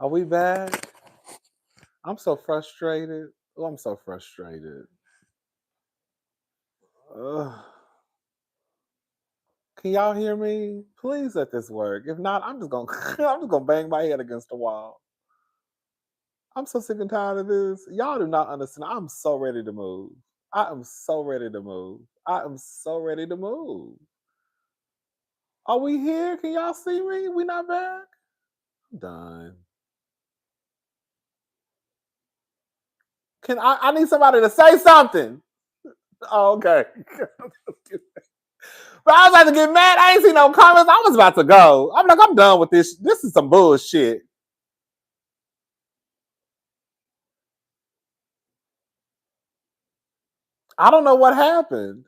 Are we back? I'm so frustrated. Oh, I'm so frustrated. Ugh. Can y'all hear me? Please let this work. If not, I'm just gonna I'm just gonna bang my head against the wall. I'm so sick and tired of this. Y'all do not understand. I'm so ready to move. I am so ready to move. I am so ready to move. Are we here? Can y'all see me? We not back? I'm done. I need somebody to say something? Oh, okay. But I was about to get mad. I ain't seen no comments. I was about to go. I'm like, I'm done with this. This is some bullshit. I don't know what happened.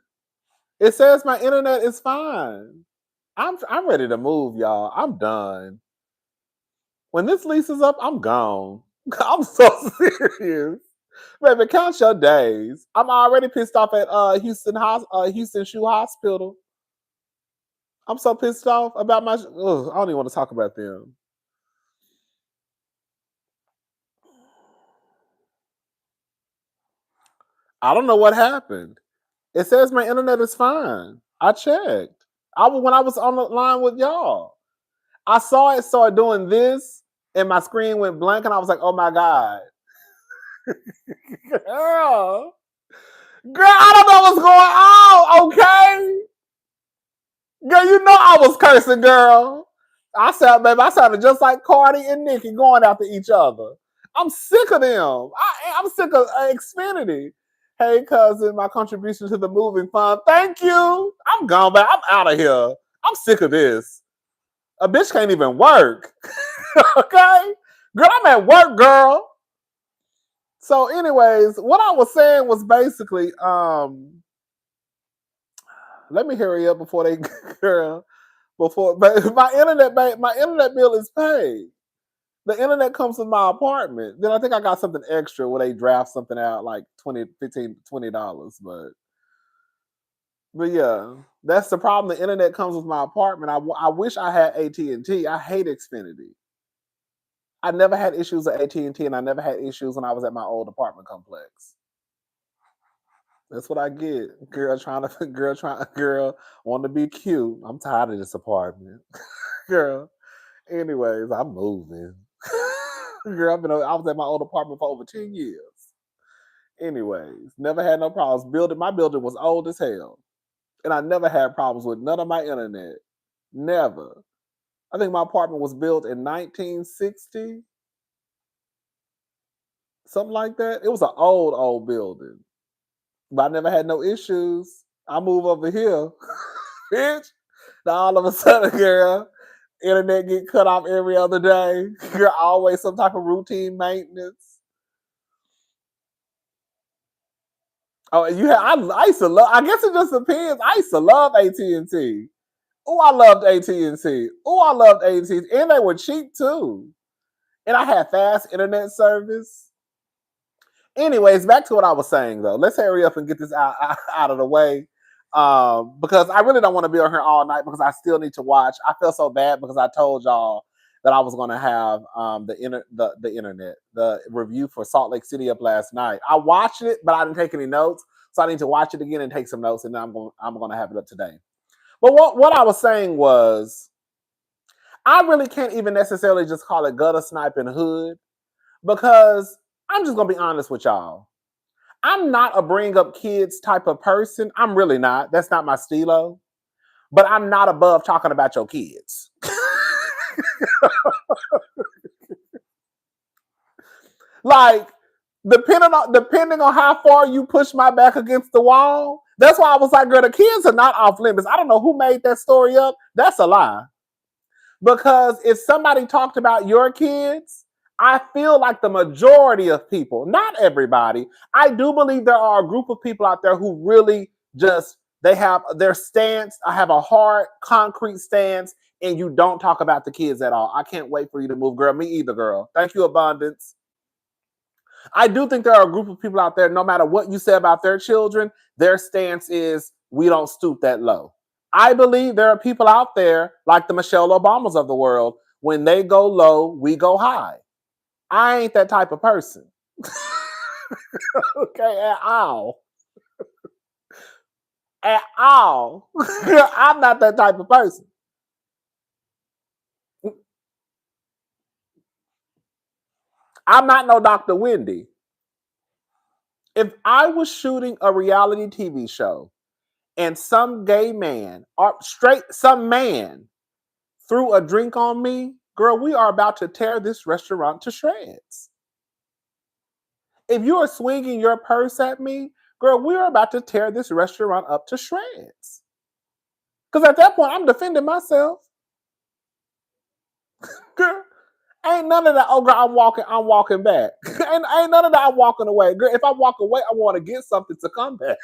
It says my internet is fine. I'm ready to move, y'all. I'm done. When this lease is up, I'm gone. I'm so serious. Baby, count your days. I'm already pissed off at Houston Shoe Hospital. I'm so pissed off about my. Ugh, I don't even want to talk about them. I don't know what happened. It says my internet is fine. I checked. When I was on the line with y'all. I saw it start doing this, and my screen went blank, and I was like, "Oh my god, girl, I don't know what's going on." Okay, girl, you know I was cursing, girl. I sounded just like Cardi and Nicki going after each other. I'm sick of them. I'm sick of Xfinity. Hey, cousin, my contribution to the moving fund. Thank you. I'm gone, but I'm out of here. I'm sick of this. A bitch can't even work. Okay? Girl, I'm at work, girl. So, anyways, what I was saying was basically, let me hurry up before they girl. Before my internet bill is paid. The internet comes with my apartment. Then I think I got something extra where they draft something out like 20, 15, $20. But yeah, that's the problem. The internet comes with my apartment. I wish I had AT&T. I hate Xfinity. I never had issues at AT&T, and I never had issues when I was at my old apartment complex. That's what I get. Girl want to be cute. I'm tired of this apartment. Girl. Anyways, I'm moving. Girl, I was at my old apartment for over 10 years. Anyways, never had no problems. My building was old as hell. And I never had problems with none of my internet. Never. I think my apartment was built in 1960, something like that. It was an old building, but I never had no issues. I move over here, bitch. Now all of a sudden, girl, internet get cut off every other day. You're always some type of routine maintenance. Oh, I used to love. I guess it just depends. I used to love AT&T. Oh, I loved AT&T. Oh, I loved AT&T, and they were cheap too. And I had fast internet service. Anyways, back to what I was saying though. Let's hurry up and get this out of the way. Because I really don't want to be on here all night because I still need to watch. I feel so bad because I told y'all that I was going to have the review for Salt Lake City up last night. I watched it, but I didn't take any notes, so I need to watch it again and take some notes, and then I'm going to have it up today. But what I was saying was, I really can't even necessarily just call it gutter sniping hood because I'm just going to be honest with y'all. I'm not a bring up kids type of person. I'm really not. That's not my stilo. But I'm not above talking about your kids. Like, depending on how far you push my back against the wall, that's why I was like, girl, the kids are not off limits. I don't know who made that story up. That's a lie. Because if somebody talked about your kids, I feel like the majority of people, not everybody, I do believe there are a group of people out there who really just, they have their stance. I have a hard, concrete stance, and you don't talk about the kids at all. I can't wait for you to move, girl. Me either, girl. Thank you, Abundance. I do think there are a group of people out there, no matter what you say about their children, their stance is we don't stoop that low. I believe there are people out there like the Michelle Obamas of the world. When they go low, we go high. I ain't that type of person. Okay, at all. At all. I'm not that type of person. I'm not no Dr. Wendy. If I was shooting a reality TV show and some gay man or some man threw a drink on me, girl, we are about to tear this restaurant to shreds. If you are swinging your purse at me, girl, we are about to tear this restaurant up to shreds. Because at that point, I'm defending myself. Girl, ain't none of that. Oh, girl, I'm walking back. ain't none of that. I'm walking away. Girl, if I walk away, I want to get something to come back.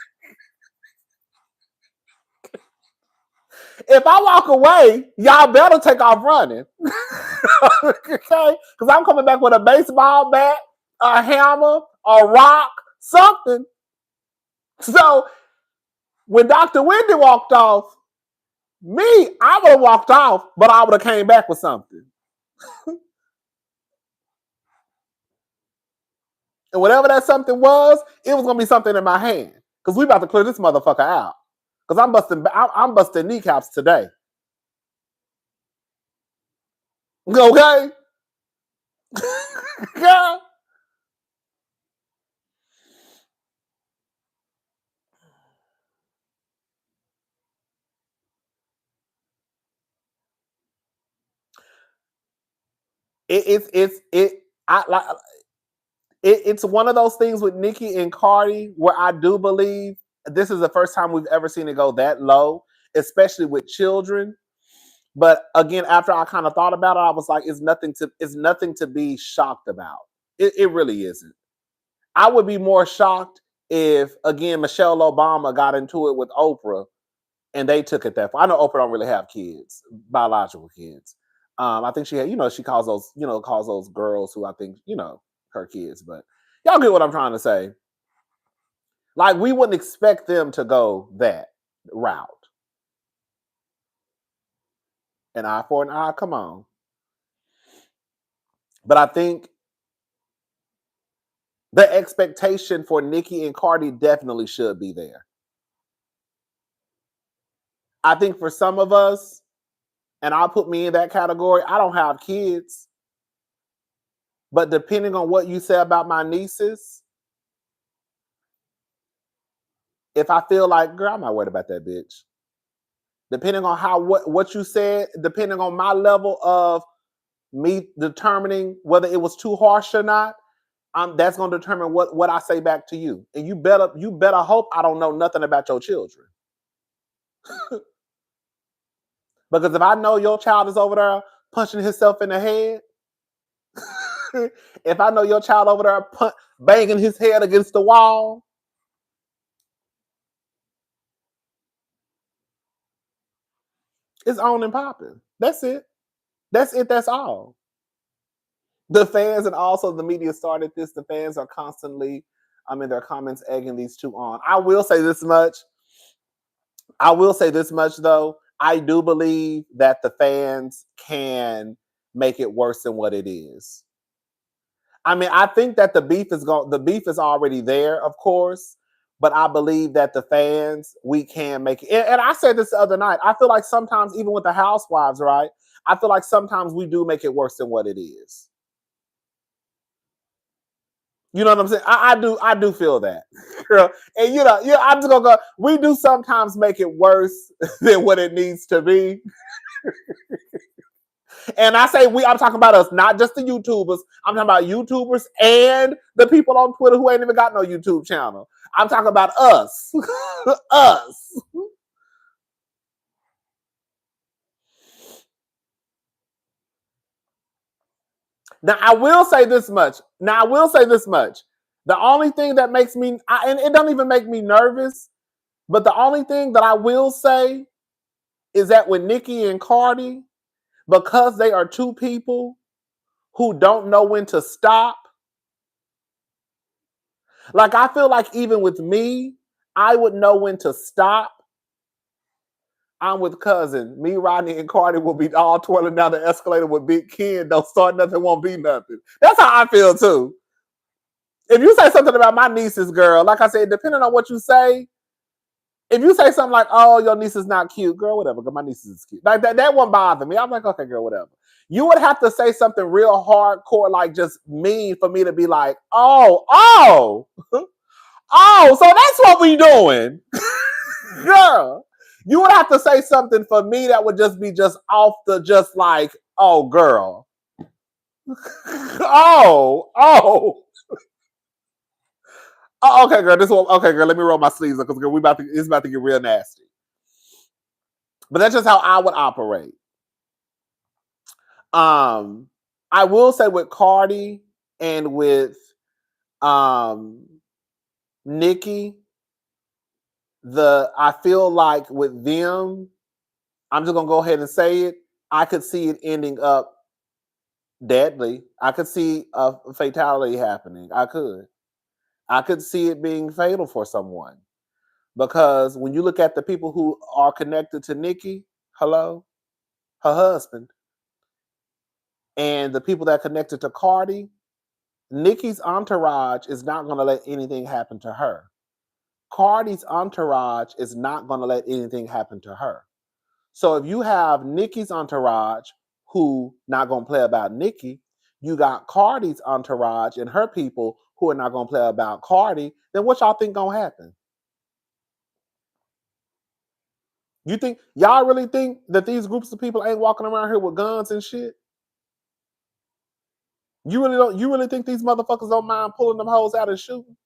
If I walk away, y'all better take off running. Okay? Because I'm coming back with a baseball bat, a hammer, a rock, something. So when Dr. Wendy walked off, I would have walked off, but I would have came back with something. And whatever that something was, it was gonna be something in my hand. Because we about to clear this motherfucker out. Because I'm busting kneecaps today. Okay? Yeah. It's one of those things with Nicki and Cardi where I do believe this is the first time we've ever seen it go that low, especially with children. But again, after I kind of thought about it, I was like, it's nothing to be shocked about. It really isn't. I would be more shocked if, again, Michelle Obama got into it with Oprah and they took it that far. I know Oprah don't really have kids, biological kids. I think she had, she calls those girls who I think, her kids. But y'all get what I'm trying to say. Like, we wouldn't expect them to go that route. An eye for an eye, come on. But I think the expectation for Nicki and Cardi definitely should be there. I think for some of us, and I'll put me in that category, I don't have kids. But depending on what you say about my nieces, if I feel like, girl, I'm not worried about that bitch. Depending on what you said, depending on my level of me determining whether it was too harsh or not, that's going to determine what I say back to you. And you better hope I don't know nothing about your children. Because if I know your child is over there punching himself in the head, if I know your child over there banging his head against the wall, it's on and popping. That's it. That's it. That's all. The fans and also the media started this. The fans are constantly, in their comments, egging these two on. I will say this much, though. I do believe that the fans can make it worse than what it is. I think that the beef is already there, of course, but I believe that the fans, we can make it. And I said this the other night. I feel like sometimes, even with the housewives, right? I feel like sometimes we do make it worse than what it is. You know what I'm saying? I do feel that, girl. And I'm just gonna go. We do sometimes make it worse than what it needs to be. And I say we, I'm talking about us, not just the YouTubers. I'm talking about YouTubers and the people on Twitter who ain't even got no YouTube channel. I'm talking about us. Us. Now I will say this much. The only thing that makes me, and it don't even make me nervous, but the only thing that I will say is that with Nicki and Cardi, because they are two people who don't know when to stop. Like, I feel like even with me, I would know when to stop. I'm with cousin. Me, Rodney, and Cardi will be all twirling down the escalator with Big Ken. Don't start nothing, won't be nothing. That's how I feel too. If you say something about my nieces, girl, like I said, depending on what you say, if you say something like, "Oh, your niece is not cute," girl, whatever. Because my niece is cute. Like that won't bother me. I'm like, okay, girl, whatever. You would have to say something real hardcore, like just mean, for me to be like, oh, so that's what we doing, girl. You would have to say something for me that would just be just off the, just like, oh, girl, oh. Oh, okay, girl. This one, okay, girl. Let me roll my sleeves up because, girl, it's about to get real nasty. But that's just how I would operate. I will say with Cardi and with Nicki, I feel like with them, I'm just gonna go ahead and say it. I could see it ending up deadly. I could see a fatality happening. I could see it being fatal for someone. Because when you look at the people who are connected to Nicki, hello, her husband, and the people that are connected to Cardi, Nicki's entourage is not going to let anything happen to her. Cardi's entourage is not going to let anything happen to her. So if you have Nicki's entourage who not going to play about Nicki, you got Cardi's entourage and her people who are not going to play about Cardi, then what y'all think going to happen? You think y'all really think that these groups of people ain't walking around here with guns and shit? You really don't? You really think these motherfuckers don't mind pulling them hoes out and shooting?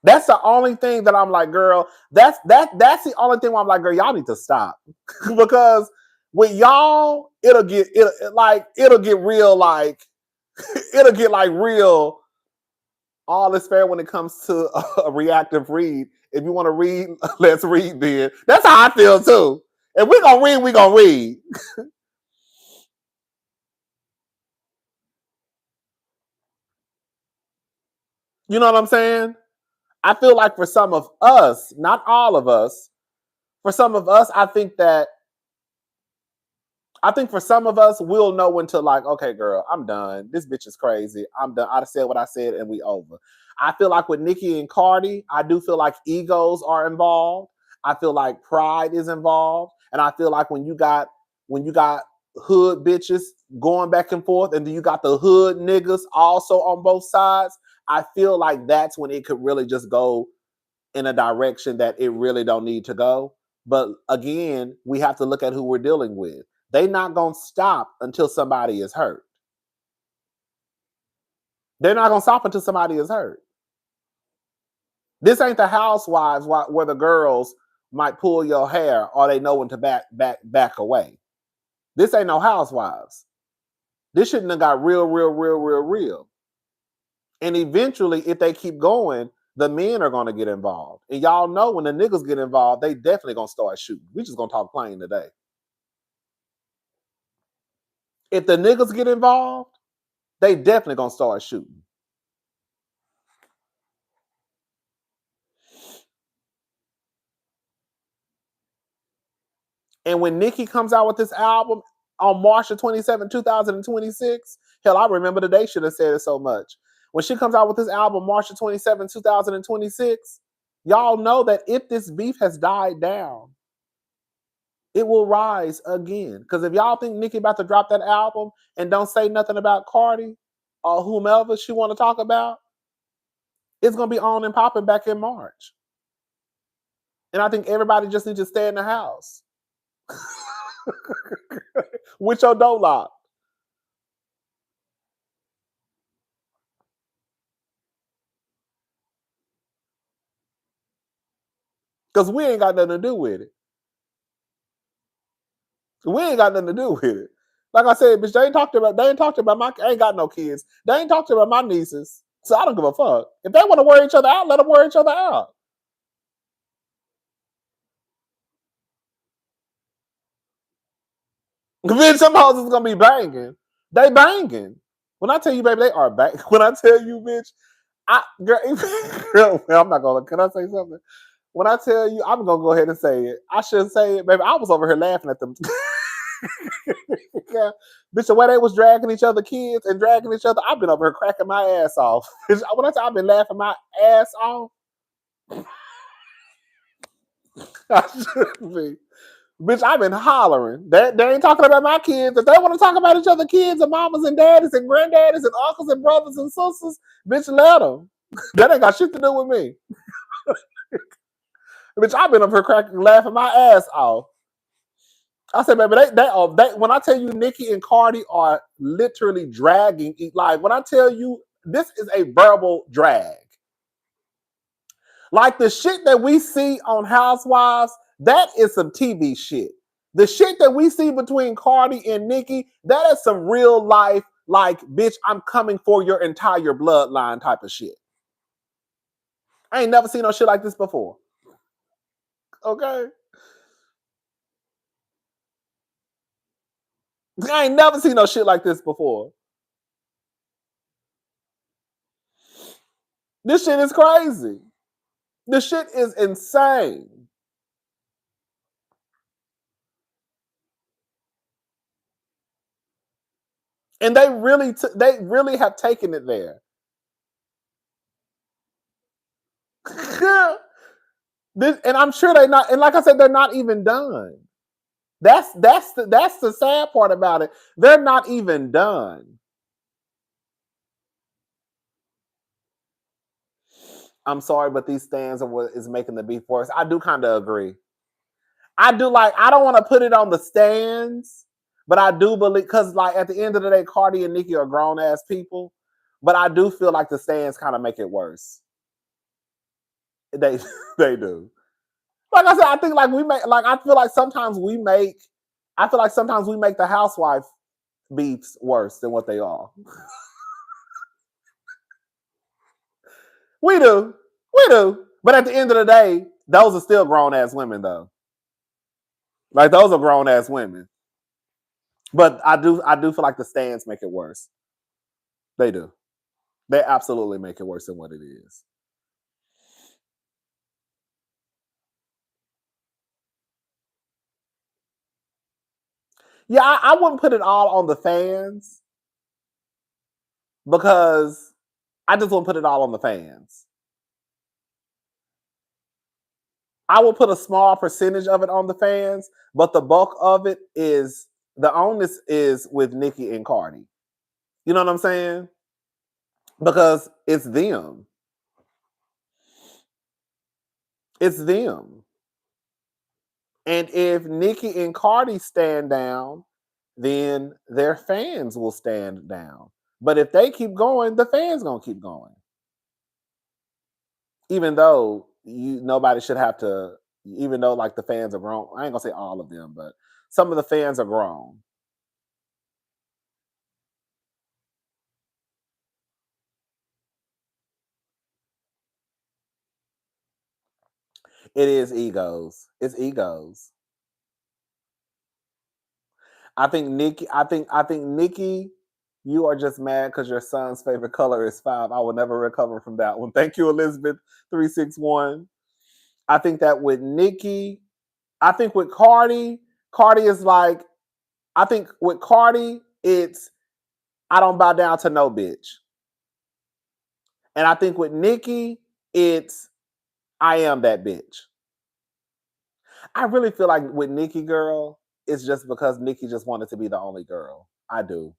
That's the only thing that I'm like, girl. That's the only thing where I'm like, girl, y'all need to stop because with y'all, it'll get real like it'll get like real. All is fair when it comes to a reactive read. If you want to read, let's read then. That's how I feel too. If we're gonna read, we're gonna read. You know what I'm saying? I feel like for some of us, not all of us, for some of us, I think for some of us, we'll know when to like, okay, girl, I'm done. This bitch is crazy. I'm done. I said what I said and we over. I feel like with Nicki and Cardi, I do feel like egos are involved. I feel like pride is involved. And I feel like when you got hood bitches going back and forth, and then you got the hood niggas also on both sides, I feel like that's when it could really just go in a direction that it really don't need to go. But again, we have to look at who we're dealing with. They not gonna stop until somebody is hurt. They're not gonna stop until somebody is hurt. This ain't the housewives where the girls might pull your hair or they know when to back away. This ain't no housewives. This shouldn't have got real. And eventually, if they keep going, the men are gonna get involved. And y'all know when the niggas get involved, they definitely gonna start shooting. We just gonna talk plain today. If the niggas get involved, they definitely gonna start shooting. And when Nicki comes out with this album on March 27, 2026, hell, I remember the day should have said it so much. When she comes out with this album March 27, 2026, y'all know that if this beef has died down, it will rise again. Because if y'all think Nicki about to drop that album and don't say nothing about Cardi or whomever she want to talk about, it's gonna be on and popping back in March. And I think everybody just needs to stay in the house with your door locked. Because we ain't got nothing to do with it. We ain't got nothing to do with it. Like I said, bitch, they ain't talked about my, I ain't got no kids. They ain't talked about my nieces. So I don't give a fuck. If they want to wear each other out, let them wear each other out. Bitch, some houses is gonna be banging. They banging. When I tell you, baby, they are banging. When I tell you, bitch, girl, I'm not gonna. Can I say something? When I tell you, I'm gonna go ahead and say it. I should say it, baby. I was over here laughing at them. Yeah. Bitch, the way they was dragging each other kids and dragging each other, I've been over here cracking my ass off. When I say I've been laughing my ass off, I should be. Bitch, I've been hollering. They ain't talking about my kids. If they want to talk about each other kids and mamas and daddies and granddaddies and uncles and brothers and sisters, bitch, let them. That ain't got shit to do with me. Bitch, I've been up here cracking, laughing my ass off. I said, baby, they when I tell you Nicki and Cardi are literally dragging, like when I tell you this is a verbal drag. Like the shit that we see on Housewives, that is some TV shit. The shit that we see between Cardi and Nicki, that is some real life, like, bitch, I'm coming for your entire bloodline type of shit. I ain't never seen no shit like this before. Okay? I ain't never seen no shit like this before. This shit is crazy. This shit is insane. And they really have taken it there. And I'm sure they're not, and like I said, they're not even done. That's the sad part about it. They're not even done. I'm sorry, but these stands are what is making the beef worse. I do kind of agree. I do I don't want to put it on the stands, but I do believe because like at the end of the day, Cardi and Nicki are grown ass people. But I do feel like the stands kind of make it worse. They they do. Like I said, I think like we make like I feel like sometimes we make the housewife beefs worse than what they are. We do. We do. But at the end of the day, those are still grown ass women though. Like those are grown ass women. But I do feel like the stands make it worse. They do. They absolutely make it worse than what it is. Yeah, I wouldn't put it all on the fans because I just won't put it all on the fans. I will put a small percentage of it on the fans, but the bulk of it is the onus is with Nicki and Cardi. You know what I'm saying? Because it's them. It's them. And if Nicki and Cardi stand down, then their fans will stand down. But if they keep going, the fans gonna keep going. Even though nobody should have to, even though like the fans are grown. I ain't gonna say all of them, but some of the fans are grown. It is egos. It's egos. I think Nicki, you are just mad because your son's favorite color is 5. I will never recover from that one. Thank you, Elizabeth 361. I think that with Nicki, I think with Cardi is like, I think with Cardi, it's I don't bow down to no bitch. And I think with Nicki, it's I am that bitch. I really feel like with Nicki girl, it's just because Nicki just wanted to be the only girl. I do.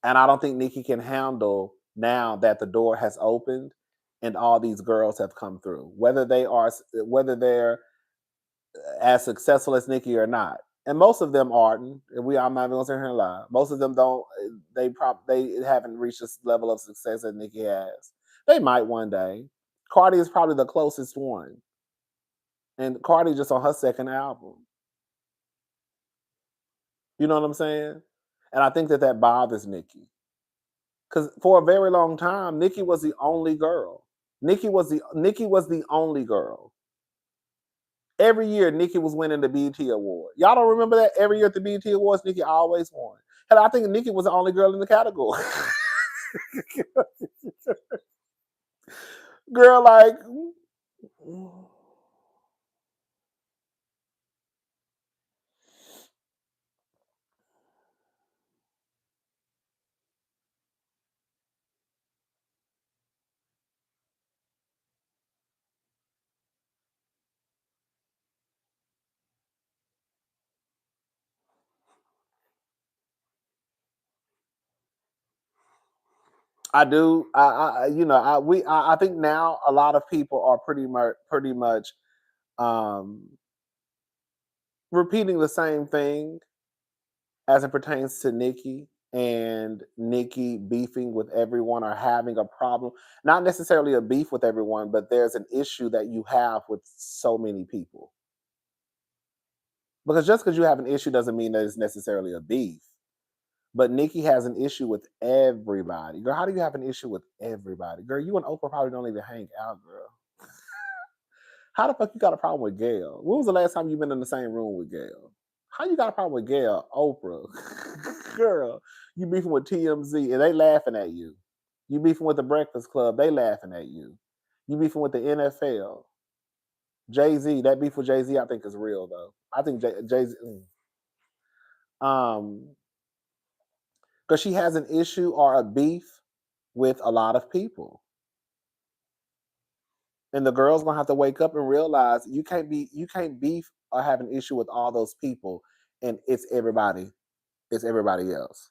And I don't think Nicki can handle now that the door has opened and all these girls have come through, whether they're as successful as Nicki or not. And most of them aren't. I'm not even gonna sit here and lie. Most of them don't. They haven't reached this level of success that Nicki has. They might one day. Cardi is probably the closest one, and Cardi just on her second album. You know what I'm saying? And I think that bothers Nicki because for a very long time, Nicki was the only girl. Nicki was the only girl. Every year, Nicki was winning the BET Award. Y'all don't remember that? Every year at the BET Awards, Nicki always won. And I think Nicki was the only girl in the category. Girl, like, I do. I think now a lot of people are pretty much um, repeating the same thing as it pertains to Nicki and Nicki beefing with everyone or having a problem. Not necessarily a beef with everyone, but there's an issue that you have with so many people. Because just because you have an issue doesn't mean that it's necessarily a beef. But Nicki has an issue with everybody. Girl, how do you have an issue with everybody? Girl, you and Oprah probably don't even hang out, girl. How the fuck you got a problem with Gail? When was the last time you been in the same room with Gail? How you got a problem with Gail, Oprah? Girl, you beefing with TMZ and they laughing at you. You beefing with the Breakfast Club, they laughing at you. You beefing with the NFL. Jay-Z, that beef with Jay-Z, I think is real though. I think Jay-Z, um, because she has an issue or a beef with a lot of people. And the girl's gonna have to wake up and realize you can't beef or have an issue with all those people and it's everybody else.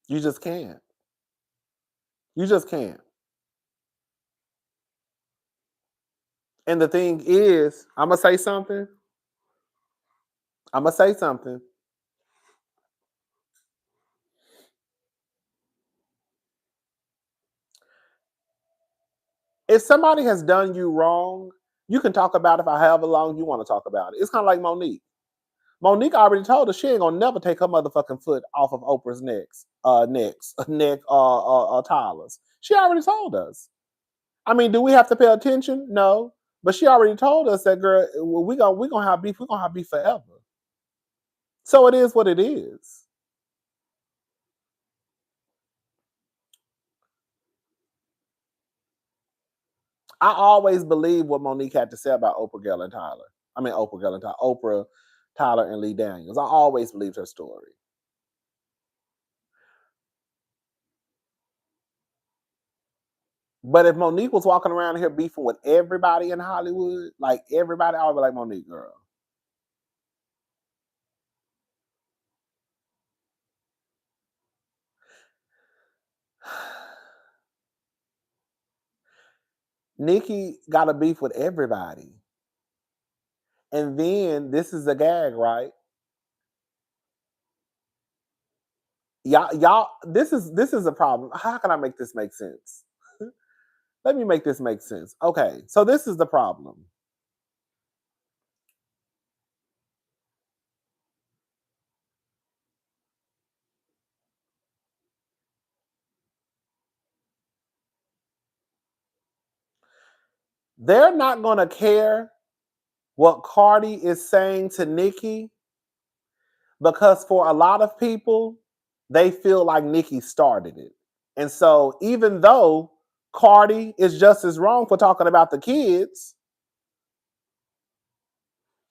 You just can't. You just can't. And the thing is, I'm gonna say something. I'm gonna say something. If somebody has done you wrong, you can talk about it for however long you want to talk about it. It's kind of like Monique. Monique already told us she ain't gonna never take her motherfucking foot off of Oprah's neck, Tyler's. She already told us. I mean, do we have to pay attention? No, but she already told us that girl, we gonna have beef. We gonna have beef forever. So it is what it is. I always believe what Monique had to say about Oprah, Gale, and Tyler. I mean, Oprah, Gale, and Tyler. Oprah, Tyler, and Lee Daniels. I always believed her story. But if Monique was walking around here beefing with everybody in Hollywood, like everybody, I would be like, Monique, girl. Nicki got a beef with everybody. And then this is the gag, right? Y'all, this is a problem. How can I make this make sense? Let me make this make sense. Okay, so this is the problem. They're not gonna care what Cardi is saying to Nicki because for a lot of people, they feel like Nicki started it. And so even though Cardi is just as wrong for talking about the kids,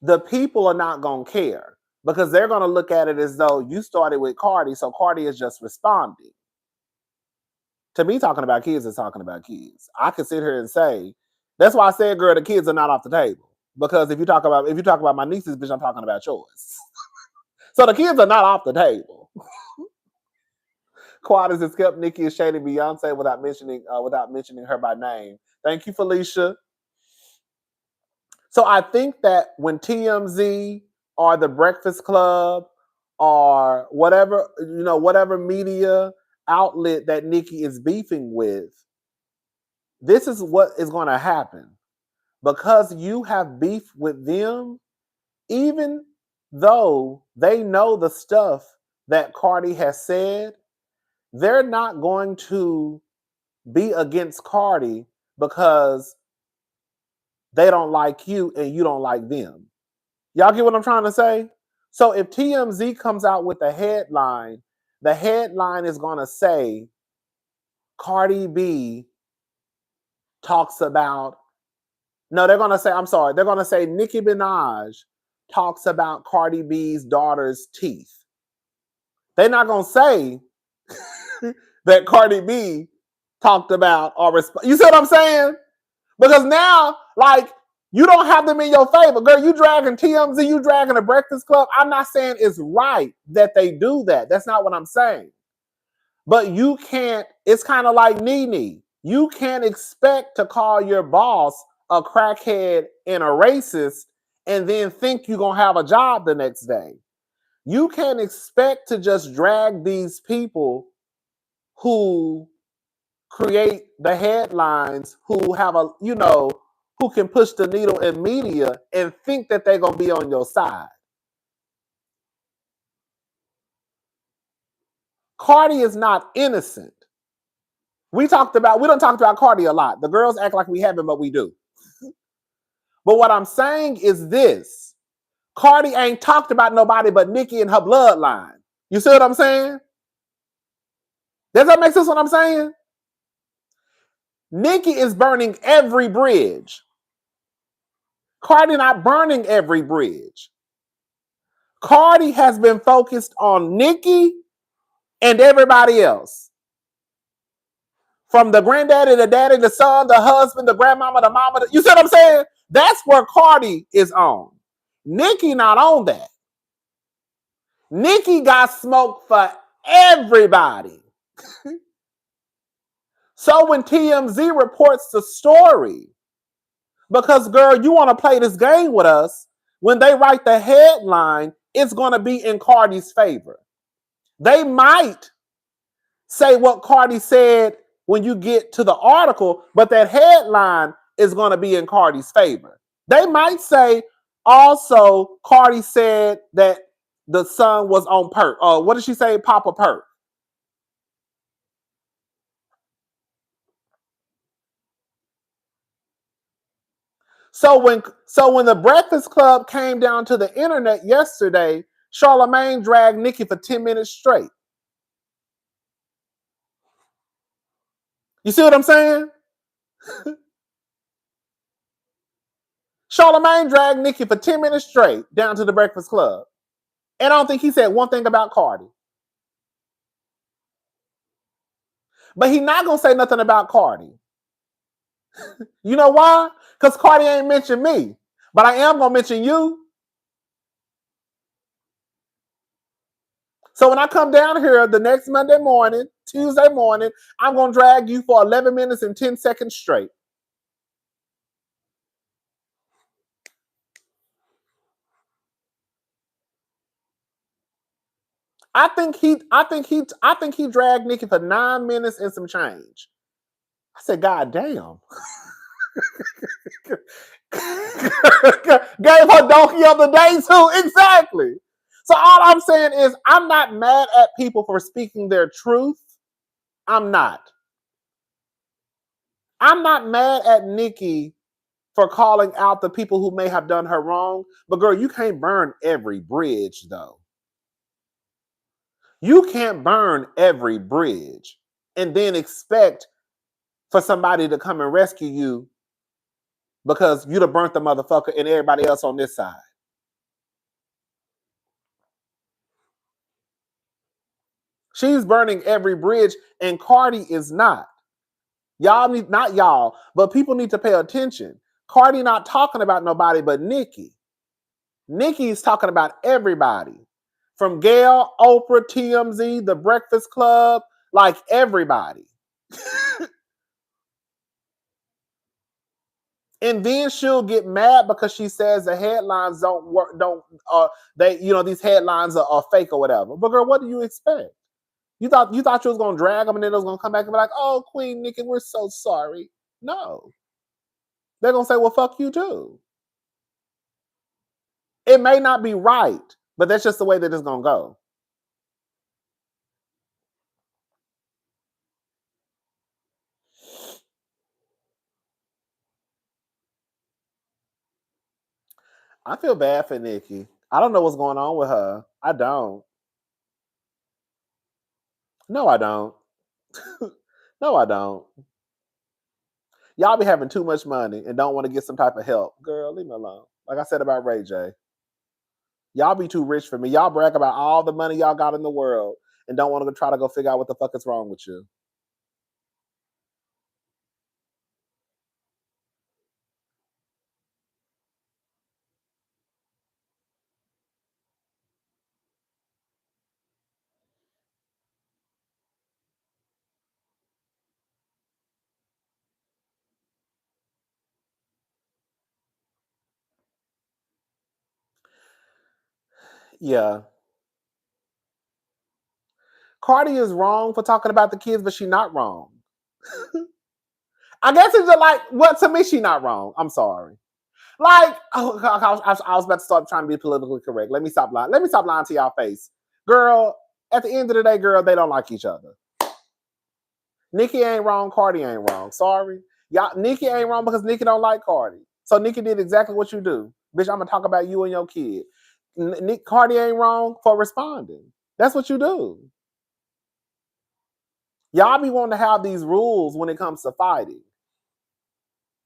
the people are not going to care because they're going to look at it as though you started with Cardi, so Cardi is just responding. To me, talking about kids is talking about kids. I could sit here and say, that's why I said, girl, the kids are not off the table. Because if you talk about my nieces, bitch, I'm talking about yours. So the kids are not off the table. Quad has kept Nicki and shading Beyonce without mentioning her by name. Thank you, Felicia. So I think that when TMZ or the Breakfast Club or whatever media outlet that Nicki is beefing with, this is what is going to happen. Because you have beef with them, even though they know the stuff that Cardi has said, they're not going to be against Cardi because they don't like you and you don't like them. Y'all get what I'm trying to say? So if TMZ comes out with a headline the headline is going to say Cardi B talks about, no, they're going to say, I'm sorry, they're going to say Nicki Minaj talks about Cardi B's daughter's teeth. They're not going to say that Cardi B talked about or you see what I'm saying? Because now, like, you don't have them in your favor. Girl, you dragging TMZ, you dragging the Breakfast Club. I'm not saying it's right that they do that. That's not what I'm saying. But you can't, it's kind of like Nene. You can't expect to call your boss a crackhead and a racist and then think you're going to have a job the next day. You can't expect to just drag these people who create the headlines, who have a, you know, who can push the needle in media and think that they're going to be on your side. Cardi is not innocent. We don't talk about Cardi a lot. The girls act like we haven't, but we do. But what I'm saying is this. Cardi ain't talked about nobody but Nicki and her bloodline. You see what I'm saying? Does that make sense what I'm saying? Nicki is burning every bridge. Cardi not burning every bridge. Cardi has been focused on Nicki and everybody else. From the granddaddy, the daddy, the son, the husband, the grandmama, the mama. You see what I'm saying? That's where Cardi is on. Nicki not on that. Nicki got smoke for everybody. So when TMZ reports the story, because girl, you want to play this game with us, when they write the headline, it's going to be in Cardi's favor. They might say what Cardi said when you get to the article, but that headline is going to be in Cardi's favor. They might say also Cardi said that the son was on perk. What did she say? Papa perk. So when the Breakfast Club came down to the internet yesterday, Charlamagne dragged Nicki for 10 minutes straight. You see what I'm saying? Charlamagne dragged Nicki for 10 minutes straight down to the Breakfast Club. And I don't think he said one thing about Cardi. But he not going to say nothing about Cardi. You know why? Because Cardi ain't mentioned me. But I am going to mention you. So when I come down here the next Monday morning, Tuesday morning, I'm going to drag you for 11 minutes and 10 seconds straight. I think he dragged Nicki for 9 minutes and some change. I said, God damn. Gave her donkey of the day too. Exactly. So all I'm saying is I'm not mad at people for speaking their truth. I'm not. I'm not mad at Nicki for calling out the people who may have done her wrong. But girl, you can't burn every bridge though. You can't burn every bridge and then expect for somebody to come and rescue you because you'd have burnt the motherfucker and everybody else on this side. She's burning every bridge and Cardi is not. Y'all need, not y'all, but people need to pay attention. Cardi not talking about nobody but Nicki. Nicki's talking about everybody. From Gayle, Oprah, TMZ, The Breakfast Club, like everybody. And then she'll get mad because she says the headlines don't work, these headlines are fake or whatever. But girl, what do you expect? You thought you was gonna drag them and then it was gonna come back and be like, oh, Queen Nicki, we're so sorry. No. They're gonna say, well, fuck you too. It may not be right, but that's just the way that it's gonna go. I feel bad for Nicki. I don't know what's going on with her. I don't. No, I don't. No, I don't. Y'all be having too much money and don't want to get some type of help. Girl, leave me alone. Like I said about Ray J. Y'all be too rich for me. Y'all brag about all the money y'all got in the world and don't want to try to go figure out what the fuck is wrong with you. Yeah. Cardi is wrong for talking about the kids, but she not wrong. I guess it's just like, well, to me, she not wrong. I'm sorry. Like, oh, I was about to start trying to be politically correct. Let me stop lying. Let me stop lying to y'all face. Girl, at the end of the day, girl, they don't like each other. Nicki ain't wrong. Cardi ain't wrong. Sorry. Y'all, Nicki ain't wrong because Nicki don't like Cardi. So Nicki did exactly what you do. Bitch, I'm going to talk about you and your kid. Cardi ain't wrong for responding. That's what you do. Y'all be wanting to have these rules when it comes to fighting.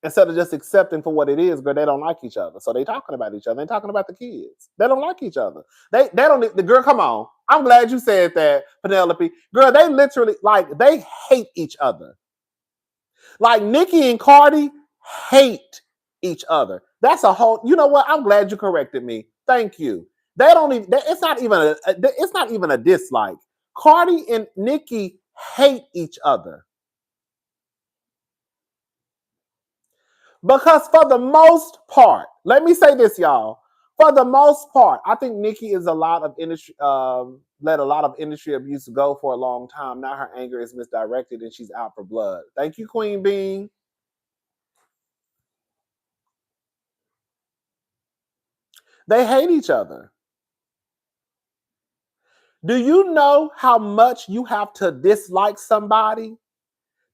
Instead of just accepting for what it is, girl, they don't like each other. So they talking about each other. They talking about the kids. They don't like each other. They don't. The girl, come on. I'm glad you said that, Penelope. Girl, they literally like they hate each other. Like Nicki and Cardi hate each other. That's a whole. You know what? I'm glad you corrected me. Thank you. They don't even. It's not even a. It's not even a dislike. Cardi and Nicki hate each other. Because for the most part, let me say this, y'all. For the most part, I think Nicki is a lot of industry, let a lot of industry abuse go for a long time. Now her anger is misdirected and she's out for blood. Thank you, Queen Bean. They hate each other. Do you know how much you have to dislike somebody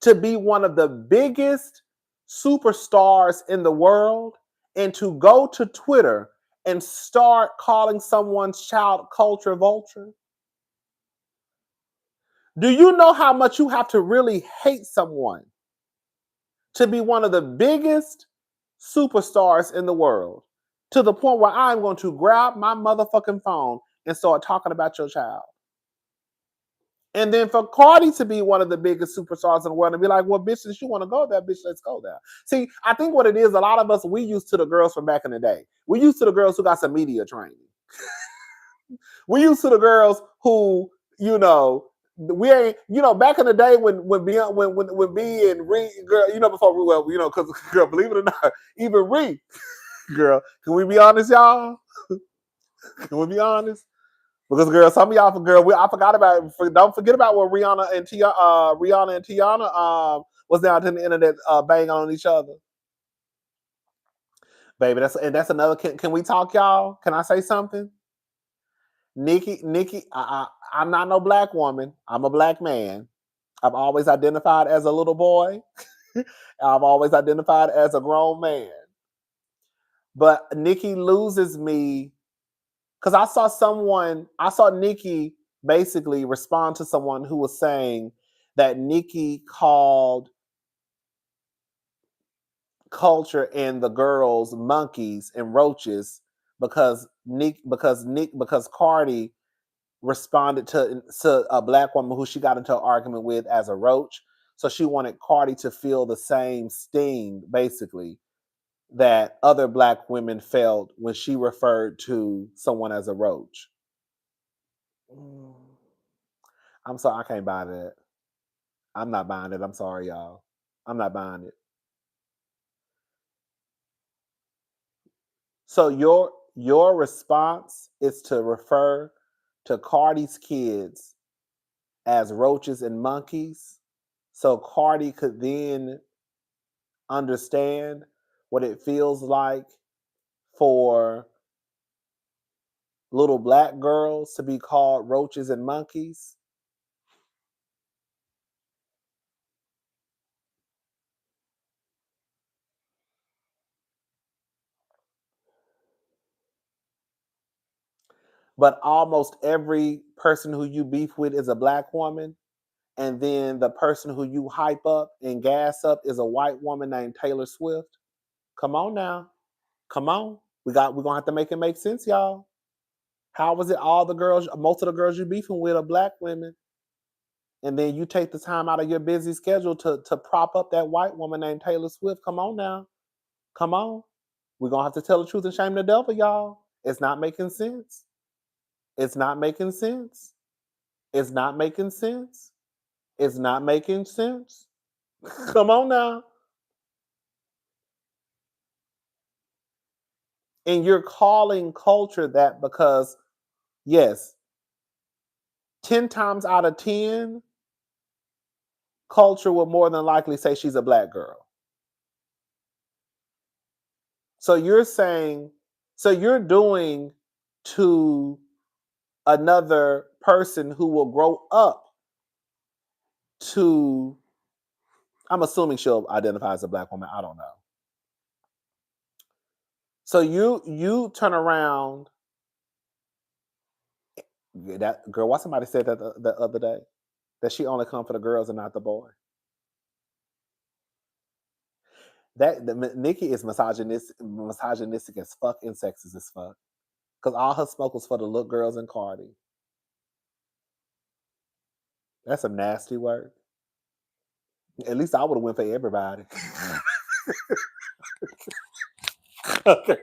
to be one of the biggest superstars in the world and to go to Twitter and start calling someone's child culture vulture? Do you know how much you have to really hate someone to be one of the biggest superstars in the world to the point where I'm going to grab my motherfucking phone and start talking about your child? And then for Cardi to be one of the biggest superstars in the world and be like, well, bitch, since you want to go there, bitch, let's go there. See, I think what it is, a lot of us, we used to the girls from back in the day. We used to the girls who got some media training. We used to the girls who, you know, we ain't, you know, back in the day when Beyonce, when B and Ree, girl, you know, before we, well, you know, because girl, believe it or not, even Ree, girl, can we be honest, y'all? Can we be honest? Because girl, some of y'all, girl, I forgot about it. Don't forget about what Rihanna and Tiana was down to the internet banging on each other, baby. That's another. Can we talk, y'all? Can I say something? Nicki, I'm not no black woman. I'm a black man. I've always identified as a little boy. I've always identified as a grown man. But Nicki loses me because I saw Nicki basically respond to someone who was saying that Nicki called culture and the girls monkeys and roaches because Cardi responded to a black woman who she got into an argument with as a roach. So she wanted Cardi to feel the same sting, basically, that other black women felt when she referred to someone as a roach. Mm, I'm sorry, I can't buy that. I'm not buying it. I'm sorry, y'all. I'm not buying it. So your response is to refer to Cardi's kids as roaches and monkeys, so Cardi could then understand what it feels like for little black girls to be called roaches and monkeys. But almost every person who you beef with is a black woman. and then the person who you hype up and gas up is a white woman named Taylor Swift. Come on now. Come on. We're gonna have to make it make sense, y'all. How was it all the girls, most of the girls you're beefing with are black women? And then you take the time out of your busy schedule to prop up that white woman named Taylor Swift. Come on now. Come on. We're gonna have to tell the truth and shame the devil, y'all. It's not making sense. It's not making sense. It's not making sense. It's not making sense. Come on now. And you're calling culture that because, yes, 10 times out of 10, culture will more than likely say she's a black girl. So you're saying, so you're doing to another person who will grow up to, I'm assuming she'll identify as a black woman. I don't know. So you turn around. That girl, why somebody said that the other day? That she only come for the girls and not the boy. Nicki is misogynistic as fuck and sexist as fuck. Because all her smoke was for the little girls and Cardi. That's some nasty work. At least I would have went for everybody. Okay.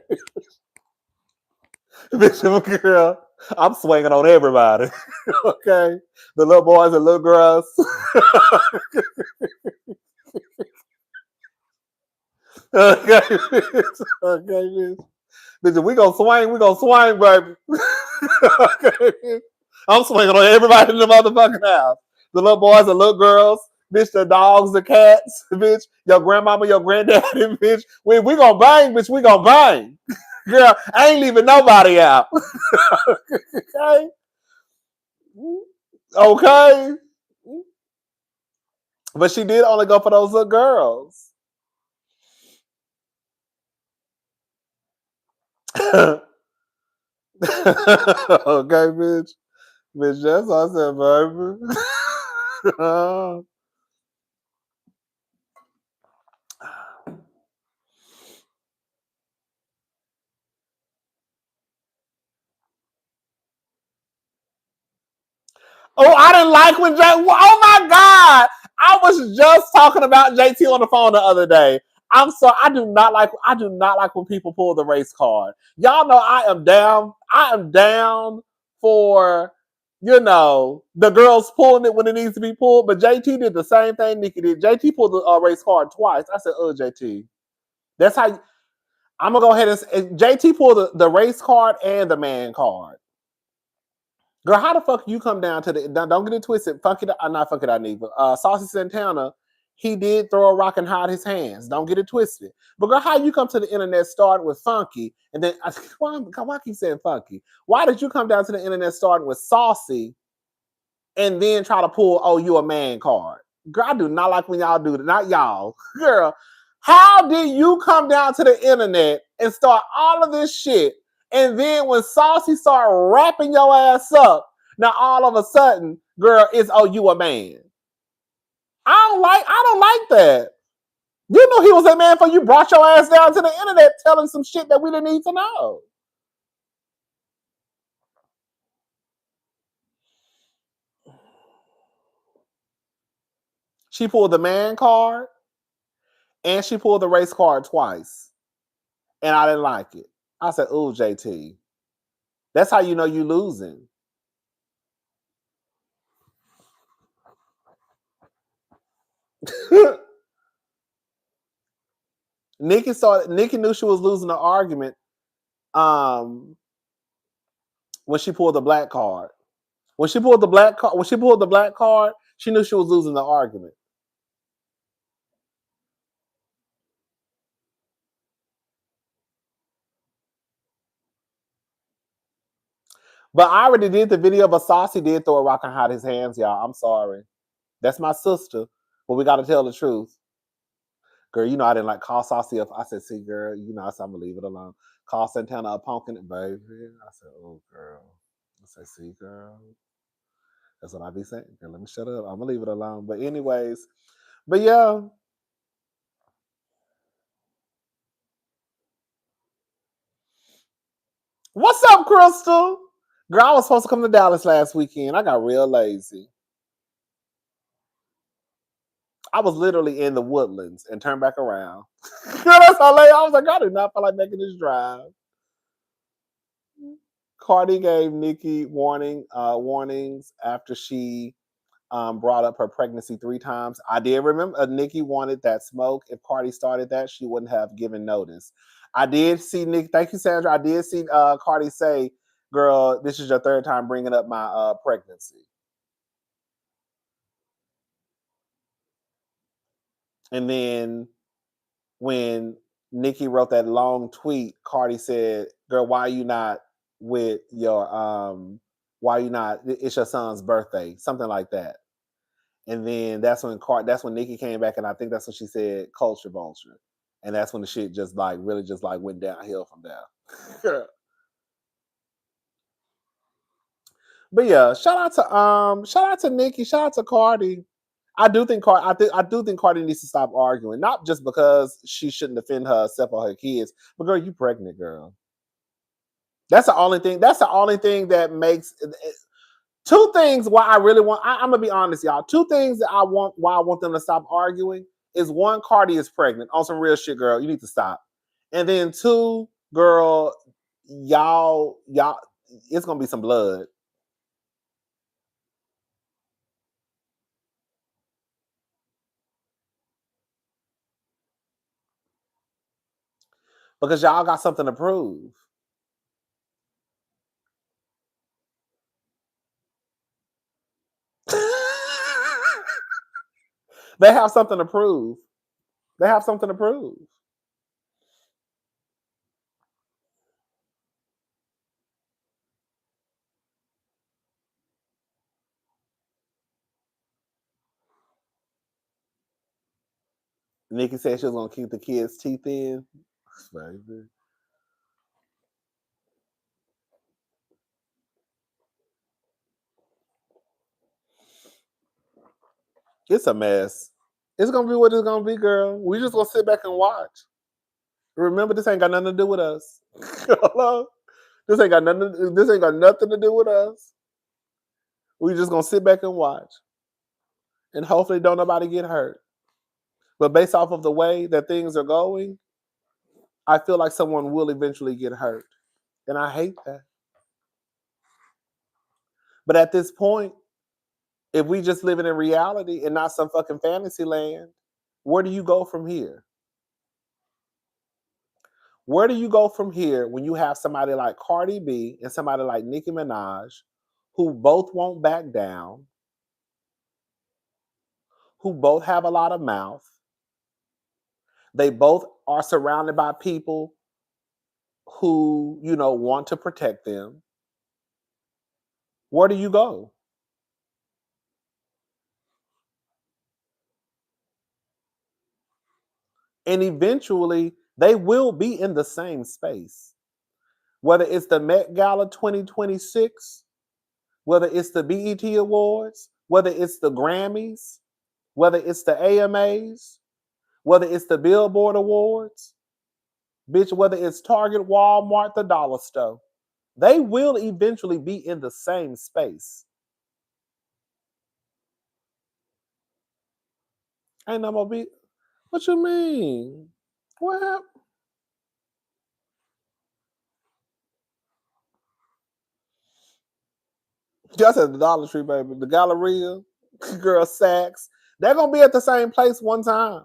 Bitch, girl, I'm swinging on everybody. Okay. The little boys and little girls. Okay, bitch. Okay, bitch. Bitch, we gonna swing, baby. Okay. I'm swinging on everybody in the motherfucking house. The little boys, the little girls, bitch, the dogs, the cats, bitch, your grandmama, your granddaddy, bitch. We gonna bang, bitch, we gonna bang. Girl, I ain't leaving nobody out. Okay? Okay. But she did only go for those little girls. Okay, bitch. Bitch, that's what I said, baby. Oh, I didn't like when oh my God. I was just talking about JT on the phone the other day. I'm sorry. I do not like when people pull the race card. Y'all know I am down. I am down for, the girls pulling it when it needs to be pulled. But JT did the same thing Nicki did. JT pulled the race card twice. I said, JT. That's how I'm gonna go ahead and JT pulled the race card and the man card. Girl, how the fuck you come down to the? Don't get it twisted. Not Funky Dineva. Saucy Santana, he did throw a rock and hide his hands. Don't get it twisted. But girl, how you come to the internet starting with Funky and then why I keep saying Funky? Why did you come down to the internet starting with Saucy and then try to pull you a man card? Girl, I do not like when y'all do that. Not y'all, girl. How did you come down to the internet and start all of this shit? And then when Saucy started wrapping your ass up, now all of a sudden, girl, it's you a man. I don't like that. You knew he was a man before you brought your ass down to the internet telling some shit that we didn't need to know. She pulled the man card and she pulled the race card twice. And I didn't like it. I said, ooh, JT. That's how you know you losing. Nicki knew she was losing the argument when she pulled the black card. When she pulled the black card, she knew she was losing the argument. But I already did the video, but Saucy did throw a rock and hide his hands, y'all. I'm sorry. That's my sister. But we gotta tell the truth. Girl, I didn't like call Saucy up. I said, see, girl, I said, I'm gonna leave it alone. Call Santana a pumpkin, baby. I said, oh girl. I said, see, girl. That's what I be saying. Girl, let me shut up. I'm gonna leave it alone. But anyways, but yeah. What's up, Crystal? Girl, I was supposed to come to Dallas last weekend. I got real lazy. I was literally in the Woodlands and turned back around. Girl, that's how late I was like, I do not feel like making this drive. Cardi gave Nicki warnings after she brought up her pregnancy 3 times. I did remember Nicki wanted that smoke. If Cardi started that, she wouldn't have given notice. I did see Nick. Thank you, Sandra. I did see Cardi say, "Girl, this is your 3rd time bringing up my pregnancy." And then when Nicki wrote that long tweet, Cardi said, "Girl, why are you not with your Why are you not? It's your son's birthday, something like that." And then that's when Nicki came back, and I think that's when she said culture vulture. And that's when the shit just like really just like went downhill from there. But yeah, shout out to Nicki, shout out to Cardi. I do think Cardi needs to stop arguing, not just because she shouldn't defend herself or her kids, but girl, you pregnant, girl. That's the only thing. That's the only thing that makes 2 things why I really want. I'm gonna be honest, y'all. 2 things that I want why I want them to stop arguing is one, Cardi is pregnant on some real shit, girl. You need to stop. And then 2, girl, y'all, it's gonna be some blood because y'all got something to prove. They have something to prove. They have something to prove. Nicki said she was gonna keep the kids' teeth in. Baby. It's a mess. It's gonna be what it's gonna be, girl. We just gonna sit back and watch. Remember, this ain't got nothing to do with us. Hello? This ain't got nothing to do with us. We just gonna sit back and watch. And hopefully don't nobody get hurt. But based off of the way that things are going, I feel like someone will eventually get hurt. And I hate that. But at this point, if we just living in reality and not some fucking fantasy land, where do you go from here? Where do you go from here when you have somebody like Cardi B and somebody like Nicki Minaj who both won't back down, who both have a lot of mouth? They both are surrounded by people who, want to protect them. Where do you go? And eventually they will be in the same space. Whether it's the Met Gala 2026, whether it's the BET Awards, whether it's the Grammys, whether it's the AMAs, whether it's the Billboard Awards, bitch, whether it's Target, Walmart, the dollar store, they will eventually be in the same space. Ain't no more be. What you mean? What happened? Just at the Dollar Tree, baby. The Galleria, girl, Saks. They're gonna be at the same place one time.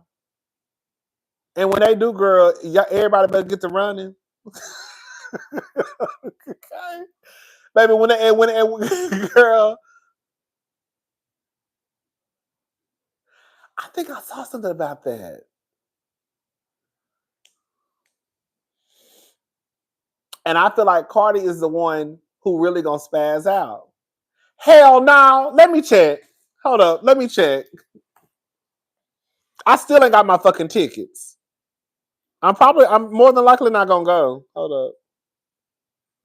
And when they do, girl, everybody better get to running. Okay. Baby, girl, I think I saw something about that. And I feel like Cardi is the one who really gonna spaz out. Hell no. Let me check. Hold up. Let me check. I still ain't got my fucking tickets. I'm more than likely not gonna go. Hold up.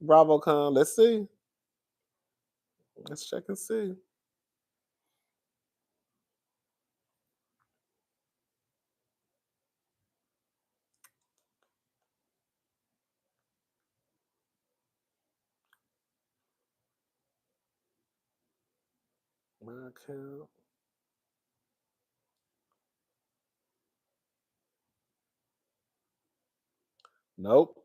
BravoCon. Let's see. Let's check and see. My account. Nope.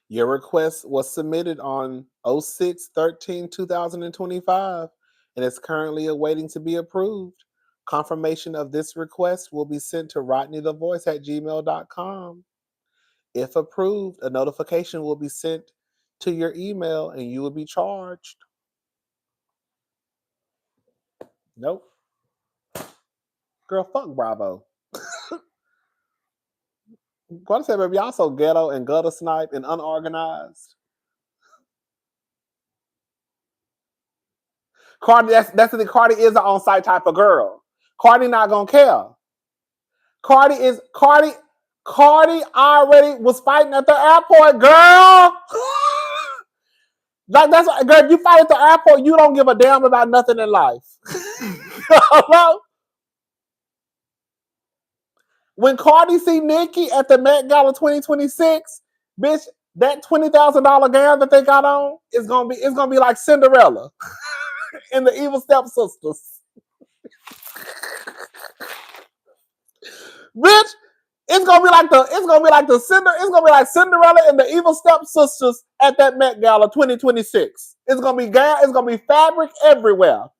Your request was submitted on 06/13/2025 and is currently awaiting to be approved. Confirmation of this request will be sent to rodneythavoice at gmail.com. If approved, a notification will be sent to your email and you will be charged. Nope. Girl, fuck Bravo. What I say, baby, y'all so ghetto and gutter snipe and unorganized. Cardi, that's the thing. Cardi is an on-site type of girl. Cardi not gonna care. Cardi already was fighting at the airport, girl. Like that's what, girl. If you fight at the airport, you don't give a damn about nothing in life. When Cardi see Nicki at the Met Gala 2026, bitch, that $20,000 gown that they got on is gonna be like Cinderella and the Evil Stepsisters. Bitch, it's gonna be like Cinderella and the Evil Stepsisters at that Met Gala 2026. It's gonna be fabric everywhere.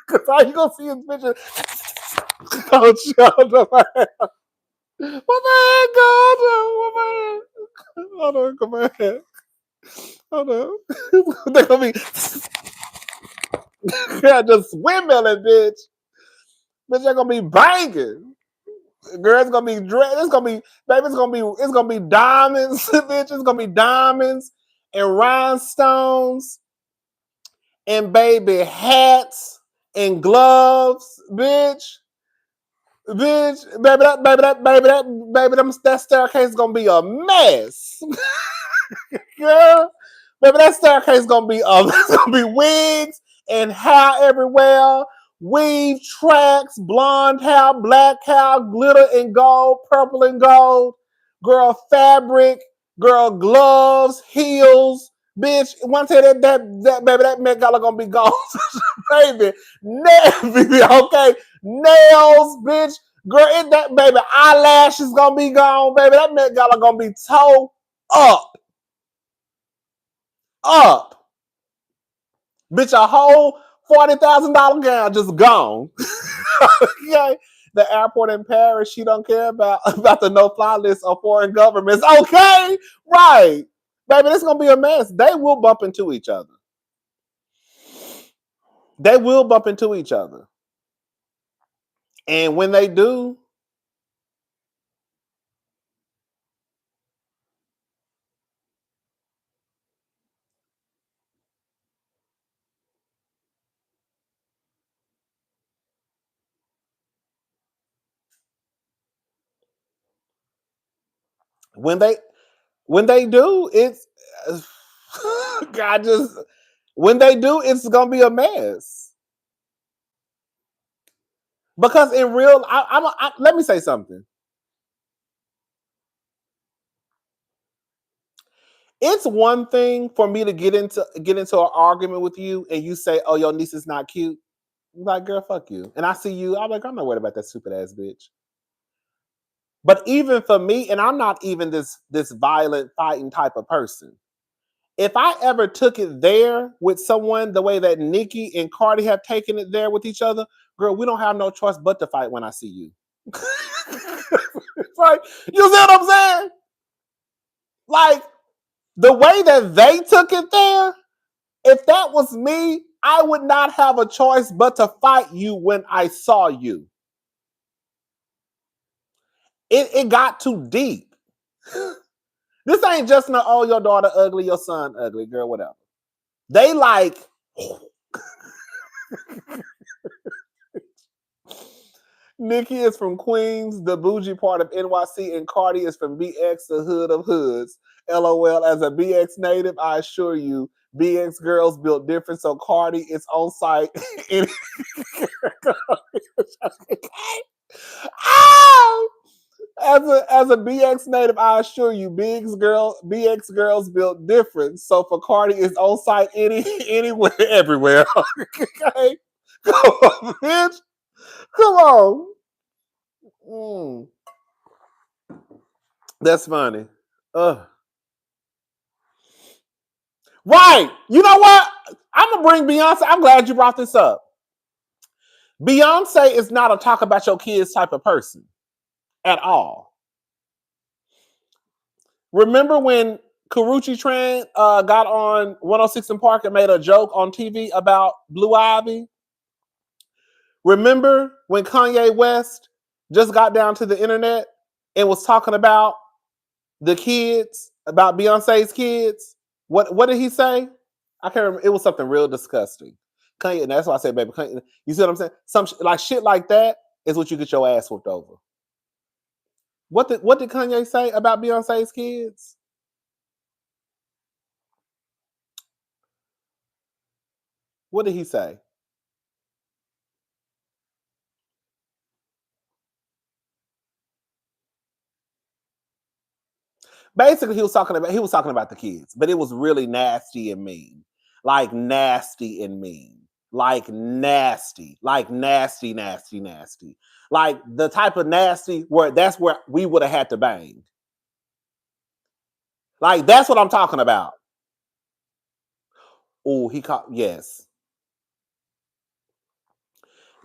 Cause all you gonna see is bitches. Oh, shut up. My man, God, my man. Hold on, come on. Hold on. They're gonna be just windmilling, bitch. Bitch, they're gonna be banging. Girl, it's gonna be baby, it's gonna be diamonds, bitch. It's gonna be diamonds and rhinestones and baby hats and gloves, bitch. Bitch, that staircase is gonna be a mess. Girl, baby, that staircase is gonna be it's gonna be wigs and hair everywhere. Weave tracks, blonde hair, black hair, glitter and gold, purple and gold. Girl, fabric, girl, gloves, heels. Bitch, one day that baby, that Met Gala gonna be gone. Baby, okay, nails, bitch. Girl, that baby, eyelashes gonna be gone, baby. That Met Gala gonna be toe up. Up. Bitch, a whole $40,000 gown just gone. Okay. The airport in Paris, she don't care about the no-fly list of foreign governments. Okay, right. Baby, this is gonna be a mess. They will bump into each other. They will bump into each other. And when they do, when they do, it's God just when they do, it's gonna be a mess. Because in real, let me say something. It's one thing for me to get into an argument with you, and you say, "Oh, your niece is not cute." I'm like, girl, fuck you. And I see you. I'm like, I'm not worried about that stupid ass bitch. But even for me, and I'm not even this violent fighting type of person. If I ever took it there with someone the way that Nicki and Cardi have taken it there with each other, girl, we don't have no choice but to fight when I see you. It's like, you see what I'm saying? Like, the way that they took it there, if that was me, I would not have a choice but to fight you when I saw you. It got too deep. This ain't just no, oh, your daughter ugly, your son ugly, girl, whatever. They like, Nicki is from Queens, the bougie part of NYC, and Cardi is from BX, the hood of hoods. LOL, as a BX native, I assure you, BX girls built different, so Cardi is on site. Oh! As a BX native, I assure you, BX girls built different. So for Cardi, it's on site anywhere, everywhere. Okay, come on, bitch. Come on. Mm, that's funny. Ugh. Right. You know what? I'm gonna bring Beyonce. I'm glad you brought this up. Beyonce is not a talk about your kids type of person at all. Remember when Karuchi Tran got on 106 in Park and made a joke on TV about Blue Ivy? Remember when Kanye West just got down to the internet and was talking about the kids, about Beyonce's kids? What did he say? I can't remember. It was something real disgusting. Kanye, and that's why I say, baby, Kanye, you see what I'm saying? Some like shit like that is what you get your ass whooped over. What did Kanye say about Beyonce's kids? What did he say? Basically, he was talking about the kids, but it was really nasty and mean, like nasty and mean, like nasty, like nasty, nasty, nasty, like the type of nasty where that's where we would have had to bang. Like that's what I'm talking about. Oh, he caught yes.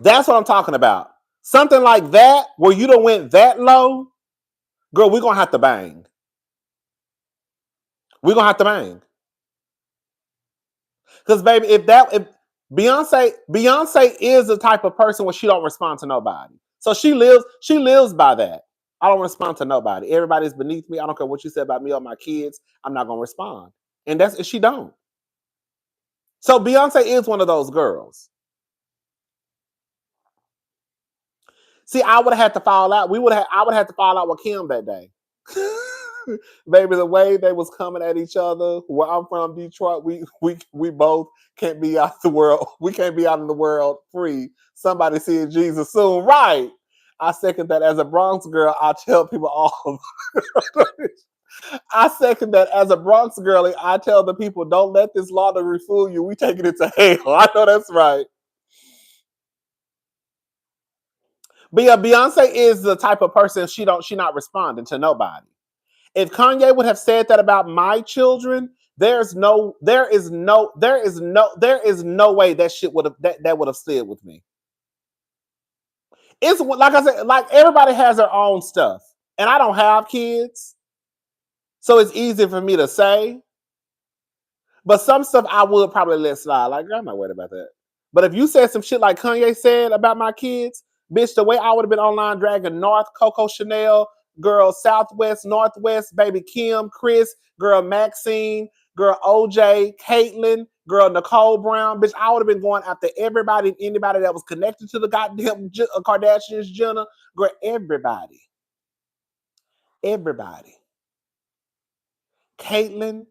That's what I'm talking about. Something like that where you don't went that low, girl. We're gonna have to bang. We're gonna have to bang. Because baby, if Beyonce is the type of person where she don't respond to nobody. So she lives by that. I don't respond to nobody. Everybody's beneath me. I don't care what you said about me or my kids. I'm not gonna respond. And that's she don't. So Beyonce is one of those girls. See, I would have had to fall out. I would have to fall out with Kim that day. Baby, the way they was coming at each other. Where I'm from, Detroit, we both can't be out the world. We can't be out in the world free. Somebody seeing Jesus soon, right? I second that. As a Bronx girl, I tell people all. I second that. As a Bronx girlie, I tell the people, don't let this lottery fool you. We taking it to hell. I know that's right. But yeah, Beyonce is the type of person she not responding to nobody. If Kanye would have said that about my children, there is no way that shit would have that would have stayed with me. It's like I said, like everybody has their own stuff, and I don't have kids, so it's easy for me to say. But some stuff I would probably let slide. Like I'm not worried about that. But if you said some shit like Kanye said about my kids, bitch, the way I would have been online dragging North, Coco Chanel, girl Southwest, Northwest, baby Kim, Chris, girl Maxine, girl OJ, Caitlyn, girl Nicole Brown, bitch, I would have been going after everybody and anybody that was connected to the goddamn Kardashians, Jenner, girl, everybody. Everybody. Caitlyn,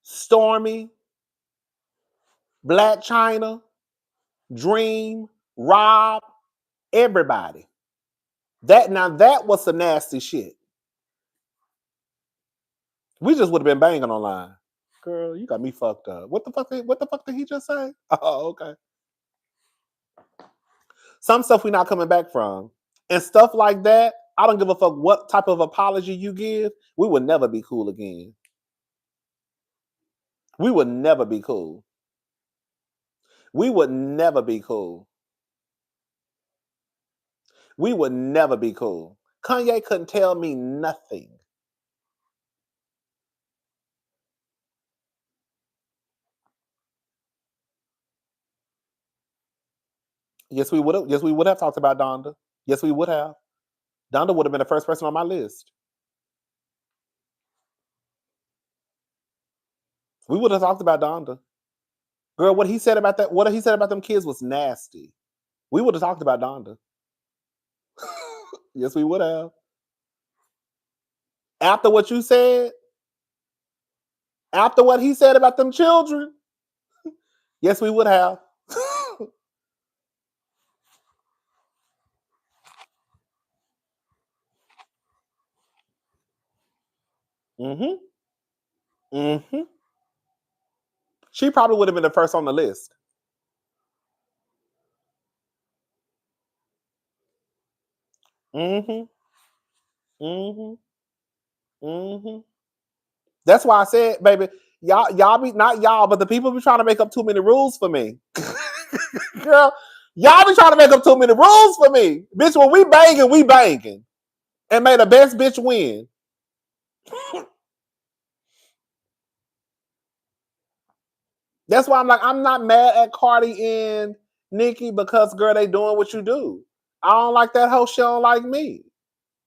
Stormy, Black China, Dream, Rob, everybody. That was some nasty shit. We just would have been banging online. Girl, you got me fucked up. What the fuck did he just say? Oh, okay. Some stuff we not coming back from. And stuff like that, I don't give a fuck what type of apology you give. We would never be cool again. We would never be cool. We would never be cool. We would never be cool. Kanye couldn't tell me nothing. Yes, we would have. Yes, we would have talked about Donda. Yes, we would have. Donda would have been the first person on my list. We would have talked about Donda. Girl, what he said about them kids was nasty. We would have talked about Donda. Yes, we would have. After what you said, after what he said about them children, yes, we would have. Mm-hmm. Mm-hmm. She probably would have been the first on the list. Mm-hmm. Mm-hmm. Mm-hmm. That's why I said, baby, y'all be not y'all, but the people be trying to make up too many rules for me. Girl, y'all be trying to make up too many rules for me. Bitch, when we banging. And may the best bitch win. That's why I'm like, I'm not mad at Cardi and Nicki because girl, they doing what you do. I don't like that whole shit. Don't like me.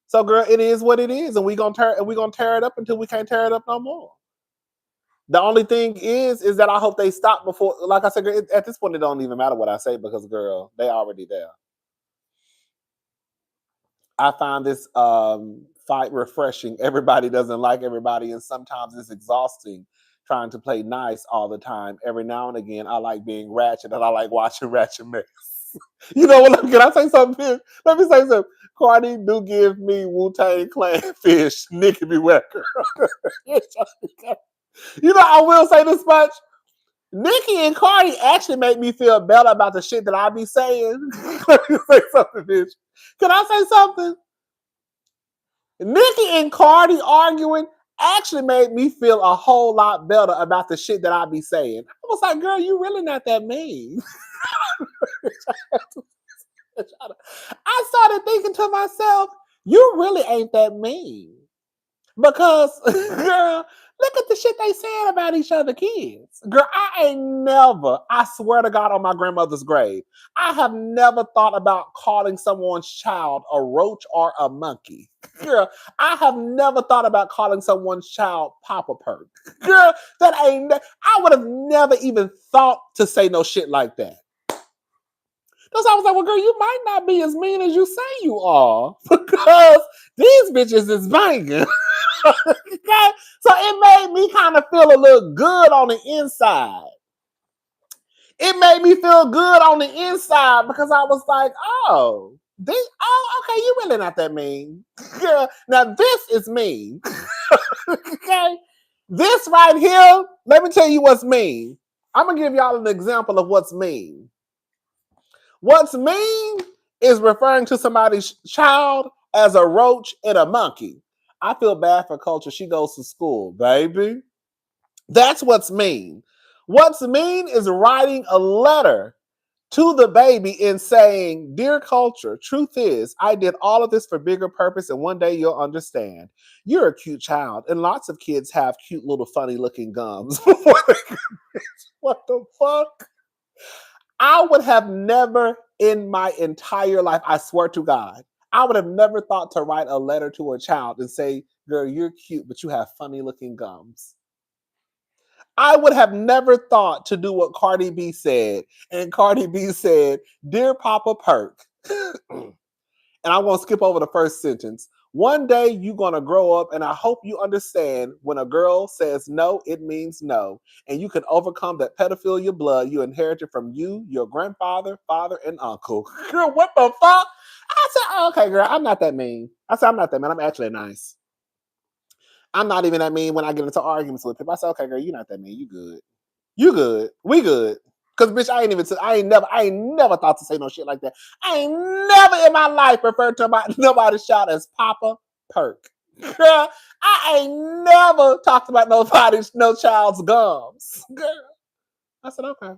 So girl, it is what it is, and we gonna tear it up until we can't tear it up no more. The only thing is that I hope they stop before. Like I said, girl, at this point, it don't even matter what I say because girl, they already there. I find this fight refreshing. Everybody doesn't like everybody, and sometimes it's exhausting trying to play nice all the time. Every now and again, I like being ratchet, and I like watching ratchet mess. You know what? Can I say something? Let me say something. Cardi do give me Wu Tang Clan fish, Nicki be Wecker. You know, I will say this much. Nicki and Cardi actually make me feel better about the shit that I be saying. Let me say something, bitch. Can I say something? Nicki and Cardi arguing actually made me feel a whole lot better about the shit that I be saying. I was like, girl, you really not that mean. I started thinking to myself, you really ain't that mean. Because, girl, look at the shit they saying about each other kids. Girl, I ain't never, I swear to God on my grandmother's grave, I have never thought about calling someone's child a roach or a monkey. Girl, I have never thought about calling someone's child Papa Perk. Girl, that ain't, I would have never even thought to say no shit like that. Because I was like, well, girl, you might not be as mean as you say you are. Because these bitches is banging. Okay? So it made me kind of feel a little good on the inside. It made me feel good on the inside because I was like, okay, you really not that mean. Yeah, now this is mean. Okay? This right here, let me tell you what's mean. I'm gonna give y'all an example of what's mean. What's mean is referring to somebody's child as a roach and a monkey. I feel bad for Culture. She goes to school, baby. That's what's mean. What's mean is writing a letter to the baby and saying, Dear Culture, truth is, I did all of this for bigger purpose, and one day you'll understand. You're a cute child, and lots of kids have cute little funny looking gums. What the fuck? I would have never in my entire life, I swear to God, I would have never thought to write a letter to a child and say, Girl, you're cute, but you have funny looking gums. I would have never thought to do what Cardi B said. And Cardi B said, Dear Papa Perk, and I'm going to skip over the first sentence. One day you're going to grow up, and I hope you understand when a girl says no, it means no. And you can overcome that pedophilia blood you inherited from you, your grandfather, father, and uncle. Girl, what the fuck? I said, okay, girl, I'm not that mean. I said, I'm not that mean. I'm actually nice. I'm not even that mean when I get into arguments with people. I said, okay, girl, you're not that mean. You good. You good. We good. Cause bitch, I ain't never thought to say no shit like that. I ain't never in my life referred to nobody's child as Papa Perk. Girl, I ain't never talked about no child's gums. Girl. I said, okay.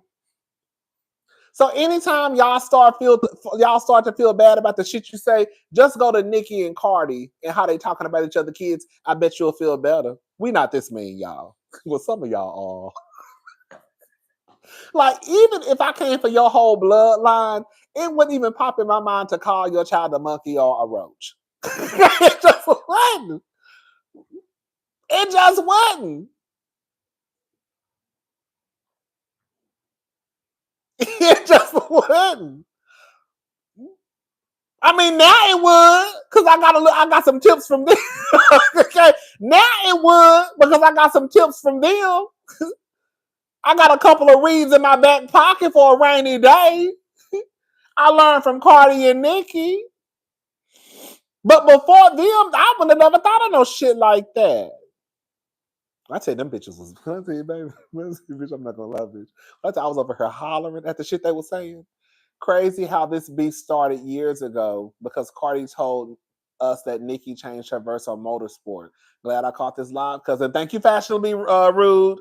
So anytime y'all start to feel bad about the shit you say, just go to Nicki and Cardi and how they talking about each other kids. I bet you'll feel better. We not this mean, y'all. Well, some of y'all are. Like, even if I came for your whole bloodline, it wouldn't even pop in my mind to call your child a monkey or a roach. It just wouldn't. It just wouldn't. It just wouldn't. I mean, now it would, because I got some tips from them. Okay, now it would, because I got some tips from them. I got a couple of reads in my back pocket for a rainy day. I learned from Cardi and Nicki. But before them, I would have never thought of no shit like that. I tell you, them bitches was. I tell you, baby, bitch, I'm not gonna lie, bitch. I was over here hollering at the shit they were saying. Crazy how this beef started years ago because Cardi told us that Nicki changed her verse on Motorsport. Glad I caught this live, cousin. Thank you, fashionably rude.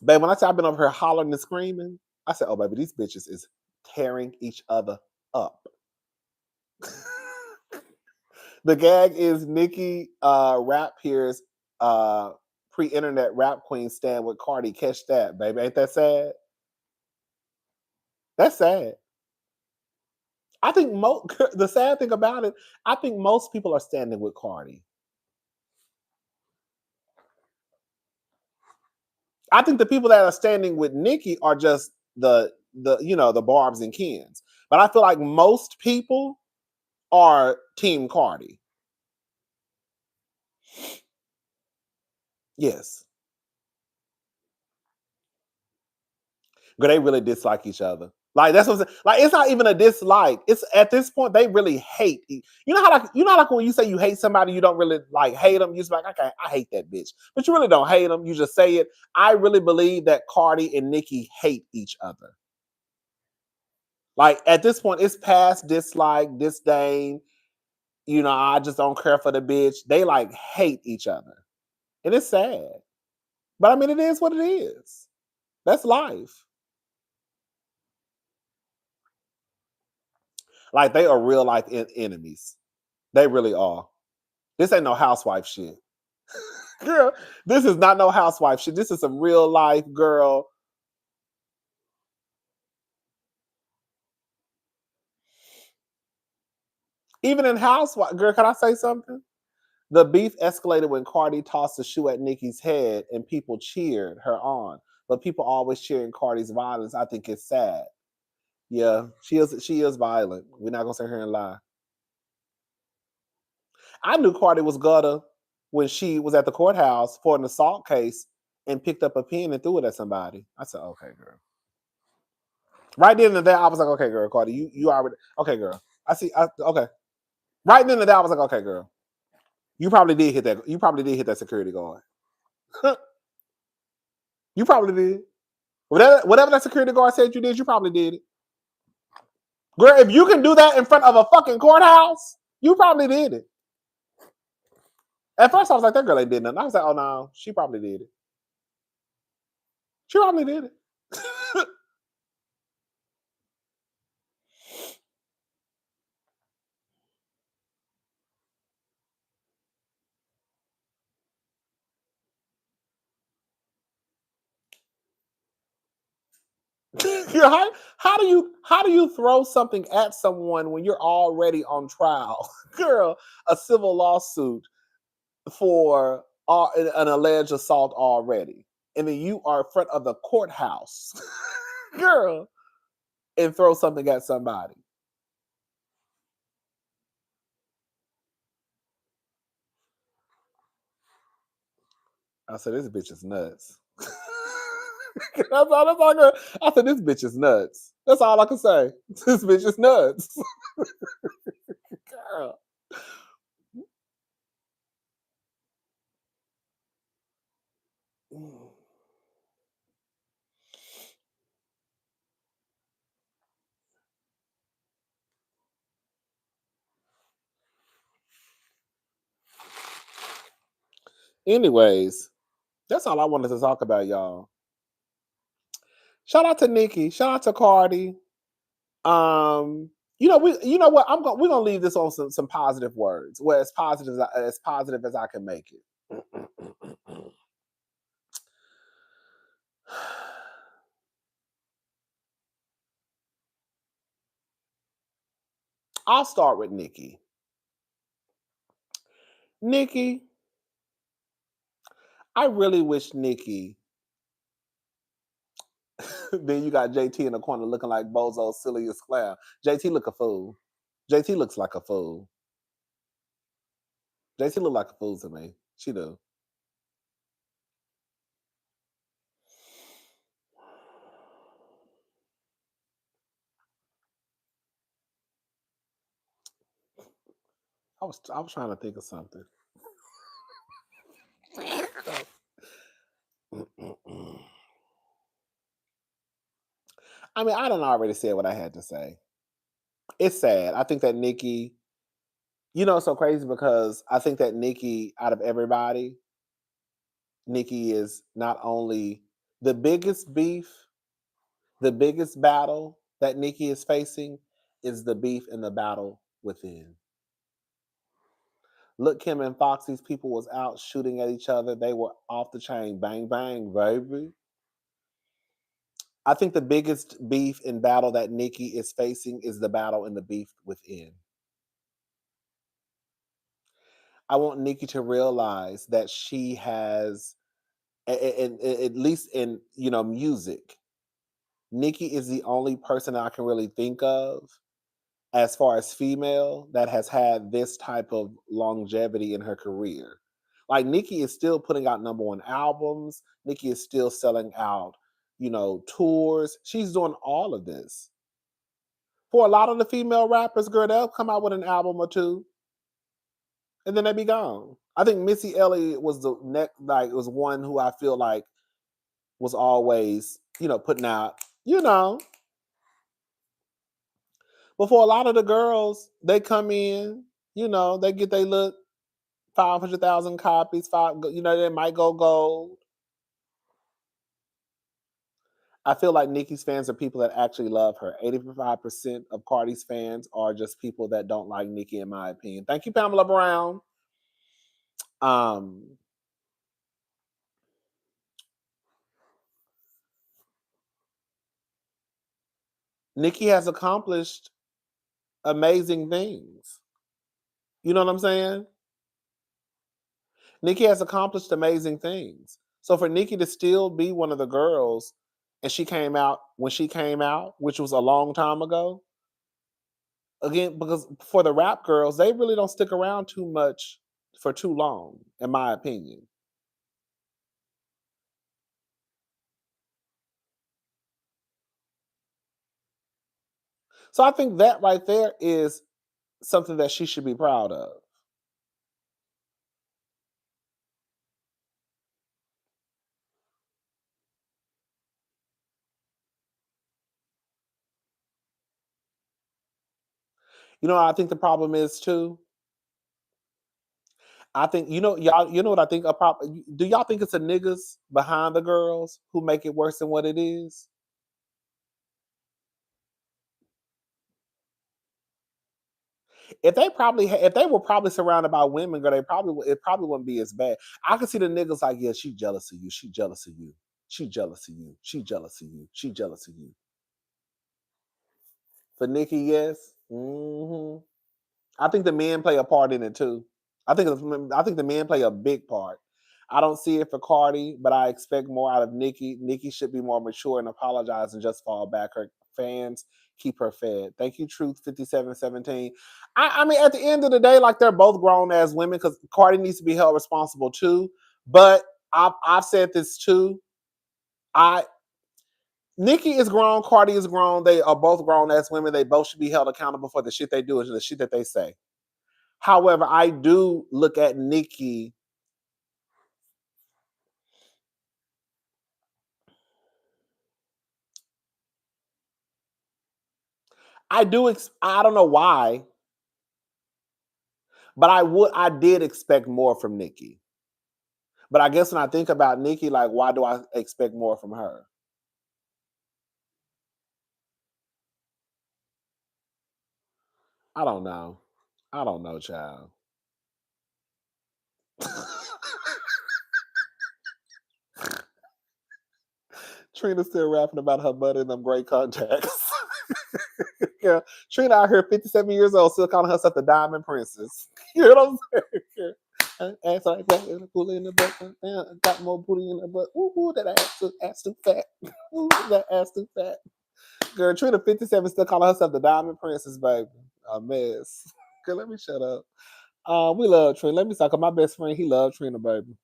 Babe, when I say I've been over here hollering and screaming, I said, oh, baby, these bitches is tearing each other up. The gag is Nicki rap peers pre-internet rap queen stand with Cardi. Catch that, baby. Ain't that sad? That's sad. I think the sad thing about it, I think most people are standing with Cardi. I think the people that are standing with Nicki are just the the Barbs and Kens. But I feel like most people are Team Cardi. Yes. But they really dislike each other. Like that's what I'm saying. Like it's not even a dislike. It's at this point they really hate. You know how like when you say you hate somebody, you don't really like hate them. You just like, okay, I hate that bitch, but you really don't hate them. You just say it. I really believe that Cardi and Nicki hate each other. Like at this point, it's past dislike, disdain. I just don't care for the bitch. They like hate each other, and it's sad. But I mean, it is what it is. That's life. Like they are real life enemies. They really are. This ain't no housewife shit. Girl, this is not no housewife shit. This is some real life girl. Even in housewife, girl, can I say something? The beef escalated when Cardi tossed a shoe at Nicki's head and people cheered her on. But people always cheering Cardi's violence. I think it's sad. Yeah, she is violent. We're not gonna sit here and lie. I knew Cardi was gutter when she was at the courthouse for an assault case and picked up a pen and threw it at somebody. I said, okay, girl. Right then and there, I was like, okay, girl, Cardi, you already okay, girl. Okay. Right then and there, I was like, okay, girl. You probably did hit that. You probably did hit that security guard. You probably did. Whatever that security guard said you did, you probably did it. Girl, if you can do that in front of a fucking courthouse, you probably did it. At first, I was like, that girl ain't did nothing. I was like, oh no, she probably did it. She probably did it. How do you throw something at someone when you're already on trial? Girl, a civil lawsuit for an alleged assault already. And then you are in front of the courthouse, girl, and throw something at somebody. I said, this bitch is nuts. I said, this bitch is nuts. That's all I can say. This bitch is nuts. Girl. Anyways, that's all I wanted to talk about, y'all. Shout out to Nicki. Shout out to Cardi. You know what? We're gonna leave this on some positive words. Well, as positive as I can make it. I'll start with Nicki. Nicki, I really wish Nicki. Then you got JT in the corner looking like Bozo, silliest clown. JT look a fool. JT looks like a fool. JT look like a fool to me. She do. I was trying to think of something. I mean, I done already said what I had to say. It's sad. I think that Nicki, it's so crazy because I think that Nicki, out of everybody, Nicki is not only the biggest beef, the biggest battle that Nicki is facing is the beef and the battle within. Look, Kim and Foxy's people was out shooting at each other. They were off the chain. Bang, bang, baby. I think the biggest beef and battle that Nicki is facing is the battle and the beef within. I want Nicki to realize that she has, at least in music, Nicki is the only person I can really think of as far as female that has had this type of longevity in her career. Like Nicki is still putting out number one albums. Nicki is still selling out, tours. She's doing all of this. For a lot of the female rappers, girl, they'll come out with an album or two and then they be gone. I think Missy Elliott was the next, like, was one who I feel like was always, putting out, but for a lot of the girls, they come in, they get their look 500,000 copies, they might go gold. I feel like Nicki's fans are people that actually love her. 85% of Cardi's fans are just people that don't like Nicki, in my opinion. Thank you, Pamela Brown. Um, Nicki has accomplished amazing things. You know what I'm saying? Nicki has accomplished amazing things. So for Nicki to still be one of the girls, and she came out when she came out, which was a long time ago, again, because for the rap girls, they really don't stick around too much for too long, in my opinion. So I think that right there is something that she should be proud of. You know what I think the problem is too? I think you know what I think a problem. Do y'all think it's the niggas behind the girls who make it worse than what it is? If they were probably surrounded by women, girl, it probably wouldn't be as bad. I could see the niggas like, yeah, she jealous of you, she jealous of you, she jealous of you, she jealous of you, she jealous of you. For Nicki, yes. I think the men play a part in it too. I think the men play a big part. I don't see it for Cardi, but I expect more out of Nicki. Nicki should be more mature and apologize and just fall back. Her fans keep her fed. Thank you, Truth 5717. I mean, at the end of the day, like they're both grown as women because Cardi needs to be held responsible too. But I've said this too. I Nicki is grown, Cardi is grown. They are both grown as women. They both should be held accountable for the shit they do and the shit that they say. However, I do look at Nicki. I don't know why, but I did expect more from Nicki. But I guess when I think about Nicki, like, why do I expect more from her? I don't know. I don't know, child. Trina's still rapping about her butt and them great contacts. Yeah, Trina out here, 57 years old, still calling herself the Diamond Princess. You know what I'm saying? Ass like that, booty in the butt. Got more booty in the butt. Ooh, that ass too fat. Ooh, that ass too fat. Girl, Trina 57 still calling herself the Diamond Princess, baby. A mess. Girl, let me shut up. We love Trina. Let me talk. My best friend, he loved Trina, baby.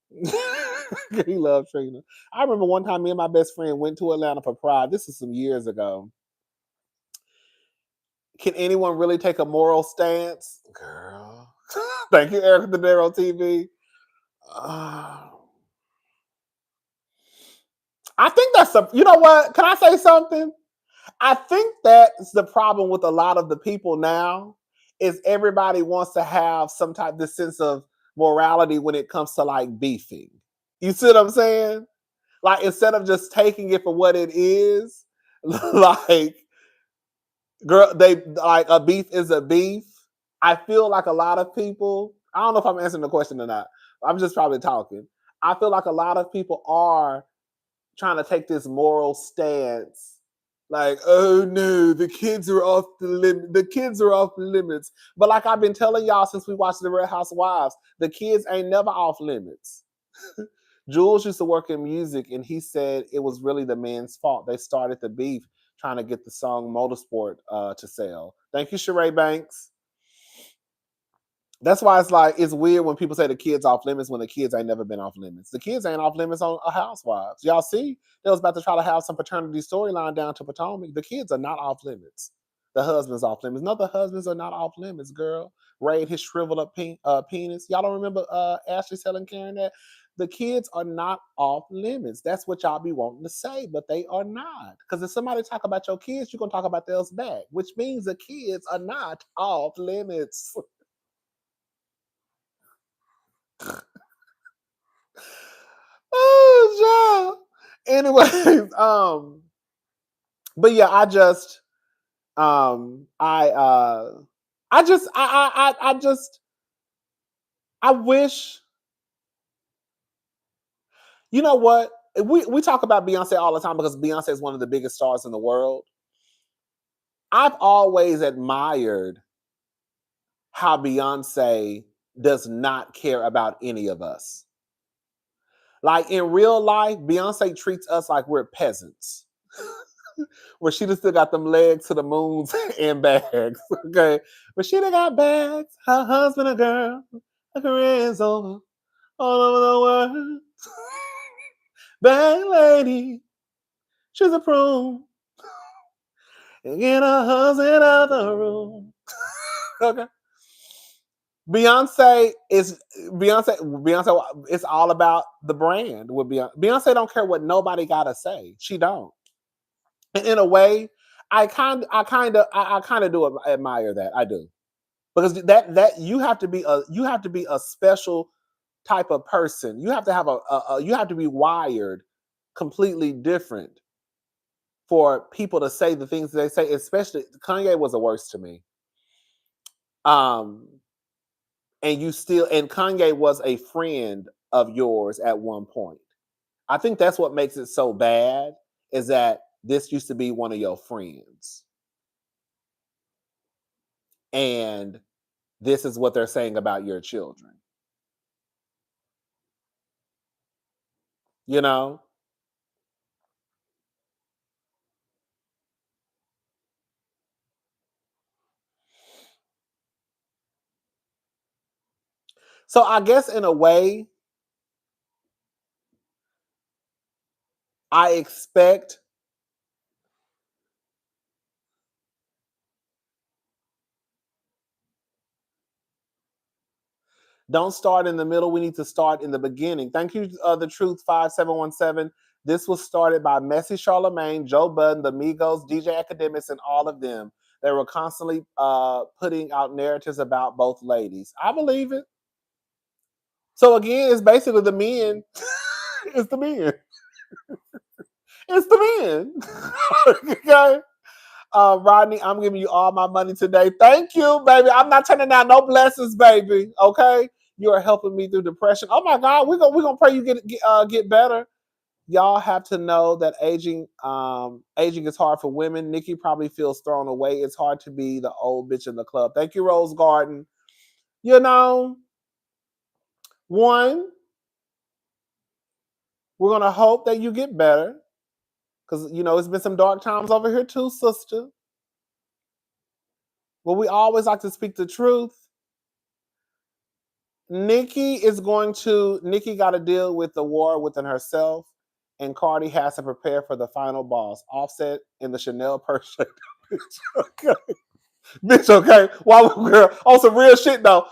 He loved Trina. I remember one time me and my best friend went to Atlanta for Pride. This is some years ago. Can anyone really take a moral stance? Girl. Thank you, Erica De Niro TV. I think that's you know what? Can I say something? I think that's the problem with a lot of the people now is everybody wants to have some type this sense of morality when it comes to like beefing. You see what I'm saying? Like instead of just taking it for what it is, like girl, they like a beef is a beef. I feel like a lot of people, I don't know if I'm answering the question or not. I'm just probably talking. I feel like a lot of people are trying to take this moral stance like, oh no, the kids are off the limit. The kids are off limits. But like I've been telling y'all since we watched the Real Housewives, the kids ain't never off limits. Jules used to work in music, and he said it was really the men's fault. They started the beef trying to get the song Motorsport to sell. Thank you, Sheree Banks. That's why it's like it's weird when people say the kids off limits when the kids ain't never been off limits. The kids ain't off limits on a Housewives. Y'all see, they was about to try to have some paternity storyline down to Potomac. The kids are not off limits. The husband's off limits. No, the husbands are not off limits, girl. Ray and his shriveled up penis. Y'all don't remember Ashley telling Karen that? The kids are not off limits. That's what y'all be wanting to say, but they are not. Because if somebody talk about your kids, you're going to talk about theirs back, which means the kids are not off limits. Oh, yeah. Anyways, but yeah, I just, I wish, you know what? We talk about Beyonce all the time because Beyonce is one of the biggest stars in the world. I've always admired how Beyonce does not care about any of us. Like in real life, Beyonce treats us like we're peasants. Where she just still got them legs to the moons and bags. Okay. But she done got bags, her husband a girl, her career is over all over the world. Bag lady, she's a prune. And get her husband out the room. Okay. Beyonce, it's all about the brand with Beyonce. Beyonce don't care what nobody gotta say. She don't. And in a way, I kind of do admire that. I do. Because that you have to be a special type of person. You have to have you have to be wired completely different for people to say the things they say. Especially Kanye was the worst to me. And Kanye was a friend of yours at one point. I think that's what makes it so bad is that this used to be one of your friends. And this is what they're saying about your children. You know? So I guess in a way, I expect don't start in the middle. We need to start in the beginning. Thank you, The Truth 5717. This was started by Messy Charlemagne, Joe Budden, the Migos, DJ Academics, and all of them. They were constantly putting out narratives about both ladies. I believe it. So again, it's basically the men. It's the men. It's the men. Okay. Rodney, I'm giving you all my money today. Thank you, baby. I'm not turning down no blessings, baby. Okay. You are helping me through depression. Oh my God, we're gonna pray you get better. Y'all have to know that aging is hard for women. Nicki probably feels thrown away. It's hard to be the old bitch in the club. Thank you, Rose Garden. You know, one, we're gonna hope that you get better. Because it's been some dark times over here too, sister. But we always like to speak the truth. Nicki got to deal with the war within herself, and Cardi has to prepare for the final boss. Offset in the Chanel purse. Okay. Bitch, okay. Why, girl? On some real shit though.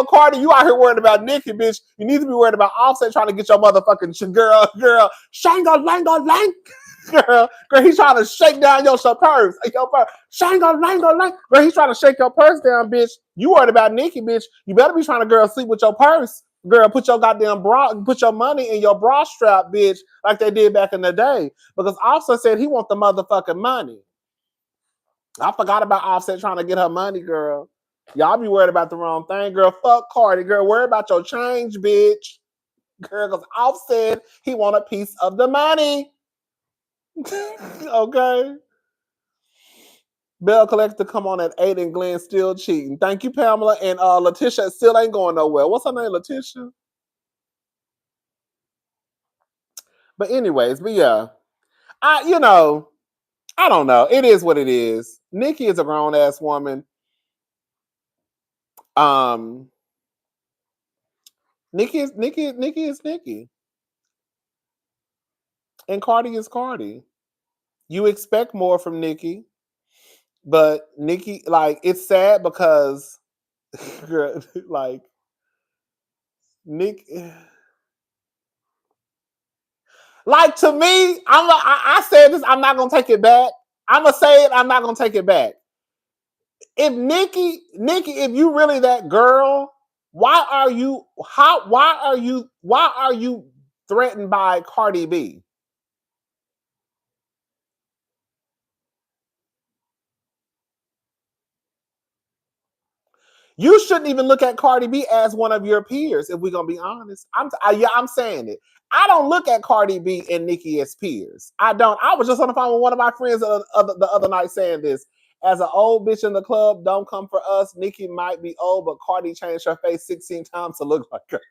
Cardi, you out here worried about Nicki, bitch. You need to be worried about Offset trying to get your motherfucking girl. Shango, lango, lang. Girl, he's trying to shake down your purse. Girl, he's trying to shake your purse down, bitch. You worried about Nicki, bitch. You better be trying to, girl, sleep with your purse. Girl, put your goddamn bra, put your money in your bra strap, bitch, like they did back in the day. Because Offset said he want the motherfucking money. I forgot about Offset trying to get her money, girl. Y'all be worried about the wrong thing, girl. Fuck Cardi, girl. Worry about your change, bitch. Girl, because Offset he want a piece of the money. Okay. Bell Collector come on at 8 and Glenn still cheating. Thank you, Pamela. And Letitia still ain't going nowhere. What's her name, Letitia? But anyways, but yeah. I don't know. It is what it is. Nicki is a grown ass woman. Nicki is Nicki. And Cardi is Cardi. You expect more from Nicki, but Nicki, like, it's sad because like Nick, like, to me, I said this, I'm not gonna take it back. I'm gonna say it, I'm not gonna take it back. If Nicki, if you really that girl, why are you threatened by Cardi B? You shouldn't even look at Cardi B as one of your peers, if we're gonna be honest. I'm saying it. I don't look at Cardi B and Nicki as peers. I don't. I was just on the phone with one of my friends the other night saying this. As an old bitch in the club, don't come for us. Nicki might be old, but Cardi changed her face 16 times to look like her.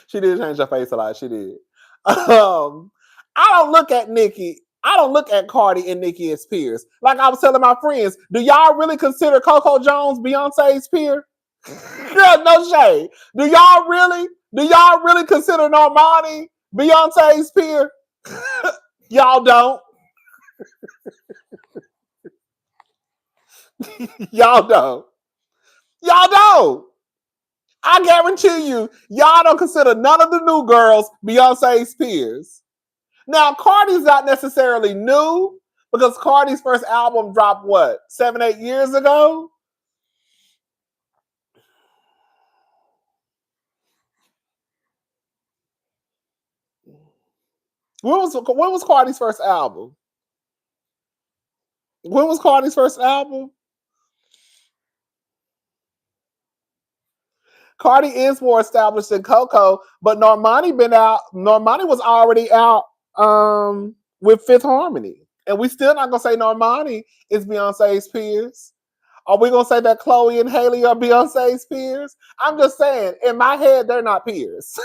She did change her face a lot. She did. I don't look at Nicki. I don't look at Cardi and Nicki as peers. Like I was telling my friends, do y'all really consider Coco Jones Beyonce's peer? Girl, no shade. Do y'all really consider Normani Beyonce's peer? Y'all don't. Y'all don't. Y'all don't. I guarantee you, y'all don't consider none of the new girls Beyonce's peers. Now, Cardi's not necessarily new because Cardi's first album dropped, what, 7, 8 years ago? When was Cardi's first album? When was Cardi's first album? Cardi is more established than Coco, but Normani been out. Normani was already out with Fifth Harmony. And we still not gonna say Normani is Beyonce's peers. Are we gonna say that Chloe and Haley are Beyonce's peers? I'm just saying, in my head, they're not peers.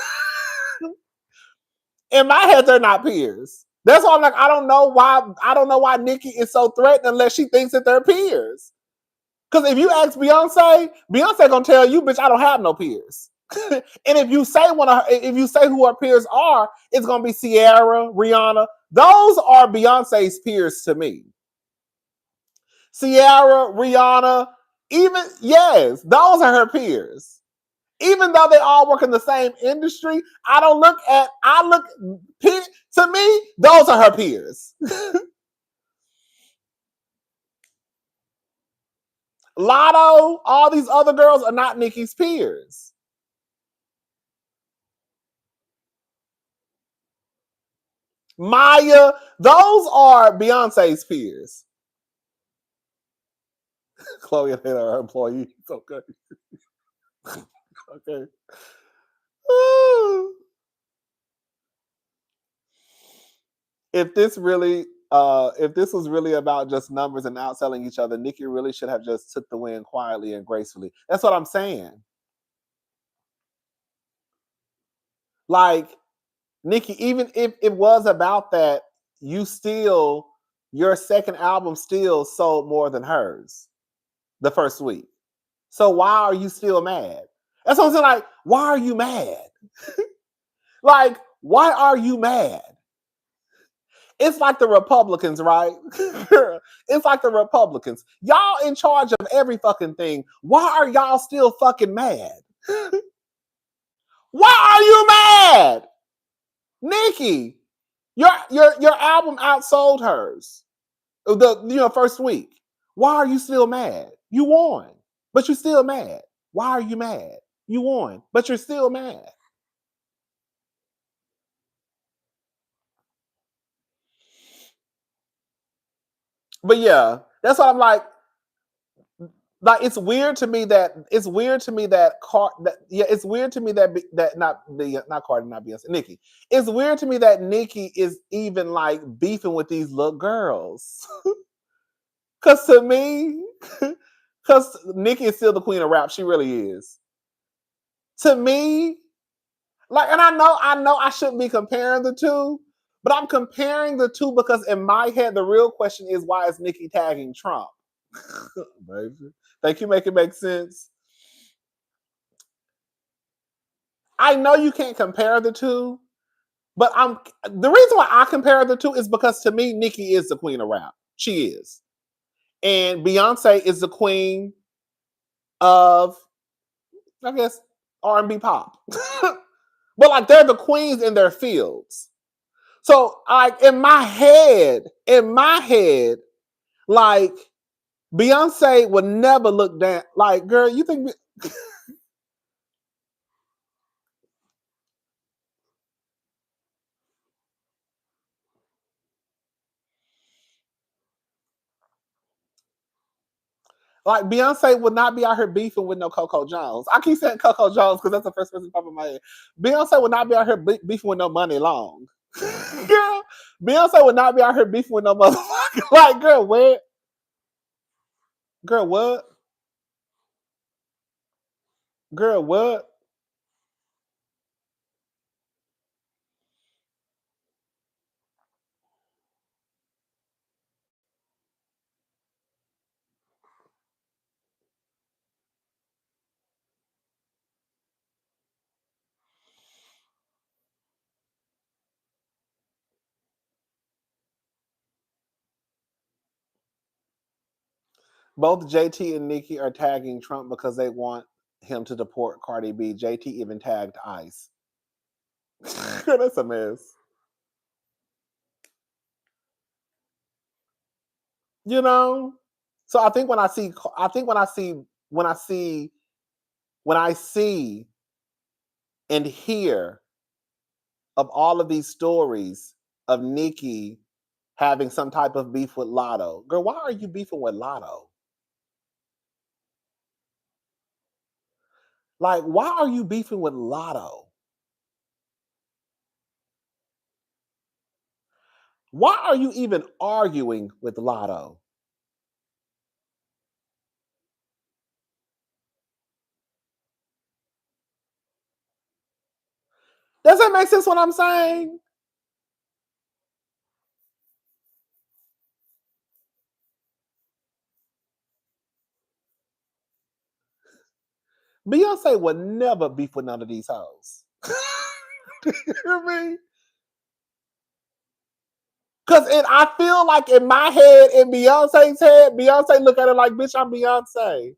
In my head, they're not peers. That's why I'm like, I don't know why Nicki is so threatened unless she thinks that they're peers. Because if you ask Beyonce gonna tell you, bitch, I don't have no peers. And if you say who her peers are, it's gonna be Ciara, Rihanna. Those are Beyonce's peers to me. Ciara, Rihanna, yes, those are her peers. Even though they all work in the same industry, to me, those are her peers. Lotto, all these other girls are not Nicki's peers. Maya, those are Beyonce's peers. Chloe and Hannah are employees. Okay. Okay. If this was really about just numbers and outselling each other, Nicki really should have just took the win quietly and gracefully. That's what I'm saying. Like, Nicki, even if it was about that, your second album still sold more than hers the first week. So why are you still mad? That's what I'm saying. Like, why are you mad? Like, why are you mad? It's like the Republicans, right? It's like the Republicans. Y'all in charge of every fucking thing. Why are y'all still fucking mad? Why are you mad? Nicki, Your album outsold hers. The first week. Why are you still mad? You won, but you're still mad. Why are you mad? You won, but you're still mad. But yeah, that's what I'm like. Like it's weird to me that it's weird to me that it's weird to me that not Cardi, not Beyonce, Nicki. It's weird to me that Nicki is even like beefing with these little girls. Cause to me, cause Nicki is still the queen of rap. She really is. To me, like, and I know I shouldn't be comparing the two, but I'm comparing the two because in my head, the real question is why is Nicki tagging Trump? Baby. Thank you, make it make sense. I know you can't compare the two, but the reason why I compare the two is because to me, Nicki is the queen of rap. She is. And Beyonce is the queen of, I guess, R&B pop. But like they're the queens in their fields. So like in my head, like Beyonce would never look down. Like, girl, you think like Beyonce would not be out here beefing with no Coco Jones. I keep saying Coco Jones because that's the first person popping in my head. Beyonce would not be out here beefing with no Money Long. Girl, Beyonce would not be out here beefing with no motherfucker. Like, girl, where? Girl, what? Girl, what? Both JT and Nicki are tagging Trump because they want him to deport Cardi B. JT even tagged ICE. Girl, that's a mess. You know? So I think when I see I think when I see and hear of all of these stories of Nicki having some type of beef with Lotto. Girl, why are you beefing with Lotto? Like, why are you beefing with Lotto? Why are you even arguing with Lotto? Does that make sense what I'm saying? Beyonce would never beef with none of these hoes. You hear me? Cause I feel like in my head, in Beyonce's head, Beyonce look at it like, bitch, I'm Beyonce.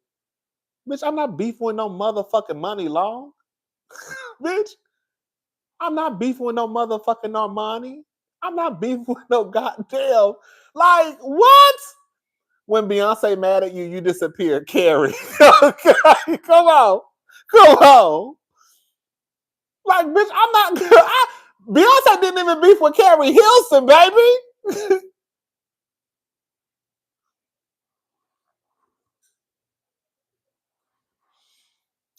Bitch, I'm not beefing with no motherfucking Money Long. Bitch, I'm not beefing with no motherfucking Normani. I'm not beefing with no goddamn. Like, what? When Beyonce mad at you, you disappear. Carrie. Okay, come on. Come on. Like, bitch, I'm not. Beyonce didn't even beef with Carrie Hilson, baby.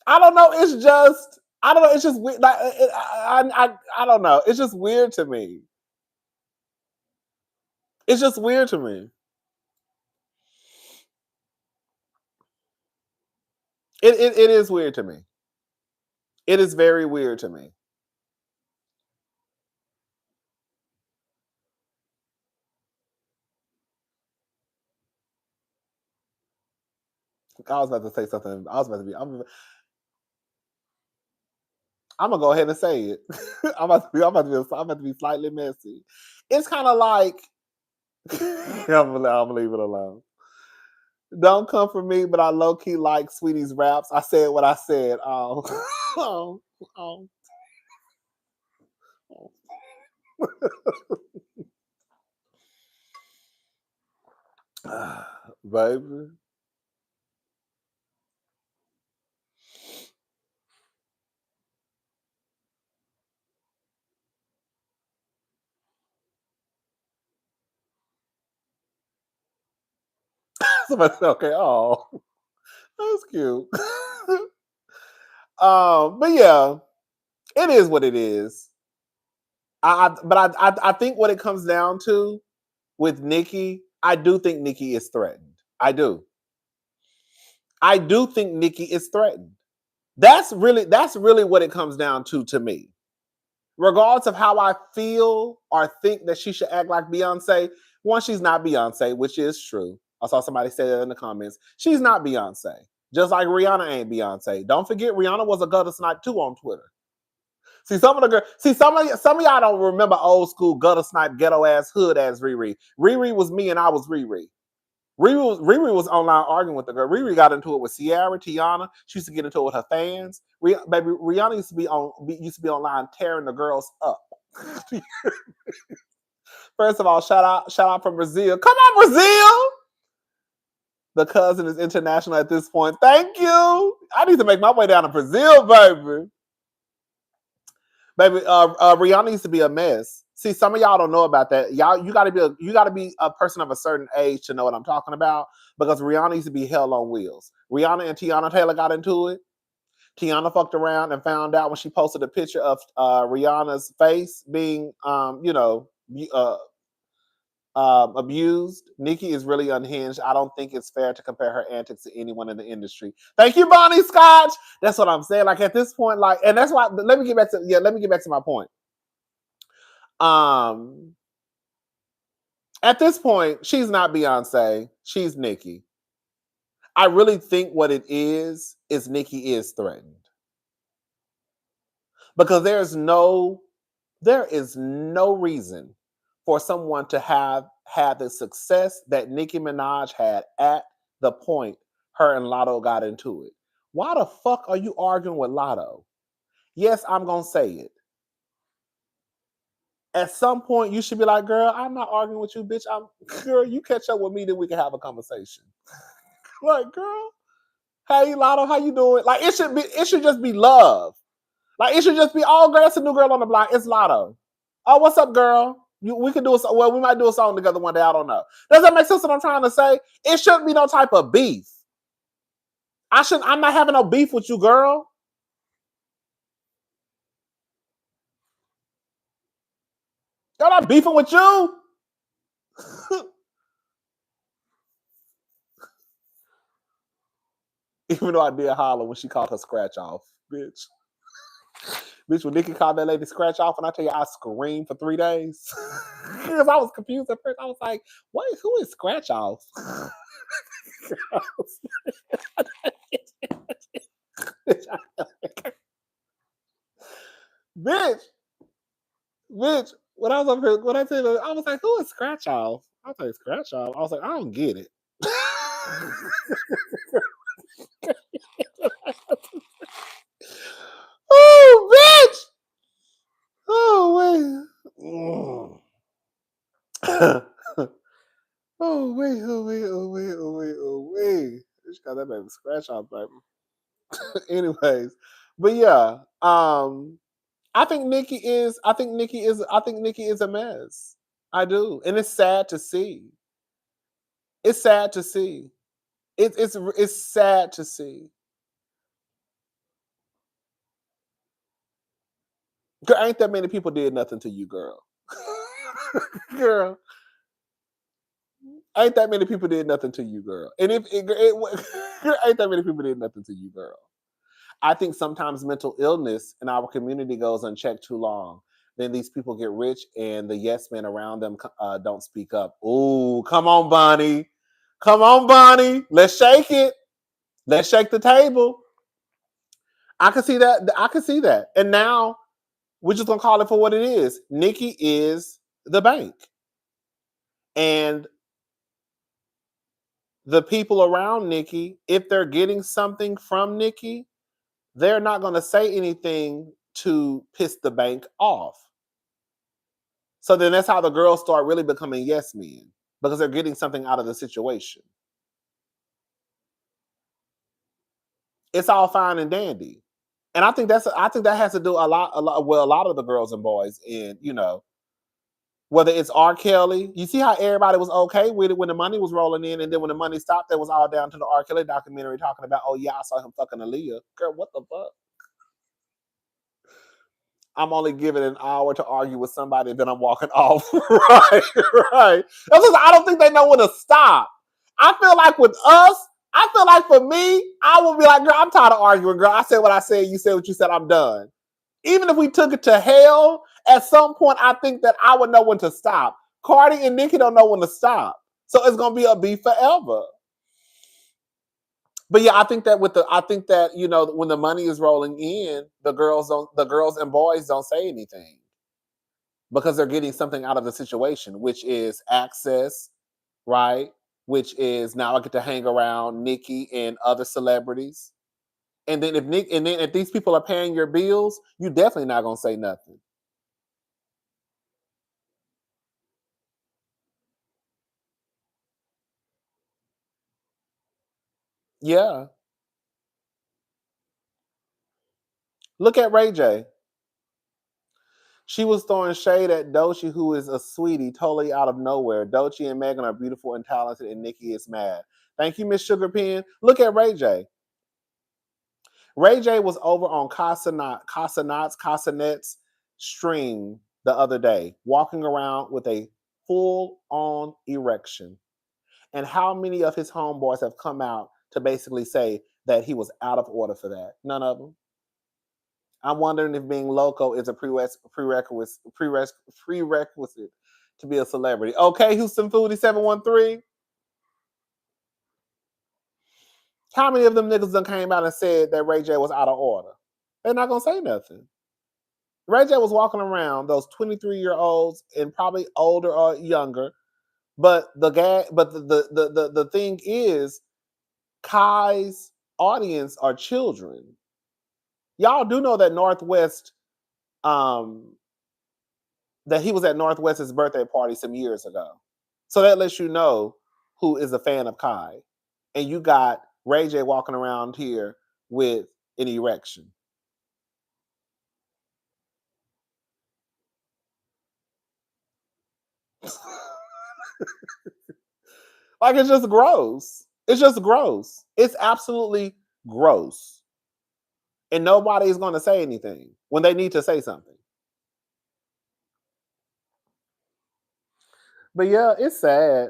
I don't know. It's just, I don't know. It's just weird. Like, I don't know. It's just weird to me. It's just weird to me. It is weird to me. It is very weird to me. I was about to say something. I was about to be. I'm gonna go ahead and say it. I'm about to be slightly messy. It's kind of like I'm gonna leave it alone. Don't come for me, but I low key like Sweetie's raps. I said what I said. Oh, oh, oh, oh. baby. Somebody said, okay, oh, that's cute. But yeah, it is what it is. But I think what it comes down to with Nicki, I do think Nicki is threatened. I do think Nicki is threatened. That's really what it comes down to me. Regardless of how I feel or think that she should act like Beyonce, one, she's not Beyonce, which is true. I saw somebody say that in the comments. She's not Beyonce. Just like Rihanna ain't Beyonce. Don't forget Rihanna was a gutter snipe too on Twitter. See, some of y'all don't remember old school gutter snipe, ghetto ass, hood ass Riri. Riri was me and I was Riri. Riri was online arguing with the girl. Riri got into it with Ciara, Tiana. She used to get into it with her fans. Baby, Rihanna used to be online tearing the girls up. First of all, shout out from Brazil. Come on, Brazil! The cousin is international at this point. Thank you. I need to make my way down to Brazil, baby. Baby, Rihanna used to be a mess. See, some of y'all don't know about that. You gotta be a person of a certain age to know what I'm talking about. Because Rihanna used to be hell on wheels. Rihanna and Tiana Taylor got into it. Tiana fucked around and found out when she posted a picture of Rihanna's face being, abused. Nicki is really unhinged. I don't think it's fair to compare her antics to anyone in the industry. Thank you, Bonnie Scotch. That's what I'm saying. Like at this point, and that's why. Let me get back to my point. At this point, she's not Beyonce. She's Nicki. I really think what it is Nicki is threatened because there is no reason for someone to have had the success that Nicki Minaj had at the point her and Lotto got into it. Why the fuck are you arguing with Lotto? Yes, I'm gonna say it. At some point, you should be like, girl, I'm not arguing with you, bitch. Girl, you catch up with me, then we can have a conversation. Like, girl, hey Lotto, how you doing? Like, it should just be love. Like, it should just be, oh, girl, that's a new girl on the block. It's Lotto. Oh, what's up, girl? We can do a well. We might do a song together one day. I don't know. Does that make sense? What I'm trying to say? It shouldn't be no type of beef. I'm not having no beef with you, girl. I'm not beefing with you. Even though I did holler when she called her scratch off, bitch. Bitch, when Nicki called that lady scratch off, and I tell you, I screamed for 3 days because I was confused at first. I was like, "Wait, who is scratch off?" bitch, bitch. When I was up here, when I said, I was like, "Who is scratch off?" I was like, "Scratch off." I was like, "I don't get it." Oh, bitch! Oh wait. Oh wait, oh wait, oh wait, oh wait, oh wait. Just got that baby scratch off, baby. Anyways, but yeah, I think Nicki is a mess. I do, and it's sad to see. It's sad to see. It's sad to see. Girl, ain't that many people did nothing to you, girl. Girl, ain't that many people did nothing to you, girl. And if ain't that many people did nothing to you, girl. I think sometimes mental illness in our community goes unchecked too long. Then these people get rich, and the yes men around them don't speak up. Ooh, come on, Bonnie. Come on, Bonnie. Let's shake it. Let's shake the table. I can see that. I can see that. And now we're just gonna call it for what it is. Nicki is the bank, and the people around Nicki, if they're getting something from Nicki, they're not gonna say anything to piss the bank off. So then that's how the girls start really becoming yes men because they're getting something out of the situation. It's all fine and dandy. And I think that has to do a lot of the girls and boys in, whether it's R. Kelly. You see how everybody was okay with it when the money was rolling in, and then when the money stopped, that was all down to the R. Kelly documentary talking about, oh yeah, I saw him fucking Aaliyah. Girl, what the fuck? I'm only given an hour to argue with somebody, then I'm walking off. Right, right. I don't think they know when to stop. I feel like with us, I feel like for me, I will be like, girl, I'm tired of arguing, girl. I said what I said, you said what you said, I'm done. Even if we took it to hell, at some point, I think that I would know when to stop. Cardi and Nicki don't know when to stop. So it's gonna be a beef forever. But yeah, I think that when the money is rolling in, the girls and boys don't say anything because they're getting something out of the situation, which is access, right? Which is now I get to hang around Nicki and other celebrities. And then if these people are paying your bills, you definitely not gonna say nothing. Yeah. Look at Ray J. She was throwing shade at Doechii, who is a sweetie, totally out of nowhere. Doechii and Megan are beautiful and talented, and Nicki is mad. Thank you, Miss Sugar Pen. Look at Ray J. Ray J was over on Casanet's stream the other day, walking around with a full-on erection. And how many of his homeboys have come out to basically say that he was out of order for that? None of them. I'm wondering if being loco is a prerequisite to be a celebrity. Okay, Houston Foodie 713. How many of them niggas done came out and said that Ray J was out of order? They're not gonna say nothing. Ray J was walking around those 23-year-olds and probably older or younger. But the thing is, Kai's audience are children. Y'all do know that um, that he was at Northwest's birthday party some years ago. So that lets you know who is a fan of Kai. And you got Ray J walking around here with an erection. Like it's just gross. It's just gross. It's absolutely gross. And nobody is going to say anything when they need to say something. But yeah, it's sad.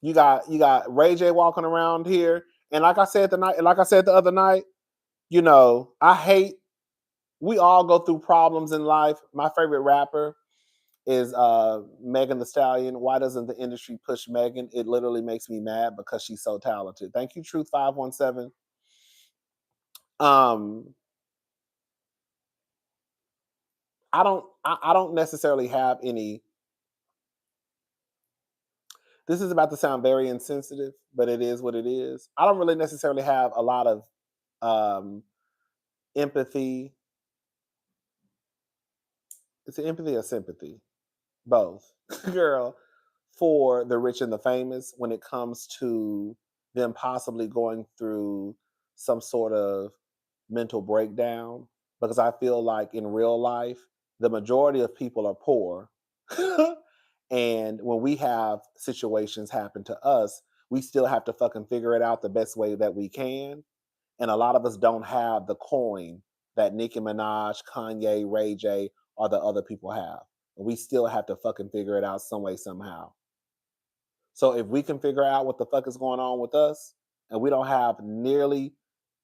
You got Ray J walking around here, and like I said the other night, I hate. We all go through problems in life. My favorite rapper is Megan the Stallion. Why doesn't the industry push Megan? It literally makes me mad because she's so talented. Thank you, Truth 517. Um, I don't necessarily have any. This is about to sound very insensitive, but it is what it is. I don't really necessarily have a lot of um, empathy. Is it empathy or sympathy? Both. Girl, for the rich and the famous when it comes to them possibly going through some sort of mental breakdown. Because I feel like in real life, the majority of people are poor. And when we have situations happen to us, we still have to fucking figure it out the best way that we can. And a lot of us don't have the coin that Nicki Minaj, Kanye, Ray J, or the other people have. And we still have to fucking figure it out some way, somehow. So if we can figure out what the fuck is going on with us, and we don't have nearly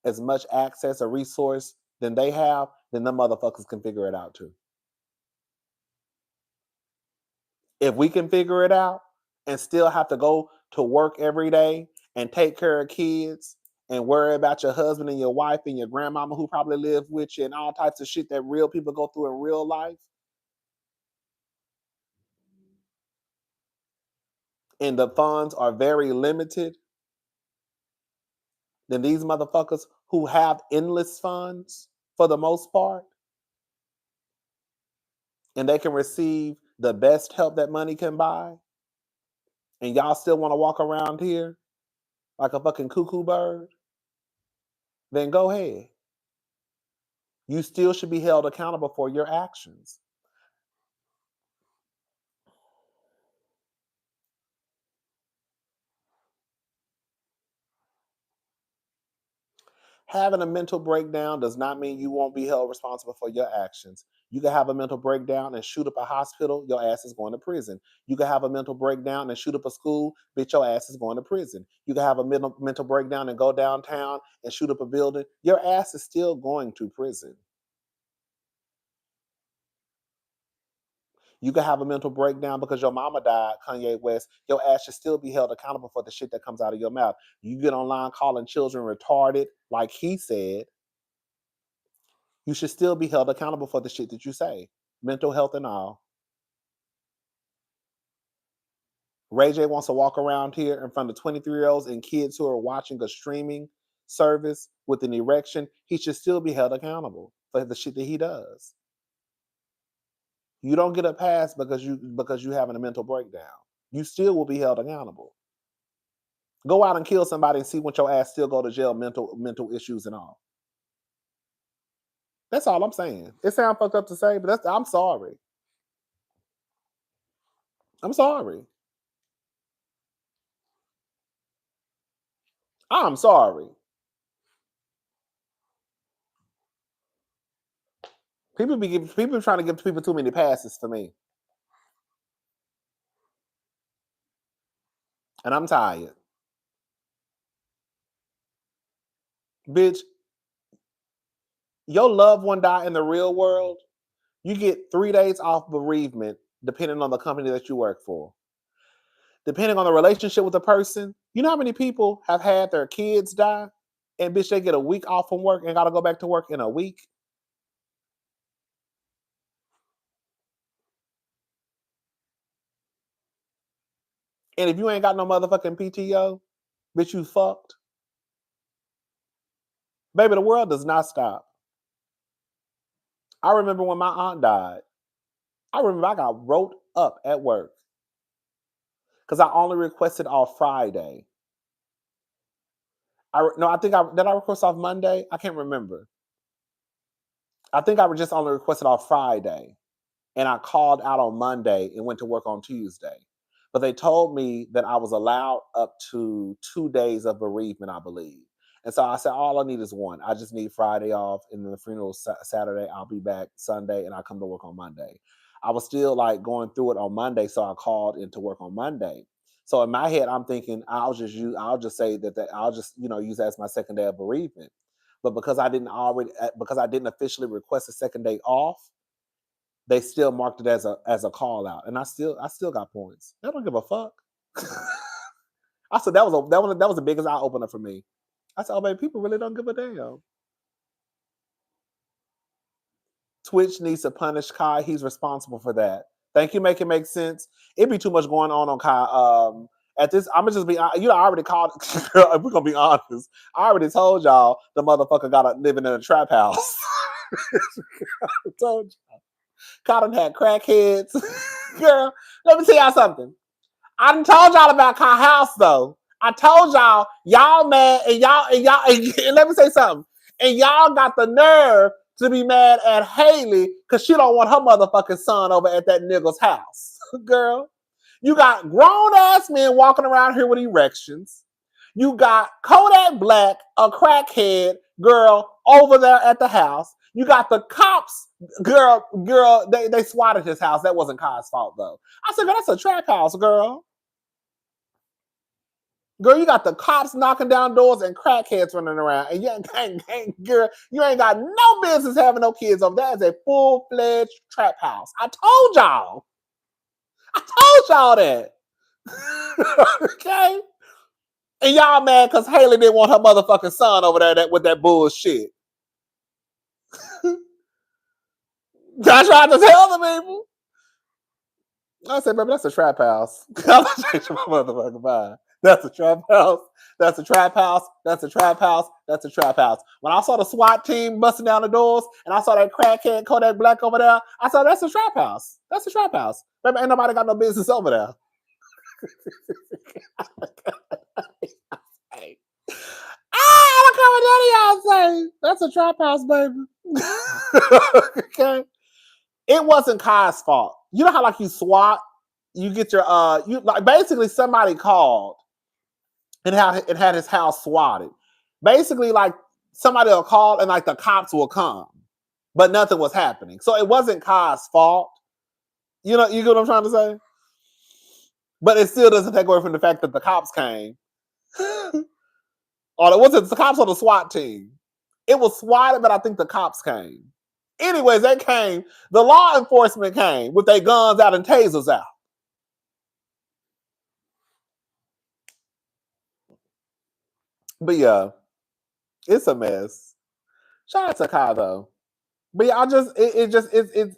as much access or resource than they have, then the motherfuckers can figure it out too. If we can figure it out and still have to go to work every day and take care of kids and worry about your husband and your wife and your grandmama who probably live with you and all types of shit that real people go through in real life, and the funds are very limited, then these motherfuckers who have endless funds for the most part, and they can receive the best help that money can buy, and y'all still want to walk around here like a fucking cuckoo bird, then go ahead. You still should be held accountable for your actions. Having a mental breakdown does not mean you won't be held responsible for your actions. You can have a mental breakdown and shoot up a hospital, your ass is going to prison. You can have a mental breakdown and shoot up a school, bitch, your ass is going to prison. You can have a mental breakdown and go downtown and shoot up a building, your ass is still going to prison. You can have a mental breakdown because your mama died, Kanye West. Your ass should still be held accountable for the shit that comes out of your mouth. You get online calling children retarded, like he said, you should still be held accountable for the shit that you say. Mental health and all. Ray J wants to walk around here in front of 23-year-olds and kids who are watching a streaming service with an erection. He should still be held accountable for the shit that he does. You don't get a pass because you having a mental breakdown. You still will be held accountable. Go out and kill somebody and see what your ass still go to jail, mental issues and all. That's all I'm saying. It sounds fucked up to say, but I'm sorry. I'm sorry. I'm sorry. People trying to give people too many passes for me. And I'm tired. Bitch, your loved one die in the real world, you get 3 days off bereavement depending on the company that you work for. Depending on the relationship with the person, you know how many people have had their kids die? And bitch, they get a week off from work and gotta go back to work in a week. And if you ain't got no motherfucking PTO, bitch, you fucked. Baby, the world does not stop. I remember when my aunt died. I remember I got wrote up at work because I only requested off Friday. I think did I request off Monday? I can't remember. I think I just only requested off Friday, and I called out on Monday and went to work on Tuesday. But they told me that I was allowed up to 2 days of bereavement, I believe. And so I said, all I need is one. I just need Friday off, and then the funeral Saturday. I'll be back Sunday, and I come to work on Monday. I was still like going through it on Monday, so I called in to work on Monday. So in my head, I'm thinking I'll just say that I'll just use that as my second day of bereavement. But because I didn't officially request a second day off, they still marked it as a call out, and I still got points. I don't give a fuck. I said that was the biggest eye opener for me. I said, oh baby, people really don't give a damn. Twitch needs to punish Kai. He's responsible for that. Thank you. Make it make sense. It'd be too much going on Kai. At this, I'm gonna just be. I already called. If we're gonna be honest, I already told y'all the motherfucker got living in a trap house. I told you. Kai done had crackheads. Girl, let me tell y'all something. I done told y'all about Kai house though. I told y'all mad, and let me say something. And y'all got the nerve to be mad at Haley because she don't want her motherfucking son over at that nigga's house. Girl, you got grown ass men walking around here with erections. You got Kodak Black, a crackhead girl, over there at the house. You got the cops, girl, they swatted his house. That wasn't Kai's fault though. I said, girl, that's a trap house, girl. Girl, you got the cops knocking down doors and crackheads running around. And girl, you ain't got no business having no kids over there. That is a full-fledged trap house. I told y'all. That. Okay? And y'all mad because Haley didn't want her motherfucking son over there with that bullshit. I tried to tell the people. I said, baby, that's a trap house. I'm gonna change my motherfucking mind. That's a trap house. That's a trap house. That's a trap house. That's a trap house. When I saw the SWAT team busting down the doors and I saw that crackhead Kodak Black over there, I said, that's a trap house. That's a trap house. Baby, ain't nobody got no business over there. I don't care what none of y'all say. That's a trap house, baby. Okay. It wasn't Kai's fault. You know how like you swat, you get your you like basically somebody called and had his house swatted. Basically, like somebody will call and like the cops will come, but nothing was happening. So it wasn't Kai's fault. You get what I'm trying to say? But it still doesn't take away from the fact that the cops came. Or it wasn't the cops or the SWAT team. It was swatted, but I think the cops came. Anyways, they came. The law enforcement came with their guns out and tasers out. But yeah, it's a mess. Shout out to Kai though. But yeah, it's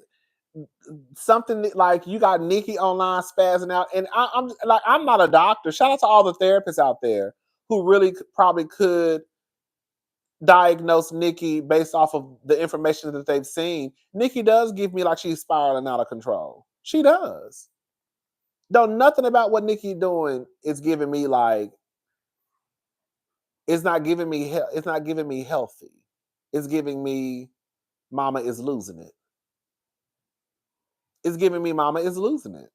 something like you got Nicki online spazzing out, and I'm not a doctor. Shout out to all the therapists out there who really probably could diagnose Nicki based off of the information that they've seen. Nicki does give me like she's spiraling out of control. She does. Though nothing about what Nicki doing is giving me like it's not giving me healthy. It's giving me mama is losing it. It's giving me mama is losing it.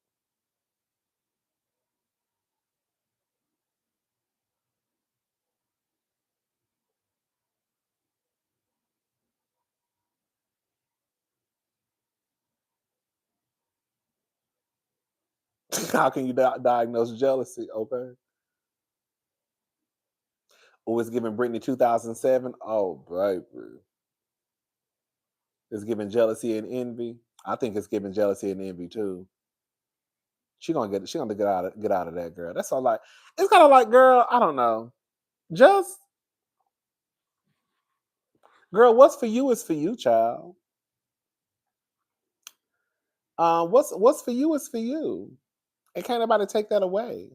How can you diagnose jealousy? Okay. Oh, it's giving Britney 2007. Oh, baby. It's giving jealousy and envy. I think it's giving jealousy and envy too. She gonna get out of that, girl. That's all. Like it's kind of like, girl, I don't know. Just girl, what's for you is for you, child. What's for you is for you. And can't nobody take that away.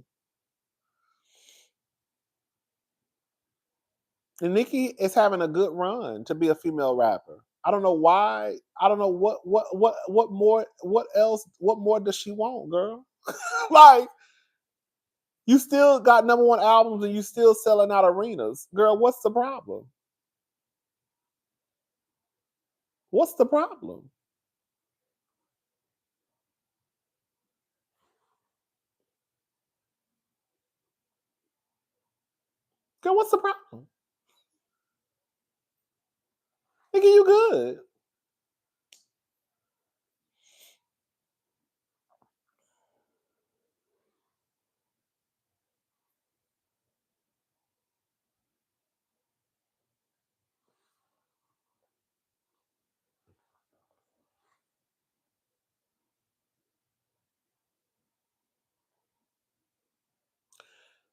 And Nicki is having a good run to be a female rapper. I don't know why. I don't know what more does she want, girl? Like you still got number one albums and you still selling out arenas. Girl, what's the problem? What's the problem? Girl, what's the problem? Nigga, you good.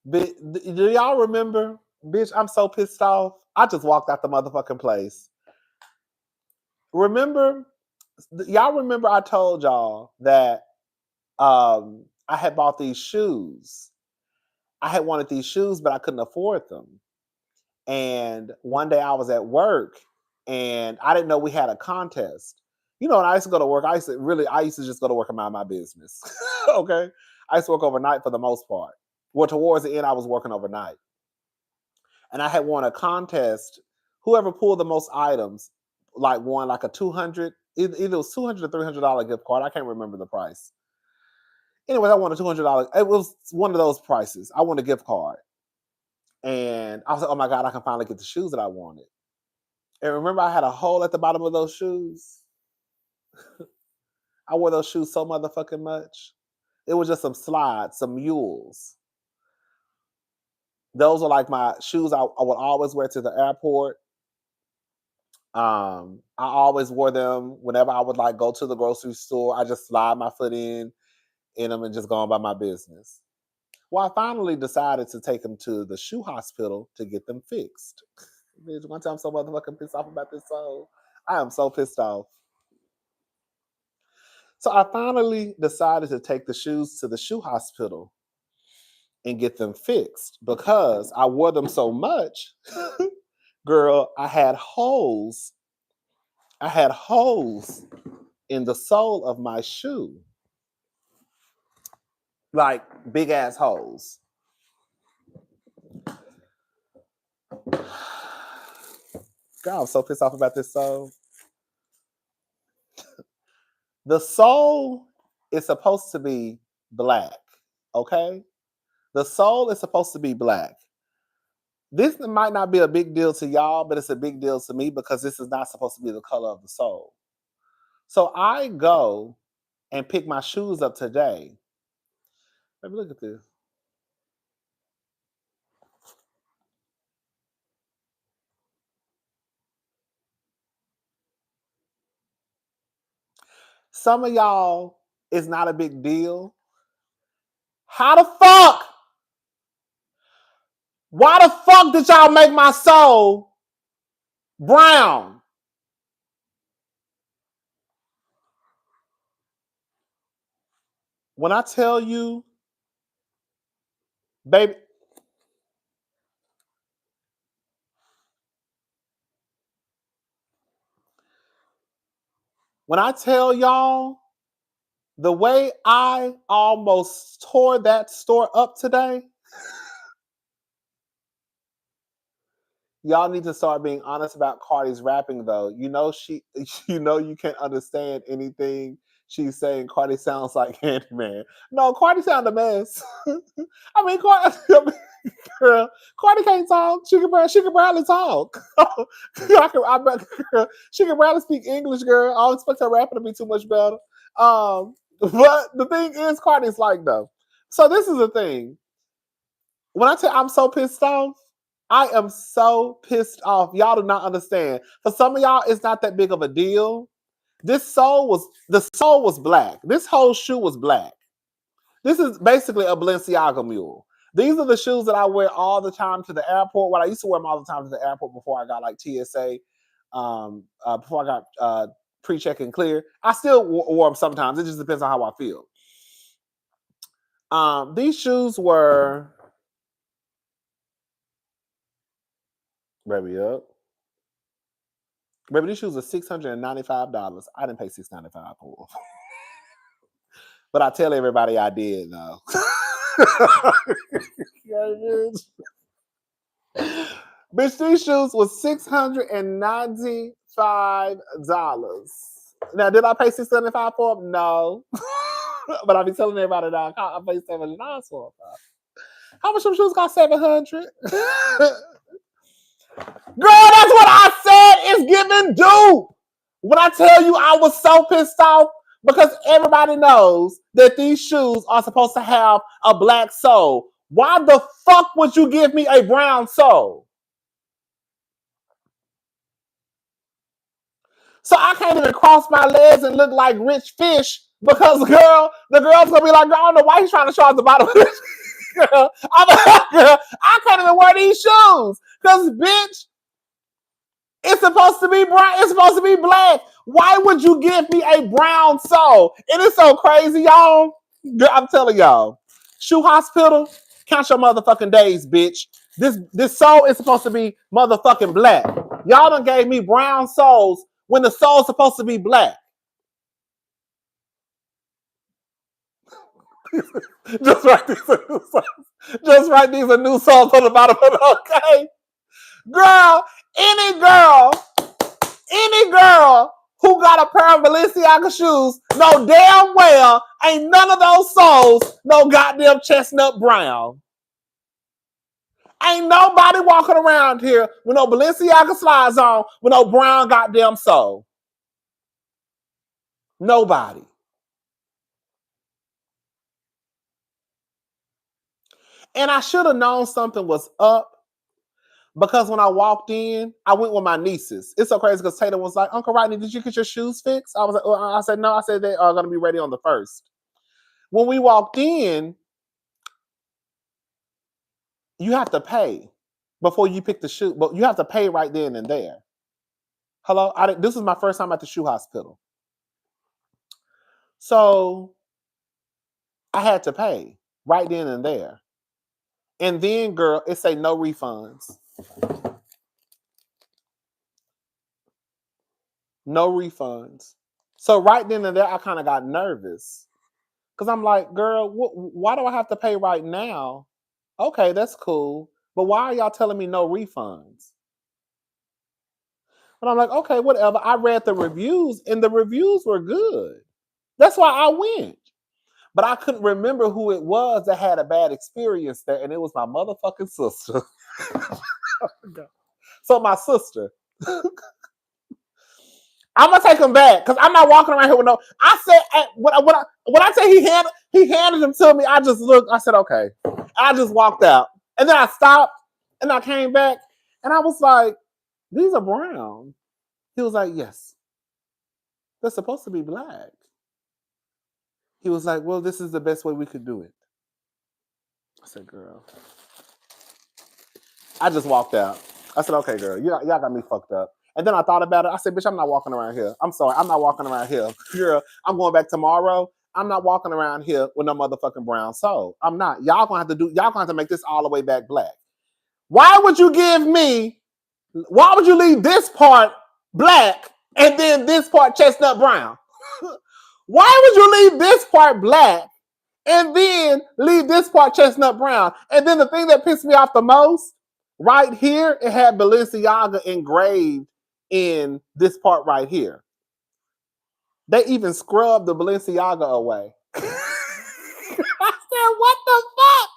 Do y'all remember? Bitch, I'm so pissed off. I just walked out the motherfucking place. Remember? Y'all remember I told y'all that I had bought these shoes. I had wanted these shoes, but I couldn't afford them. And one day I was at work and I didn't know we had a contest. You know, when I used to go to work, I used to just go to work and mind my business. Okay. I used to work overnight for the most part. Well, towards the end, I was working overnight. And I had won a contest. Whoever pulled the most items, like won like a 200, either it was $200 or $300 gift card. I can't remember the price. Anyways, I won a $200. It was one of those prices. I won a gift card. And I was like, oh my God, I can finally get the shoes that I wanted. And remember, I had a hole at the bottom of those shoes. I wore those shoes so motherfucking much. It was just some slides, some mules. Those are like my shoes I would always wear to the airport. I always wore them whenever I would like go to the grocery store. I just slide my foot in them and just go on by my business. Well, I finally decided to take them to the shoe hospital to get them fixed. Bitch, one time I'm so motherfucking pissed off about this song. I am so pissed off. So I finally decided to take the shoes to the shoe hospital and get them fixed because I wore them so much. Girl, I had holes. I had holes in the sole of my shoe. Like big ass holes. God, I'm so pissed off about this soul. The soul is supposed to be black, okay? The soul is supposed to be black. This might not be a big deal to y'all, but it's a big deal to me because this is not supposed to be the color of the soul. So I go and pick my shoes up today. Let me look at this. Some of y'all, it's not a big deal. How the fuck? Why the fuck did y'all make my soul brown? When I tell you, baby, when I tell y'all the way I almost tore that store up today, y'all need to start being honest about Cardi's rapping though. You know you can't understand anything she's saying. Cardi sounds like Candyman. No, Cardi sound a mess. I mean, girl, Cardi can't talk. She can barely talk. She can barely speak English, girl. I don't expect her rapping to be too much better. But the thing is, Cardi's like though. So this is the thing. When I tell you I'm so pissed off, I am so pissed off. Y'all do not understand. For some of y'all, it's not that big of a deal. The soul was black. This whole shoe was black. This is basically a Balenciaga mule. These are the shoes that I wear all the time to the airport. Well, I used to wear them all the time to the airport before I got like TSA, before I got pre-check and clear. I still wore them sometimes. It just depends on how I feel. These shoes were, baby up. Baby, these shoes are $695. I didn't pay $695 for them. But I tell everybody I did though. Bitch, these shoes was $695. Now, did I pay $675 for them? No. But I be telling everybody that I paid $7 for them. How much some shoes got $700? Girl, that's what I said. It's giving due. When I tell you I was so pissed off because everybody knows that these shoes are supposed to have a black sole. Why the fuck would you give me a brown sole? So I can't even cross my legs and look like rich fish because, girl, the girl's gonna be like, I don't know why he's trying to show us the bottom of this. Girl, I can't even wear these shoes because, bitch, it's supposed to be brown. It's supposed to be black. Why would you give me a brown sole? It is so crazy, y'all. I'm telling y'all. Shoe hospital, count your motherfucking days, bitch. This sole is supposed to be motherfucking black. Y'all done gave me brown soles when the sole's supposed to be black. Just write these a new soles. Just write these a new soles on the bottom of it, okay? Girl, any girl who got a pair of Balenciaga shoes know damn well ain't none of those soles no goddamn chestnut brown. Ain't nobody walking around here with no Balenciaga slides on with no brown goddamn sole. Nobody. And I should have known something was up because when I walked in, I went with my nieces. It's so crazy because Tatum was like, Uncle Rodney, did you get your shoes fixed? I was like, I said, no. I said they are going to be ready on the 1st. When we walked in, you have to pay before you pick the shoe, but you have to pay right then and there. Hello? This is my first time at the shoe hospital. So I had to pay right then and there. And then, girl, it say no refunds. No refunds. So right then and there, I kind of got nervous. Because I'm like, girl, why do I have to pay right now? Okay, that's cool. But why are y'all telling me no refunds? And I'm like, okay, whatever. I read the reviews and the reviews were good. That's why I went. But I couldn't remember who it was that had a bad experience there. And it was my motherfucking sister. So my sister. I'm gonna take him back because I'm not walking around here with no. I said when I say he handed them to me, I just looked. I said okay. I just walked out, and then I stopped, and I came back, and I was like, "These are brown." He was like, "Yes, they're supposed to be black." He was like, "Well, this is the best way we could do it." I said, "Girl," I just walked out. I said, "Okay, girl, y'all got me fucked up." And then I thought about it. I said, "Bitch, I'm not walking around here. I'm sorry, I'm not walking around here. Girl, I'm going back tomorrow. I'm not walking around here with no motherfucking brown soul. I'm not. Y'all gonna have to make this all the way back black. Why would you leave this part black and then this part chestnut brown? Why would you leave this part black and then leave this part chestnut brown? And then the thing that pissed me off the most, right here, it had Balenciaga engraved in this part right here. They even scrubbed the Balenciaga away. I said, what the fuck?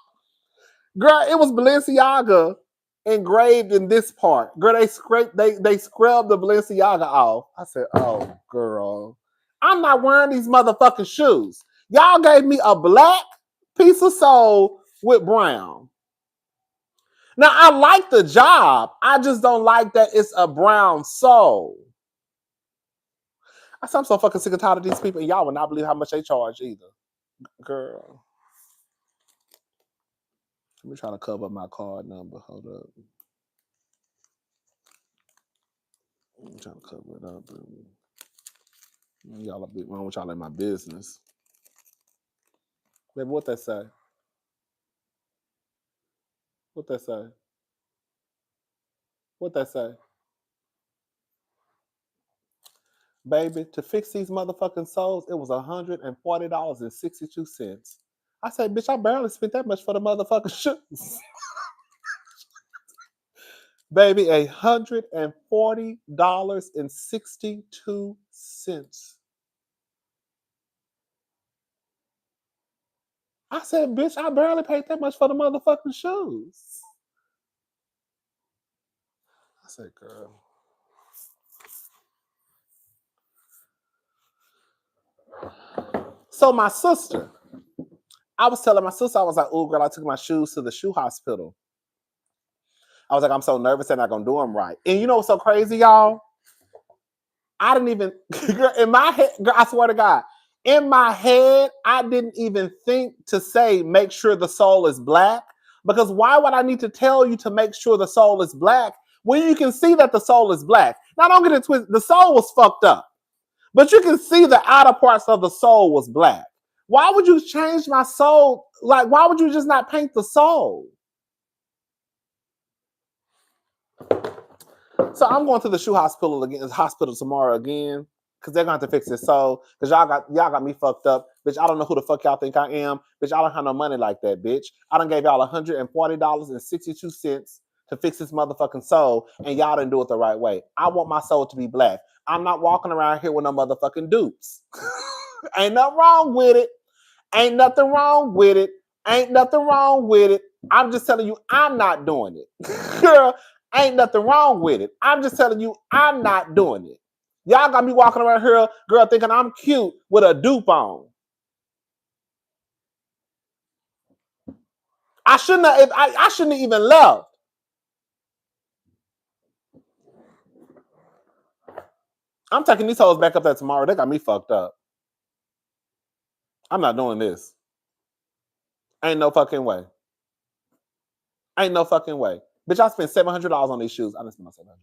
Girl, it was Balenciaga engraved in this part. Girl, they scrubbed the Balenciaga off. I said, oh, girl. I'm not wearing these motherfucking shoes. Y'all gave me a black piece of sole with brown. Now, I like the job. I just don't like that it's a brown sole. I said, I'm so fucking sick and tired of these people, and y'all will not believe how much they charge either. Girl. Let me try to cover up my card number. Hold up. I'm trying to cover it up. Y'all a bit wrong with y'all in my business. Baby, what that say? What that say? What that say? Baby, to fix these motherfucking soles, it was $140.62. I said, bitch, I barely spent that much for the motherfucking shoes. Baby, $140.62. I said, bitch, I barely paid that much for the motherfucking shoes. I said, girl. So my sister, I was telling my sister, I was like, oh, girl, I took my shoes to the shoe hospital. I was like, I'm so nervous they're not going to do them right. And you know what's so crazy, y'all? I didn't even, in my head, girl, I swear to God, in my head, I didn't even think to say, make sure the sole is black. Because why would I need to tell you to make sure the sole is black when you can see that the sole is black? Now, don't get it twisted. The sole was fucked up. But you can see the outer parts of the sole was black. Why would you change my sole? Like, why would you just not paint the sole? So I'm going to the shoe hospital tomorrow again, because they're going to have to fix this sole. Because y'all got me fucked up. Bitch, I don't know who the fuck y'all think I am. Bitch, I don't have no money like that, bitch. I done gave y'all $140.62 to fix this motherfucking sole, and y'all didn't do it the right way. I want my sole to be black. I'm not walking around here with no motherfucking dupes. Ain't nothing wrong with it. Ain't nothing wrong with it. Ain't nothing wrong with it. I'm just telling you, I'm not doing it. Girl, ain't nothing wrong with it. I'm just telling you, I'm not doing it. Y'all got me walking around here, girl, thinking I'm cute with a dupe on. I shouldn't have even left. I'm taking these hoes back up there tomorrow. They got me fucked up. I'm not doing this. Ain't no fucking way. Ain't no fucking way. Bitch, I spent $700 on these shoes. I didn't spend my $700.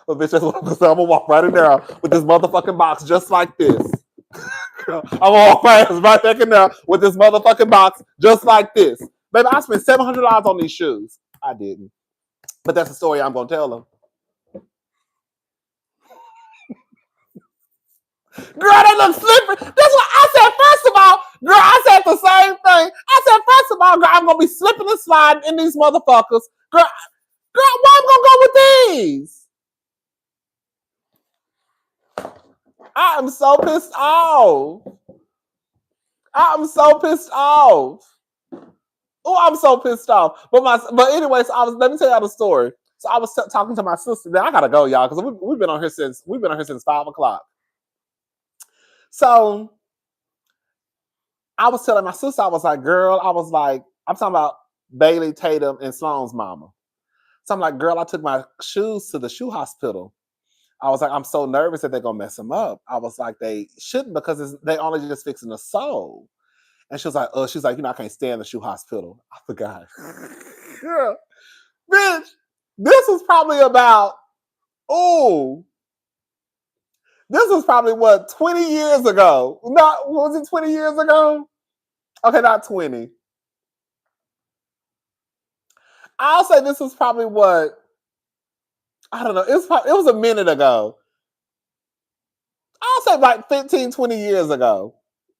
Well, bitch, that's what I'm gonna say. I'm gonna walk right in there with this motherfucking box just like this. I'm gonna walk right back in there with this motherfucking box just like this. Baby, I spent $700 on these shoes. I didn't. But that's the story I'm gonna tell them. Girl, they look slippery. That's what I said. First of all, girl, I said the same thing. I said, first of all, girl, I'm gonna be slipping and sliding in these motherfuckers. Girl, why am I gonna go with these? I am so pissed off. I'm so pissed off. Oh, I'm so pissed off. But anyways, let me tell y'all the story. So I was talking to my sister. Now I gotta go, y'all, because we've been on here since 5:00. So I was telling my sister, I was like, girl, I'm talking about Bailey, Tatum, and Sloan's mama. So I'm like, girl, I took my shoes to the shoe hospital. I was like, I'm so nervous that they're gonna mess them up. I was like, they shouldn't, because they only just fixing the sole. And she was like, I can't stay in the shoe hospital. I forgot. Girl, bitch, this was probably about, this was probably 20 years ago. Was it 20 years ago? Okay, not 20. I'll say this was probably I don't know. It was a minute ago. I'll say like 15, 20 years ago.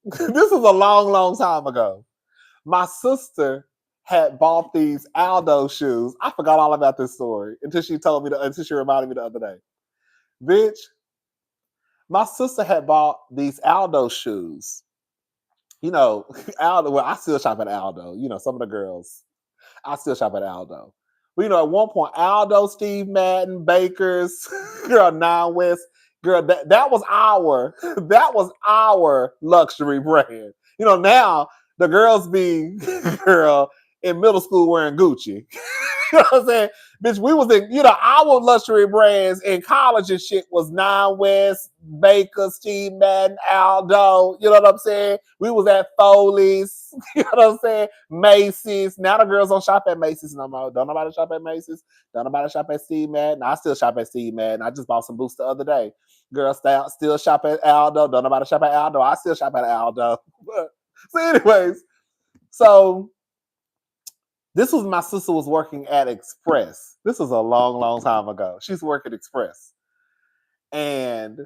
This was a long, long time ago. My sister had bought these Aldo shoes. I forgot all about this story until she reminded me the other day. Bitch, my sister had bought these Aldo shoes. Aldo, well, I still shop at Aldo. Some of the girls, I still shop at Aldo. But, at one point, Aldo, Steve Madden, Bakers, girl, Nine West, girl, that was our luxury brand. Now the girls be, girl, in middle school wearing Gucci. You know what I'm saying? Bitch, we was in, our luxury brands in college and shit was Nine West, Baker, Steve Madden, Aldo. You know what I'm saying? We was at Foley's. You know what I'm saying? Macy's. Now the girls don't shop at Macy's no more. Don't nobody shop at Macy's. Don't nobody shop at Steve Madden. I still shop at Steve Madden. I just bought some boots the other day. Girls still shop at Aldo. Don't nobody shop at Aldo. I still shop at Aldo. So anyways, this was my sister was working at Express. This was a long, long time ago. She's working at Express. And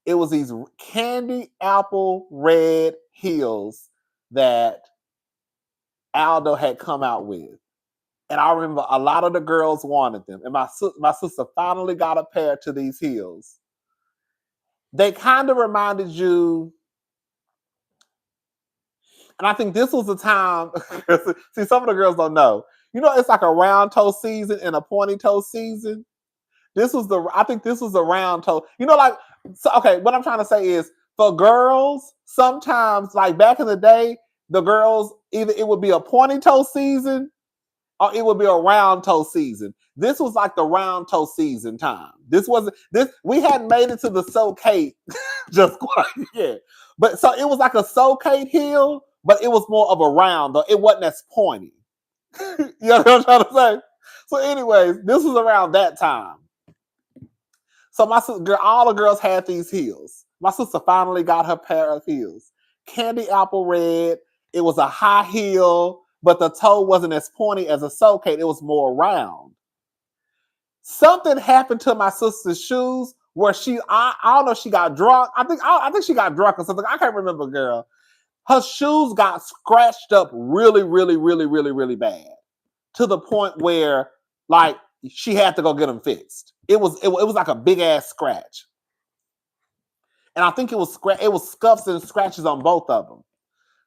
it was these candy apple red heels that Aldo had come out with. And I remember a lot of the girls wanted them. And my sister finally got a pair to these heels. They kind of reminded you. And I think this was the time. See, some of the girls don't know. It's like a round toe season and a pointy toe season. I think this was the round toe. What I'm trying to say is, for girls, sometimes, like back in the day, the girls, either it would be a pointy toe season or it would be a round toe season. This was like the round toe season time. We hadn't made it to the so-cate just quite yet. But so it was like a so-cate heel, but it was more of a round, though. It wasn't as pointy. You know what I'm trying to say? So anyways, this was around that time. So my sister, all the girls had these heels. My sister finally got her pair of heels. Candy apple red. It was a high heel, but the toe wasn't as pointy as a so-cate. It was more round. Something happened to my sister's shoes where I don't know if she got drunk. I think she got drunk or something. I can't remember, girl. Her shoes got scratched up really, really, really, really, really bad, to the point where, like, she had to go get them fixed. It was like a big ass scratch, and I think it was scuffs and scratches on both of them.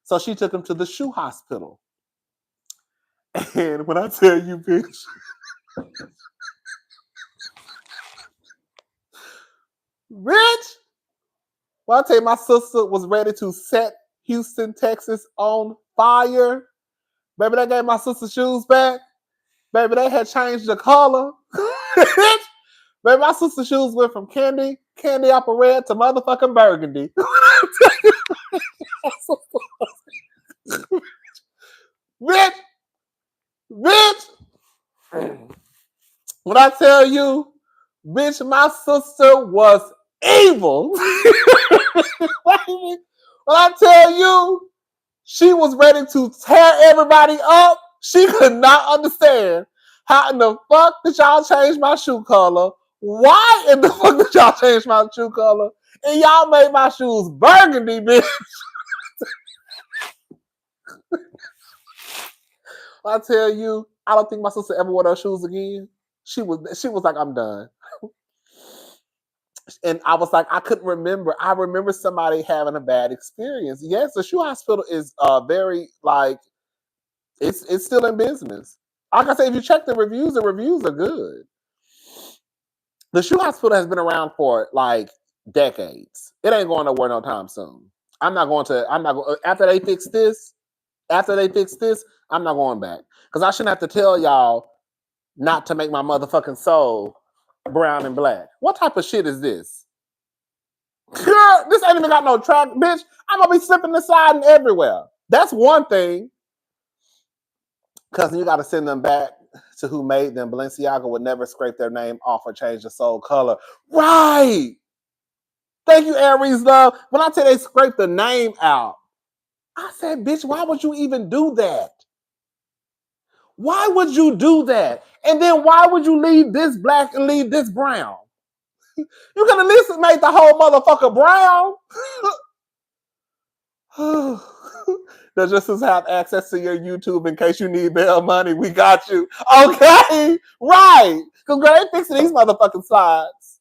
So she took them to the shoe hospital. And when I tell you, bitch, when I tell you, my sister was ready to set Houston, Texas on fire. Baby, they gave my sister shoes back. Baby, they had changed the color. Baby, my sister's shoes went from candy apple red to motherfucking burgundy. Bitch. When I tell you, bitch, my sister was evil. When I tell you, she was ready to tear everybody up. She could not understand how in the fuck did y'all change my shoe color? Why in the fuck did y'all change my shoe color? And y'all made my shoes burgundy, bitch. I tell you, I don't think my sister ever wore those shoes again. She was like, I'm done. And I was like, I couldn't remember. I remember somebody having a bad experience. Yes, the shoe hospital is very like it's still in business. Like I said, if you check the reviews are good. The shoe hospital has been around for like decades. It ain't going nowhere no time soon. I'm not going after they fix this, I'm not going back. Because I shouldn't have to tell y'all not to make my motherfucking soul brown and black. What type of shit is this? Girl, this ain't even got no track, bitch. I'm gonna be slipping and sliding everywhere. That's one thing. Because you got to send them back to who made them. Balenciaga would never scrape their name off or change the soul color. Right. Thank you, Aries Love. When I tell they scrape the name out, I said, bitch, why would you even do that? Why would you do that? And then why would you leave this black and leave this brown? You could at least have made the whole motherfucker brown. Does just have access to your YouTube in case you need bail money. We got you. Okay. Right. Because girl, they fixing these motherfucking slides.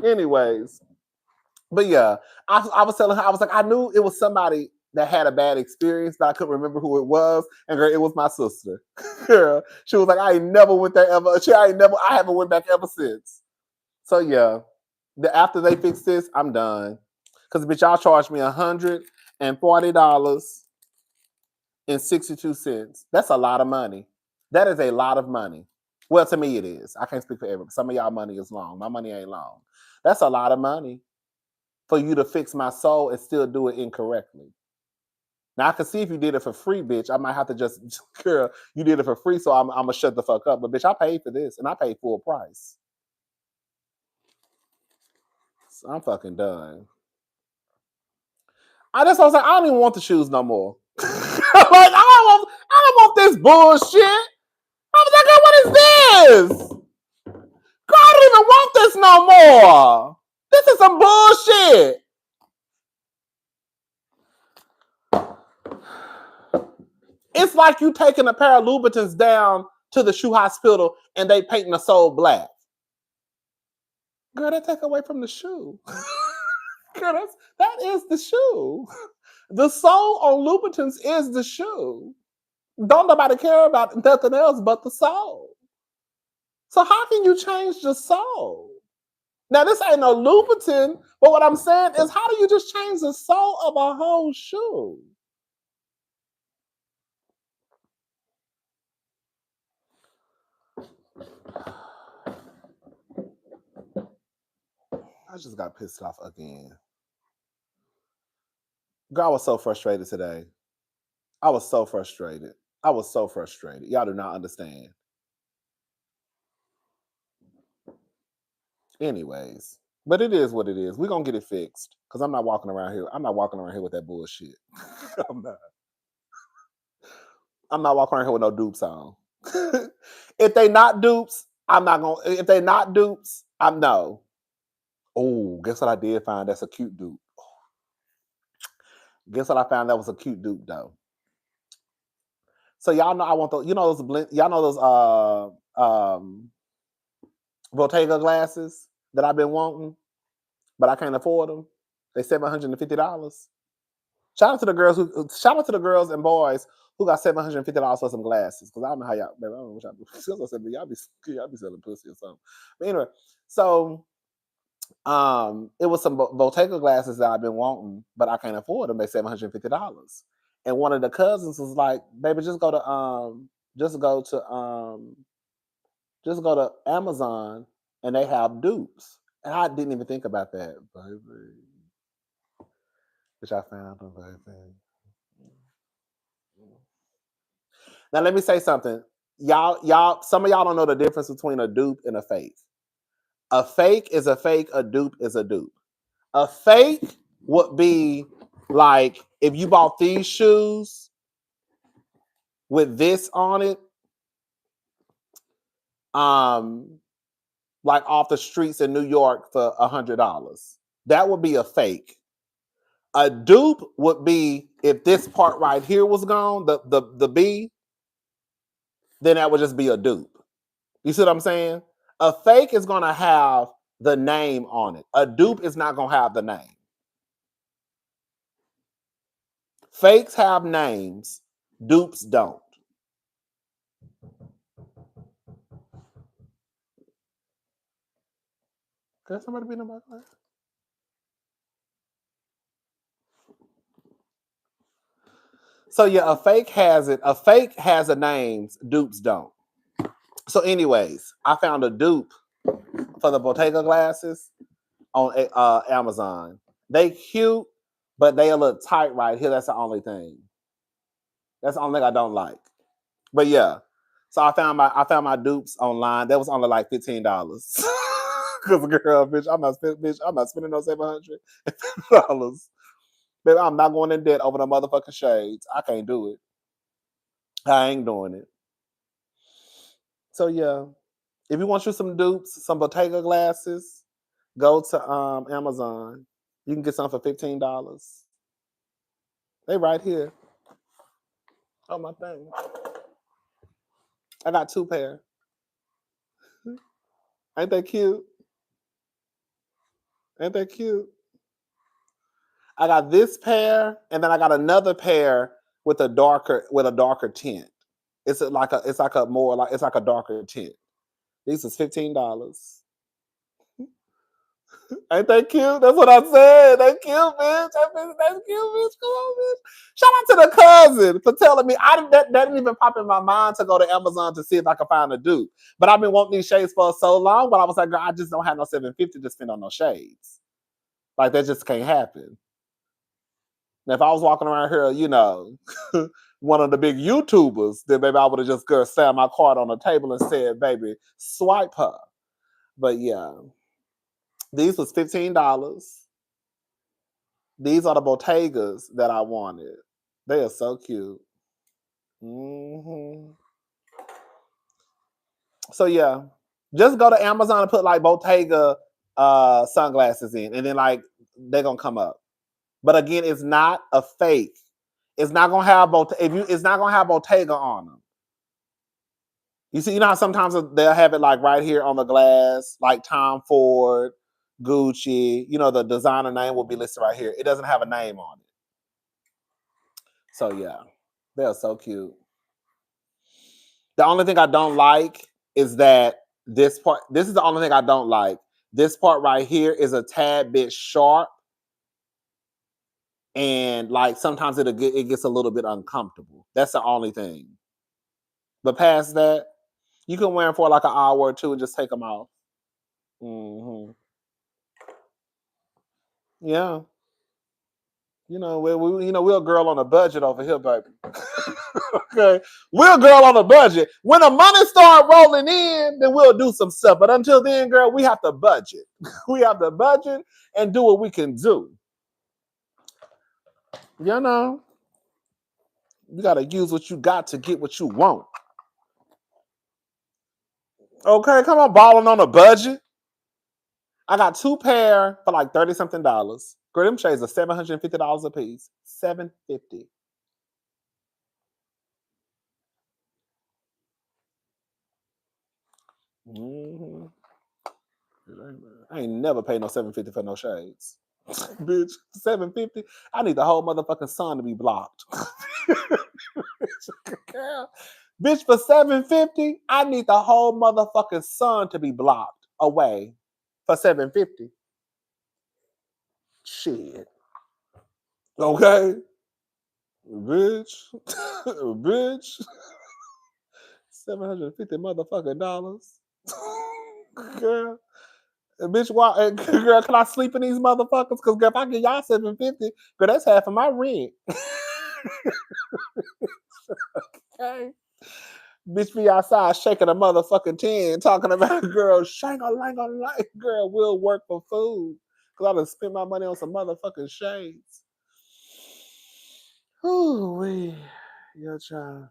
Anyways. But yeah, I was telling her, I was like, I knew it was somebody that had a bad experience, but I couldn't remember who it was. And girl, it was my sister. Girl, she was like, I ain't never went there ever. I haven't went back ever since. So yeah, after they fix this, I'm done. Because bitch, y'all charged me $140.62. That's a lot of money. That is a lot of money. Well, to me it is. I can't speak for everybody. Some of y'all money is long. My money ain't long. That's a lot of money for you to fix my soul and still do it incorrectly. Now I can see if you did it for free, bitch. I might have to just, girl, you did it for free, so I'm gonna shut the fuck up. But bitch, I paid for this and I paid full price. So I'm fucking done. I just was like, I don't even want the shoes no more. Like I don't want this bullshit. I was like, what is this? Girl, I don't even want this no more. This is some bullshit. It's like you taking a pair of Louboutins down to the shoe hospital and they painting the sole black. Girl, that take away from the shoe. Girl, that is the shoe. The sole on Louboutins is the shoe. Don't nobody care about nothing else but the sole. So how can you change the sole? Now, this ain't no Louboutin, but what I'm saying is, how do you just change the sole of a whole shoe? I just got pissed off again. Girl, I was so frustrated today. I was so frustrated. Y'all do not understand. Anyways, but it is what it is. We're going to get it fixed because I'm not walking around here. I'm not walking around here with that bullshit. I'm not walking around here with no dupes on. If they not dupes, I'm not going to. If they not dupes, I'm no. Oh, guess what I did find? That's a cute dupe. Guess what I found? That was a cute dupe though. So y'all know I want those. You know those. Y'all know those Bottega glasses that I've been wanting, but I can't afford them. They $750. Shout out to the girls and boys who got $750 for some glasses. Because I don't know how y'all. Baby, I don't know what y'all do. Y'all be selling pussy or something. But anyway, so it was some Bottega glasses that I've been wanting, but I can't afford them. They $750. And one of the cousins was like, "Baby, just go to Amazon, and they have dupes." And I didn't even think about that, baby. Which I found them, baby. Now let me say something, y'all. Some of y'all don't know the difference between a dupe and a fake. A fake is a fake. A dupe is a dupe. A fake would be like if you bought these shoes with this on it, like off the streets in New York for $100. That would be a fake. A dupe would be if this part right here was gone, the B, then that would just be a dupe. You see what I'm saying? A fake is going to have the name on it. A dupe is not going to have the name. Fakes have names. Dupes don't. Can somebody be in my class? So yeah, a fake has it. A fake has a name. Dupes don't. So anyways, I found a dupe for the Bottega glasses on Amazon. They cute, but they a little tight right here. That's the only thing. That's the only thing I don't like. But yeah, so I found my dupes online. That was only like $15. Cause girl, bitch, I'm not spending no $700. Baby, I'm not going in debt over the motherfucking shades. I can't do it. I ain't doing it. So yeah, if you want you some dupes, some Bottega glasses, go to Amazon. You can get some for $15. They right here. Oh my thing. I got 2 pair. Ain't that cute? Ain't that cute? I got this pair, and then I got another pair with a darker tint. It's like a darker tint. These is $15. Ain't that cute? That's what I said. That's cute, bitch. That's cute, bitch. Come on, bitch. Shout out to the cousin for telling me. That didn't even pop in my mind to go to Amazon to see if I could find a dupe. But I've been wanting these shades for so long. But I was like, girl, I just don't have no $750 to spend on no shades. Like that just can't happen. Now, if I was walking around here, one of the big YouTubers, then maybe I would have just slammed my card on the table and said, baby, swipe her. But yeah. These was $15. These are the Bottegas that I wanted. They are so cute. Mm-hmm. So yeah, just go to Amazon and put like Bottega sunglasses in, and then like they're gonna come up. But again, it's not a fake. It's not gonna have it's not gonna have Bottega on them. You know how sometimes they'll have it like right here on the glass, like Tom Ford, Gucci. The designer name will be listed right here. It doesn't have a name on it. So yeah, they're so cute. The only thing I don't like is that this part. This is the only thing I don't like. This part right here is a tad bit sharp, and like sometimes it gets a little bit uncomfortable. That's the only thing. But past that, you can wear them for like an hour or two and just take them off. Mm-hmm. Yeah. We're a girl on a budget over here, baby. Okay, we're a girl on a budget. When the money start rolling in, then we'll do some stuff. But until then, girl, we have to budget. We have to budget and do what we can do. You gotta use what you got to get what you want. Okay, come on, balling on a budget. I got 2 pair for like 30 something dollars. Girl, them shades are $750 a piece. $750. Mm-hmm. I ain't never paid no $750 for no shades. Bitch, $750. I need the whole motherfucking sun to be blocked. Bitch, for $750, I need the whole motherfucking sun to be blocked away for $750. Shit. Okay. Bitch. Bitch. $750 motherfucking dollars. Girl. Bitch, why, girl, can I sleep in these motherfuckers? Because, girl, if I get y'all $750, girl, that's half of my rent. Okay. Bitch be outside shaking a motherfucking 10, talking about, girl, shang-a-lang-a-lang, girl, we'll work for food. Because I done spent my money on some motherfucking shades. Ooh, your child.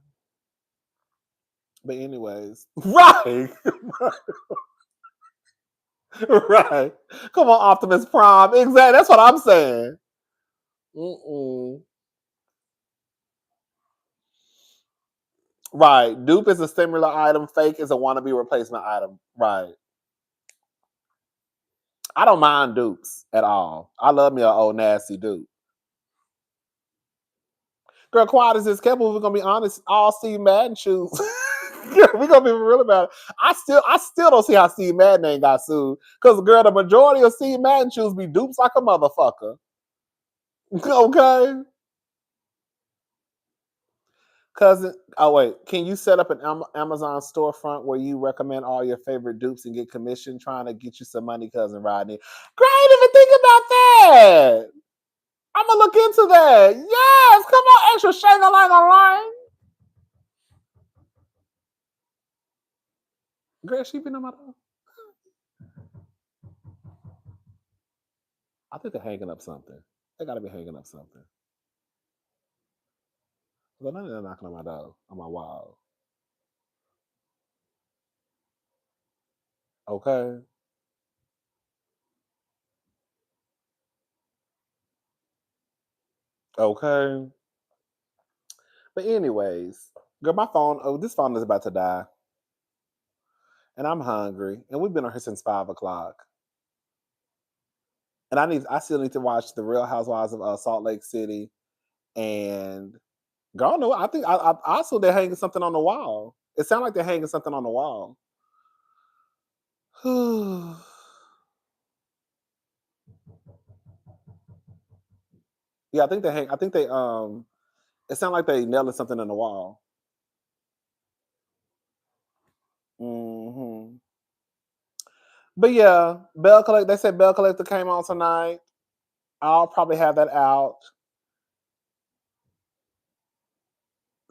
But anyways, right. Right. Come on, Optimus Prime. Exactly. That's what I'm saying. Mm-mm. Right. Dupe is a similar item. Fake is a wannabe replacement item. Right. I don't mind dupes at all. I love me an old nasty dupe. Girl, quiet as this kept. We're gonna be honest. All Steve Madden shoes. Yeah, we're gonna be real about it. I still don't see how Steve Madden ain't got sued. Cause girl, the majority of Steve Madden shoes be dupes like a motherfucker. Okay. Cousin, oh wait, can you set up an Amazon storefront where you recommend all your favorite dupes and get commission trying to get you some money, cousin Rodney? Girl, I didn't even think about that. I'm gonna look into that. Yes, come on, extra shang-a-lang online. Girl, she been on my door. I think they're hanging up something. They gotta be hanging up something. But none of them knocking on my door, on my wall. Okay. Okay. But anyways, girl, my phone, this phone is about to die. And I'm hungry. And we've been on here since 5 o'clock. And I still need to watch the Real Housewives of Salt Lake City. And girl, no, I think I saw they're hanging something on the wall. It sounds like they're hanging something on the wall. Yeah, I think they hang. I think they It sounds like they nailing something in the wall. Hmm. But yeah, Bell Collect. They said Bell Collector came on tonight. I'll probably have that out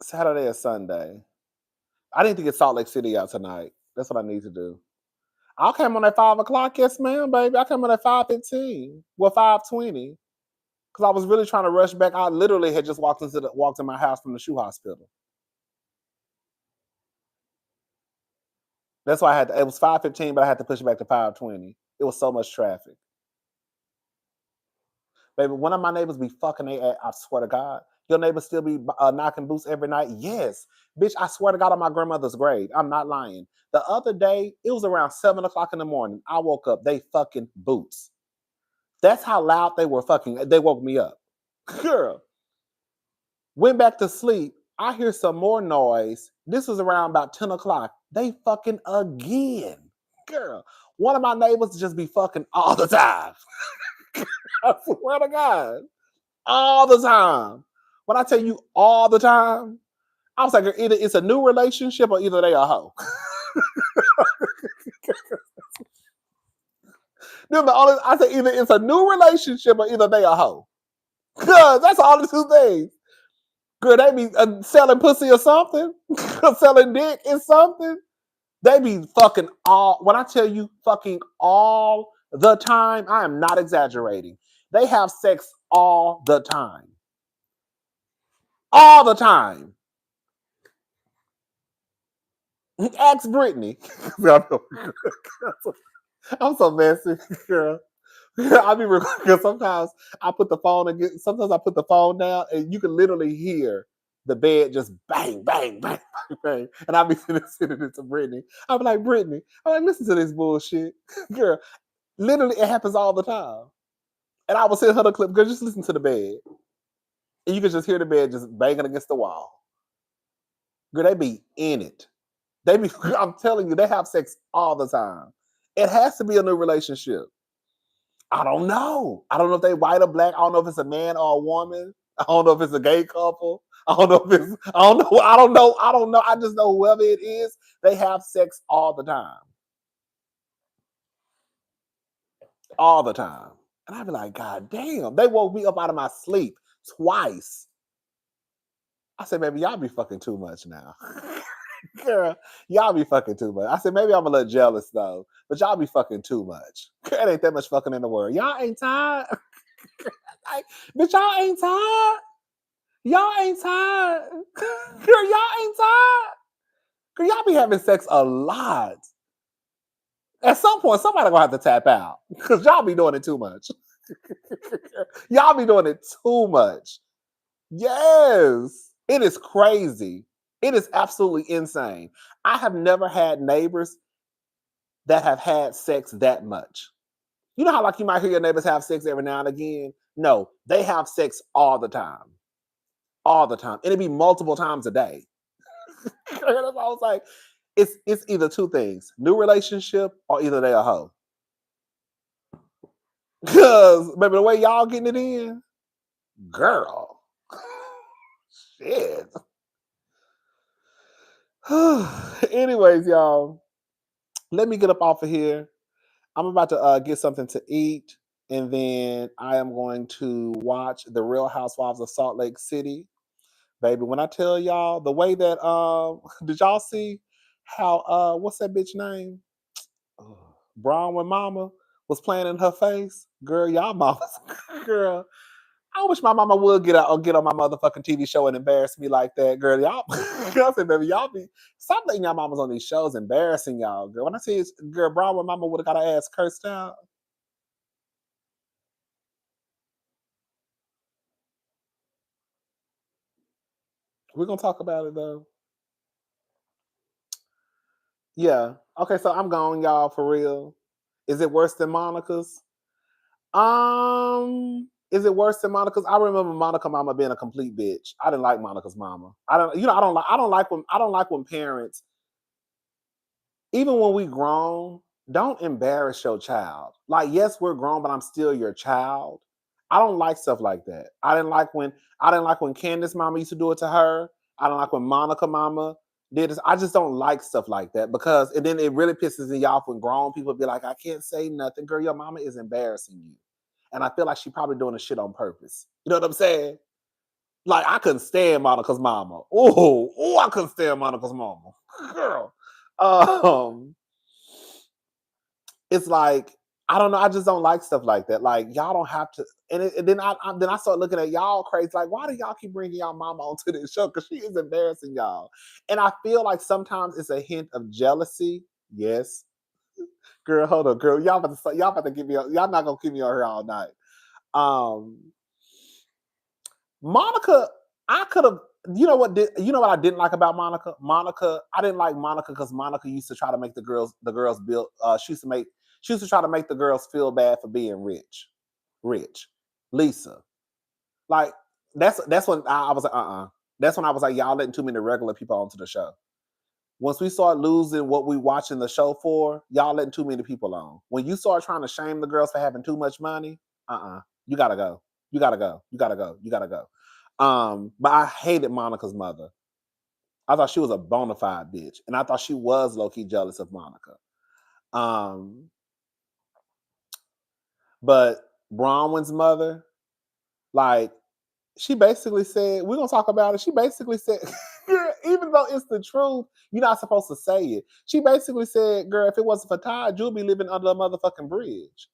Saturday or Sunday. I need to get Salt Lake City out tonight. That's what I need to do. I came on at 5 o'clock. Yes, ma'am, baby. I came on at 5:15. Well, 5:20. Because I was really trying to rush back. I literally had just walked in my house from the shoe hospital. That's why it was 5:15, but I had to push it back to 5:20. It was so much traffic. Baby, one of my neighbors be fucking I swear to God. Your neighbors still be knocking boots every night? Yes. Bitch, I swear to God on my grandmother's grave. I'm not lying. The other day, it was around 7 o'clock in the morning. I woke up, they fucking boots. That's how loud they were fucking. They woke me up. Girl, went back to sleep. I hear some more noise. This was around about 10 o'clock. They fucking again. Girl, one of my neighbors just be fucking all the time. I swear to God. All the time. When I tell you all the time, I was like, either it's a new relationship or either they a hoe. I say either it's a new relationship or either they a hoe. Cause that's all the two things. Girl, they be selling pussy or something, selling dick or something. They be fucking all. When I tell you fucking all the time, I am not exaggerating. They have sex all the time. All the time. Ask Brittany. I'm so messy, girl. I be because sometimes I put the phone against. Sometimes I put the phone down, and you can literally hear the bed just bang, bang, bang, bang, bang. And I be sending it to Brittany. I'm like, Brittany, I'm like, listen to this bullshit, girl. Literally, it happens all the time. And I will send her the clip. Girl, just listen to the bed, and you can just hear the bed just banging against the wall. Girl, they be in it. They be. I'm telling you, they have sex all the time. It has to be a new relationship. I don't know. I don't know if they white or black. I don't know if it's a man or a woman. I don't know if it's a gay couple. I don't know if it's. I don't know. I don't know. I don't know. I just know whoever it is, they have sex all the time. All the time. And I'd be like, God damn. They woke me up out of my sleep twice. I said, baby, y'all be fucking too much now. Girl, y'all be fucking too much. I said, maybe I'm a little jealous though, but y'all be fucking too much. It ain't that much fucking in the world. Y'all ain't tired. Bitch, y'all ain't tired. Y'all ain't tired. Girl, y'all ain't tired. Girl, y'all be having sex a lot. At some point, somebody gonna have to tap out. Because y'all be doing it too much. Y'all be doing it too much. Yes. It is crazy. It is absolutely insane. I have never had neighbors that have had sex that much. You know how like you might hear your neighbors have sex every now and again? No, they have sex all the time. All the time. And it'd be multiple times a day. That's why I was like, it's either two things: new relationship or either they a hoe. Cause baby, the way y'all getting it in, girl. Shit. Anyways, y'all, let me get up off of here. I'm about to get something to eat, and then I am going to watch The Real Housewives of Salt Lake City. Baby, when I tell y'all the way that did y'all see how what's that bitch name? Brown when Mama was playing in her face? Girl, y'all mamas girl. I wish my mama would get out or get on my motherfucking TV show and embarrass me like that, girl. Y'all, I said, baby, y'all be stop letting y'all mamas on these shows embarrassing y'all, girl. When I see this girl, Brown when Mama would have got her ass cursed out. We're gonna talk about it though. Yeah. Okay, so I'm gone, y'all, for real. Is it worse than Monica's? Is it worse than Monica's? I remember Monica mama being a complete bitch. I didn't like Monica's mama. I don't like when parents, even when we grown, don't embarrass your child. Like, yes, we're grown, but I'm still your child. I don't like stuff like that. I didn't like when Candace mama used to do it to her. I don't like when Monica mama did this. I just don't like stuff like that because and then it really pisses me off when grown people be like, I can't say nothing. Girl, your mama is embarrassing you. And I feel like she probably doing the shit on purpose. You know what I'm saying? Like I couldn't stand Monica's mama. Oh, I couldn't stand Monica's mama. Girl. Um, it's like I don't know. I just don't like stuff like that. Like y'all don't have to. And then I start looking at y'all crazy. Like why do y'all keep bringing y'all mama onto this show? Because she is embarrassing y'all. And I feel like sometimes it's a hint of jealousy. Yes, girl. Hold on, girl. Y'all about to give me. Y'all not gonna keep me on here all night. Um, Monica, I could have. You know what I didn't like about Monica? Monica, I didn't like Monica because Monica used to try to make the girls build. She used to try to make the girls feel bad for being rich. Rich, Lisa, like that's when I was like, That's when I was like, y'all letting too many regular people onto the show. Once we start losing what we watching the show for, y'all letting too many people on. When you start trying to shame the girls for having too much money, you gotta go. You gotta go. You gotta go. You gotta go. But I hated Monica's mother. I thought she was a bona fide bitch, and I thought she was low key jealous of Monica. Um, but Bronwyn's mother, like, she basically said, we're gonna talk about it. She basically said, even though it's the truth, you're not supposed to say it. She basically said, girl, if it wasn't for Todd, you'll be living under a motherfucking bridge.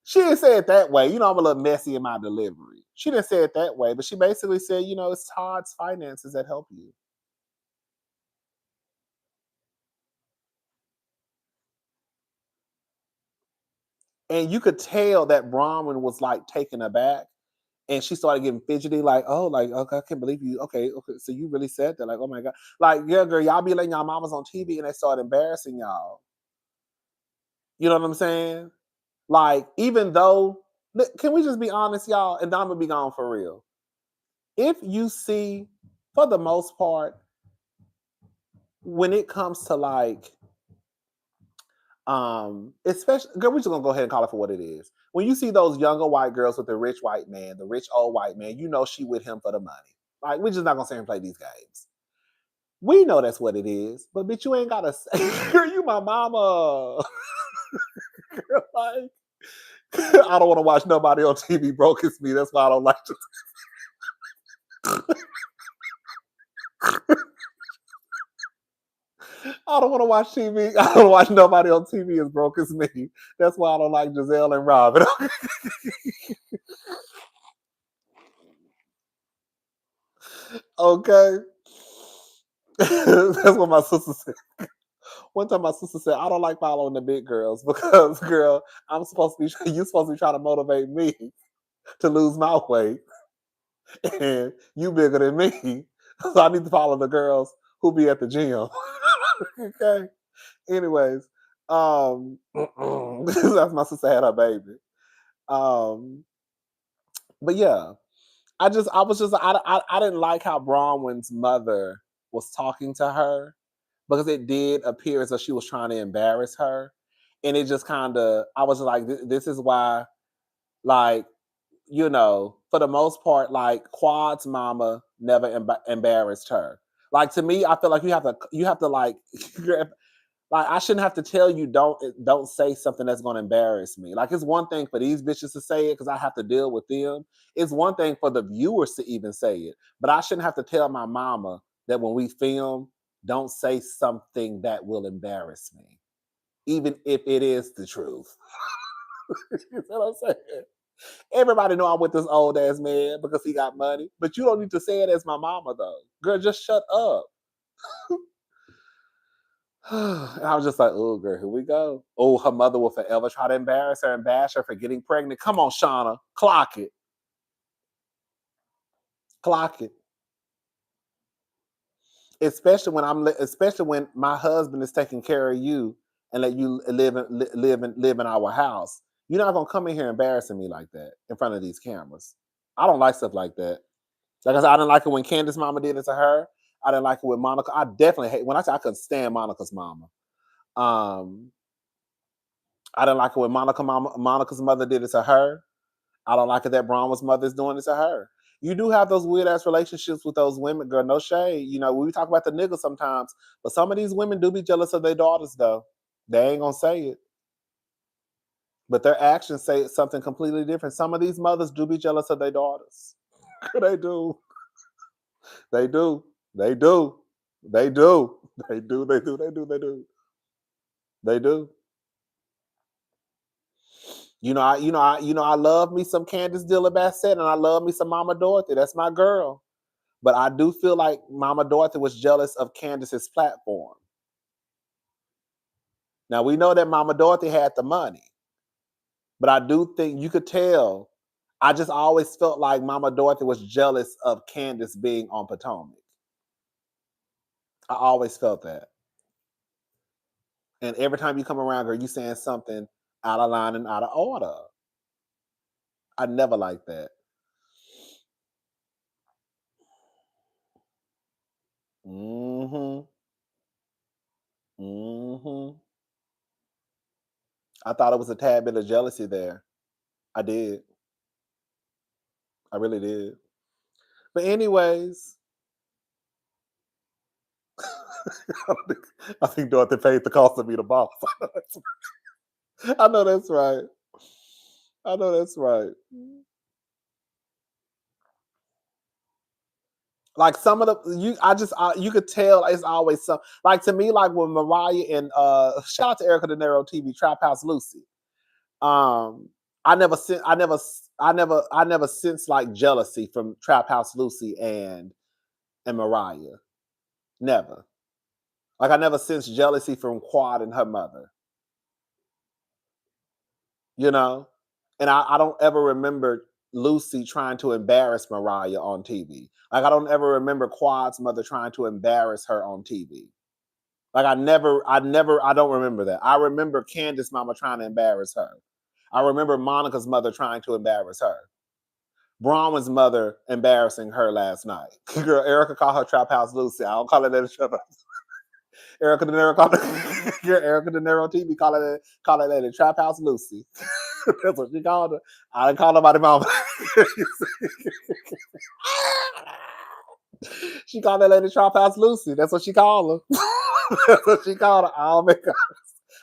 She didn't say it that way. You know, I'm a little messy in my delivery. She didn't say it that way, but she basically said, it's Todd's finances that help you. And you could tell that Bronwyn was like taken aback. And she started getting fidgety, like, oh, like, okay, I can't believe you. Okay, so you really said that. Like, oh my God. Like, yeah, girl, y'all be letting y'all mamas on TV and they start embarrassing y'all. You know what I'm saying? Like, even though, can we just be honest, y'all? And I'm gonna be gone for real. If you see, for the most part, when it comes to like especially girl, we're just gonna go ahead and call it for what it is. When you see those younger white girls with the rich white man, the rich old white man, you know she with him for the money. Like we're just not gonna sit here and play these games. We know that's what it is, but bitch, you ain't gotta say, girl, you my mama. Girl, like, I don't want to watch nobody on TV broke as me. That's why I don't like to. I don't want to watch TV. I don't watch nobody on TV as broke as me. That's why I don't like Giselle and Robin. Okay. That's what my sister said. One time my sister said, I don't like following the big girls because, girl, you're supposed to be trying to motivate me to lose my weight. and you bigger than me. So I need to follow the girls who be at the gym. Okay. Anyways, that's my sister had her baby. Um, but yeah, I was just I didn't like how Bronwyn's mother was talking to her because it did appear as though she was trying to embarrass her, and it just kind of I was like, this is why, like, for the most part, like Quad's mama never embarrassed her. Like to me, I feel like you have to like like I shouldn't have to tell you don't say something that's gonna embarrass me. Like it's one thing for these bitches to say it because I have to deal with them. It's one thing for the viewers to even say it, but I shouldn't have to tell my mama that when we film, don't say something that will embarrass me, even if it is the truth. You know what I'm saying? Everybody know I'm with this old ass man because he got money, but you don't need to say it as my mama though. Girl, just shut up. And I was just like, oh, girl, here we go. Oh, her mother will forever try to embarrass her and bash her for getting pregnant. Come on, Shauna, clock it, clock it. Especially when my husband is taking care of you and let you live in our house. You're not gonna come in here embarrassing me like that in front of these cameras. I don't like stuff like that. Like I said, I didn't like it when Candace's mama did it to her. I didn't like it with Monica. I definitely hate when I say I couldn't stand Monica's mama. Um, I didn't like it when Monica's mother did it to her. I don't like it that Brahma's mother's doing it to her. You do have those weird ass relationships with those women, girl. No shade. We talk about the niggas sometimes, but some of these women do be jealous of their daughters, though. They ain't gonna say it, but their actions say something completely different. Some of these mothers do be jealous of their daughters. They do. They do. They do. They do. They do. They do. They do. They do. They do. I love me some Candace Dilla Bassett, and I love me some Mama Dorothy. That's my girl. But I do feel like Mama Dorothy was jealous of Candace's platform. Now we know that Mama Dorothy had the money, but I do think you could tell. I just always felt like Mama Dorothy was jealous of Candace being on Potomac. I always felt that. And every time you come around, girl, you saying something out of line and out of order. I never liked that. Mm-hmm. Mm-hmm. I thought it was a tad bit of jealousy there. I did. I really did. But anyways, I think Dorothy paid the cost to be the boss. I know that's right. I know that's right. Like some of the you could tell it's always some like to me like when Mariah and shout out to Erica De Niro TV Trap House Lucy. Um, I never sensed like jealousy from Trap House Lucy and Mariah. Never. Like I never sensed jealousy from Quad and her mother. You know, and I don't ever remember Lucy trying to embarrass Mariah on TV. Like I don't ever remember Quad's mother trying to embarrass her on TV. Like I don't remember that. I remember Candace's mama trying to embarrass her. I remember Monica's mother trying to embarrass her. Bronwyn's mother embarrassing her last night. Girl, Erica called her Trap House Lucy. I don't call it that. Trap House. Erica De Niro called it. Erica De Niro TV call it that Trap House Lucy. That's what she called her. I didn't call nobody mama. She called that lady Trap House Lucy. That's what she called her. That's what she called her. Oh my God.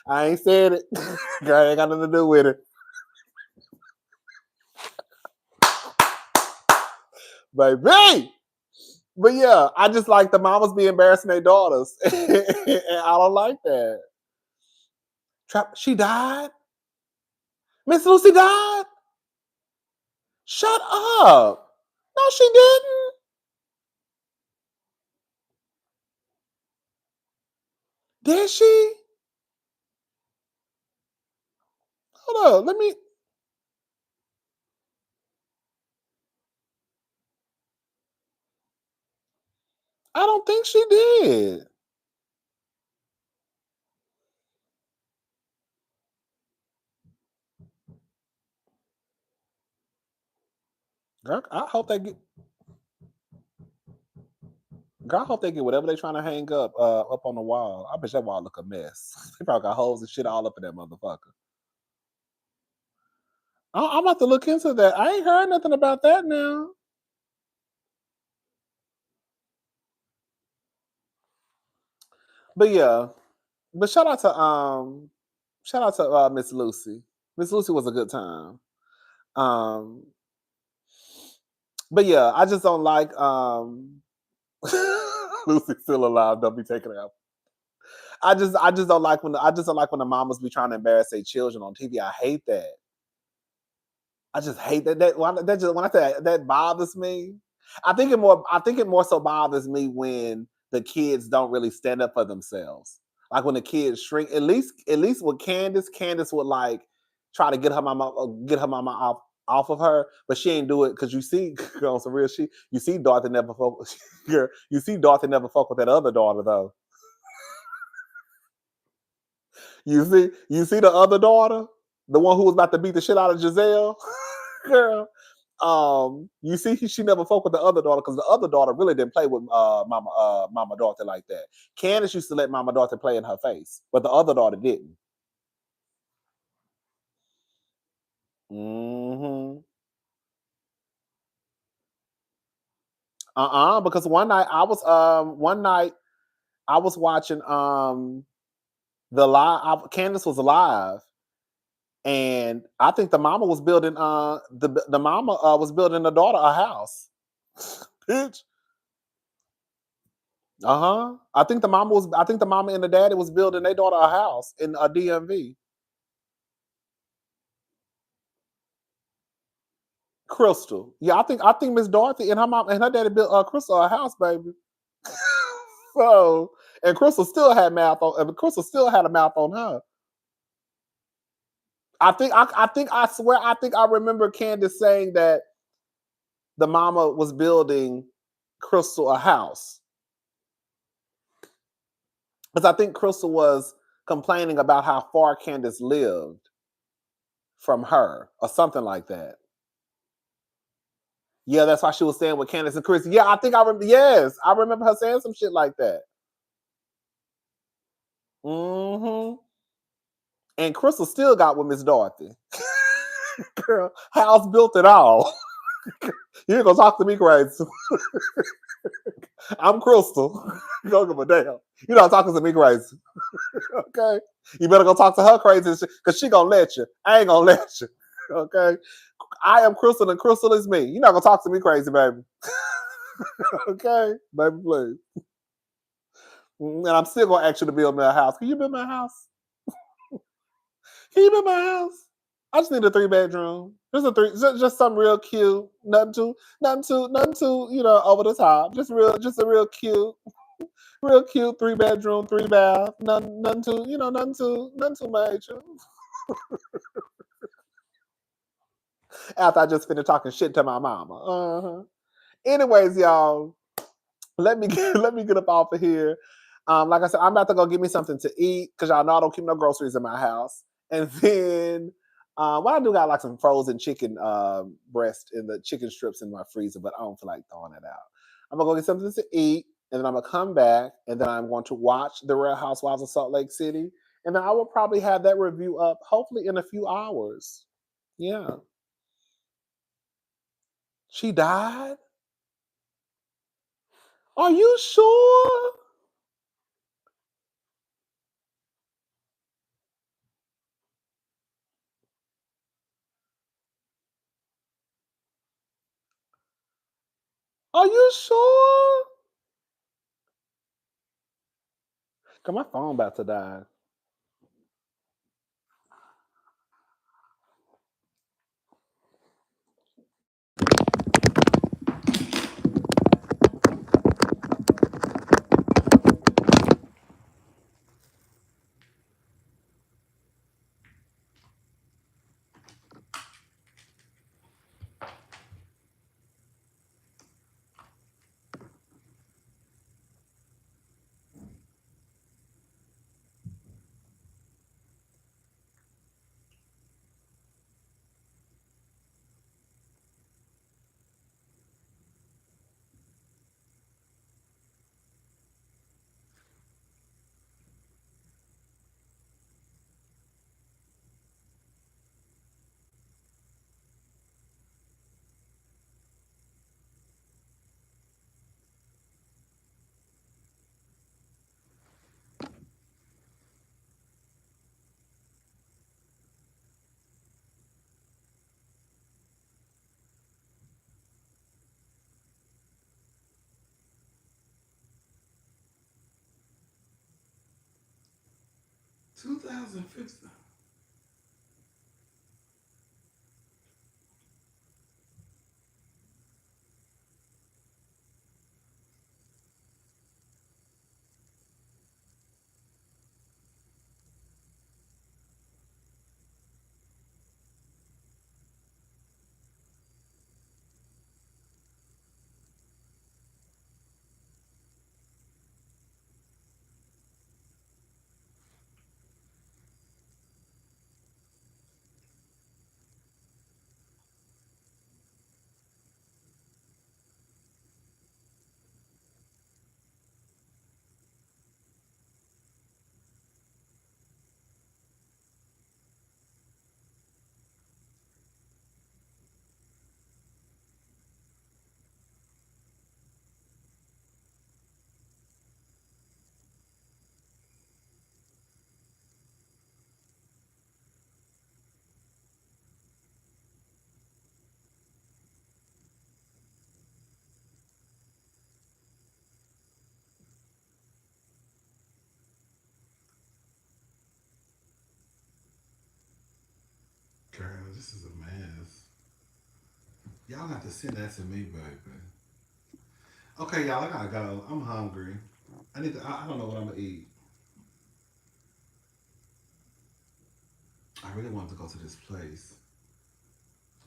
I ain't said it. Girl, ain't got nothing to do with it. Baby. But yeah, I just like the mamas be embarrassing their daughters. And I don't like that. She died? Miss Lucy died? Shut up. No, she didn't. Did she? Hold on. Let me. I don't think she did. Girl, I hope they get. Girl, I hope they get whatever they trying to hang up on the wall. I bet that wall look a mess. They probably got holes and shit all up in that motherfucker. I'm about to look into that. I ain't heard nothing about that now. But yeah, but shout out to Miss Lucy. Miss Lucy was a good time. Um, but yeah, I just don't like Lucy's still alive. Don't be taking her out. I just don't like I just don't like when the mamas be trying to embarrass their children on TV. I hate that. I just hate that. That just when I say that bothers me. I think it more so bothers me when the kids don't really stand up for themselves. Like when the kids shrink. At least with Candace would like try to get her mama off of her, but she ain't do it because you see, on some real shit. You see, Dorothy never fuck. You see, Dorothy never fuck with that other daughter though. You see the other daughter, the one who was about to beat the shit out of Giselle, girl. You see, she never fucked with the other daughter because the other daughter really didn't play with Mama Dorothy like that. Candace used to let Mama Dorothy play in her face, but the other daughter didn't. Hmm. Because one night I was watching the live. Candace was alive, and I think the mama was building the mama was building the daughter a house. Bitch. Uh-huh. I think the mama and the daddy was building their daughter a house in a DMV. Crystal. Yeah, I think Miss Dorothy and her mom and her daddy built Crystal a house, baby. So and Crystal still had a mouth on her. I swear I think I remember Candace saying that the mama was building Crystal a house. Because I think Crystal was complaining about how far Candace lived from her or something like that. Yeah, that's why she was staying with Candace and Chris. Yeah, I think I remember. Yes, I remember her saying some shit like that. Hmm. And Crystal still got with Miss Dorothy. Girl, house built it all. You ain't gonna talk to me crazy. I'm Crystal. You don't give a damn. You're not talking to me crazy. Okay. You better go talk to her crazy because she gonna let you. I ain't gonna let you. Okay. I am Crystal and Crystal is me. You're not gonna talk to me crazy, baby. Okay, baby, please. And I'm still gonna ask you to build me a house. Can you build my house? Can you build my house? I just need a 3 bedroom. Just something real cute. Nothing too, over the top. Just a real cute 3 bedroom, 3 bath. Nothing too, nothing too major. After I just finished talking shit to my mama. Uh-huh. Anyways, y'all, let me get up off of here. Like I said, I'm about to go get me something to eat because y'all know I don't keep no groceries in my house. And then, well, I do got like some frozen chicken breast and the chicken strips in my freezer, but I don't feel like throwing it out. I'm gonna go get something to eat, and then I'm gonna come back, and then I'm going to watch The Real Housewives of Salt Lake City, and then I will probably have that review up hopefully in a few hours. Yeah, she died. Are you sure? Are you sure? Cause my phone about to die. 2015. Girl, this is a mess. Y'all got to send that to me, baby. Okay, y'all, I gotta go. I'm hungry. I need to. I don't know what I'm gonna eat. I really wanted to go to this place.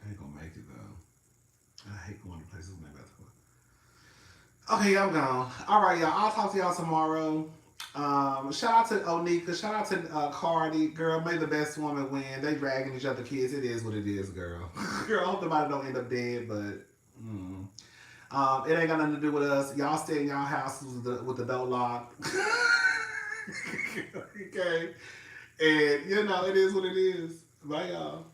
I ain't gonna make it though. I hate going to places when I got to. Okay, I'm gone. All right, y'all. I'll talk to y'all tomorrow. Shout out to Onika. Shout out to Cardi. Girl, may the best woman win. They dragging each other kids. It is what it is, girl. Girl, I hope nobody don't end up dead, but it ain't got nothing to do with us. Y'all stay in y'all houses with the door locked. Okay. And, it is what it is. Bye, y'all.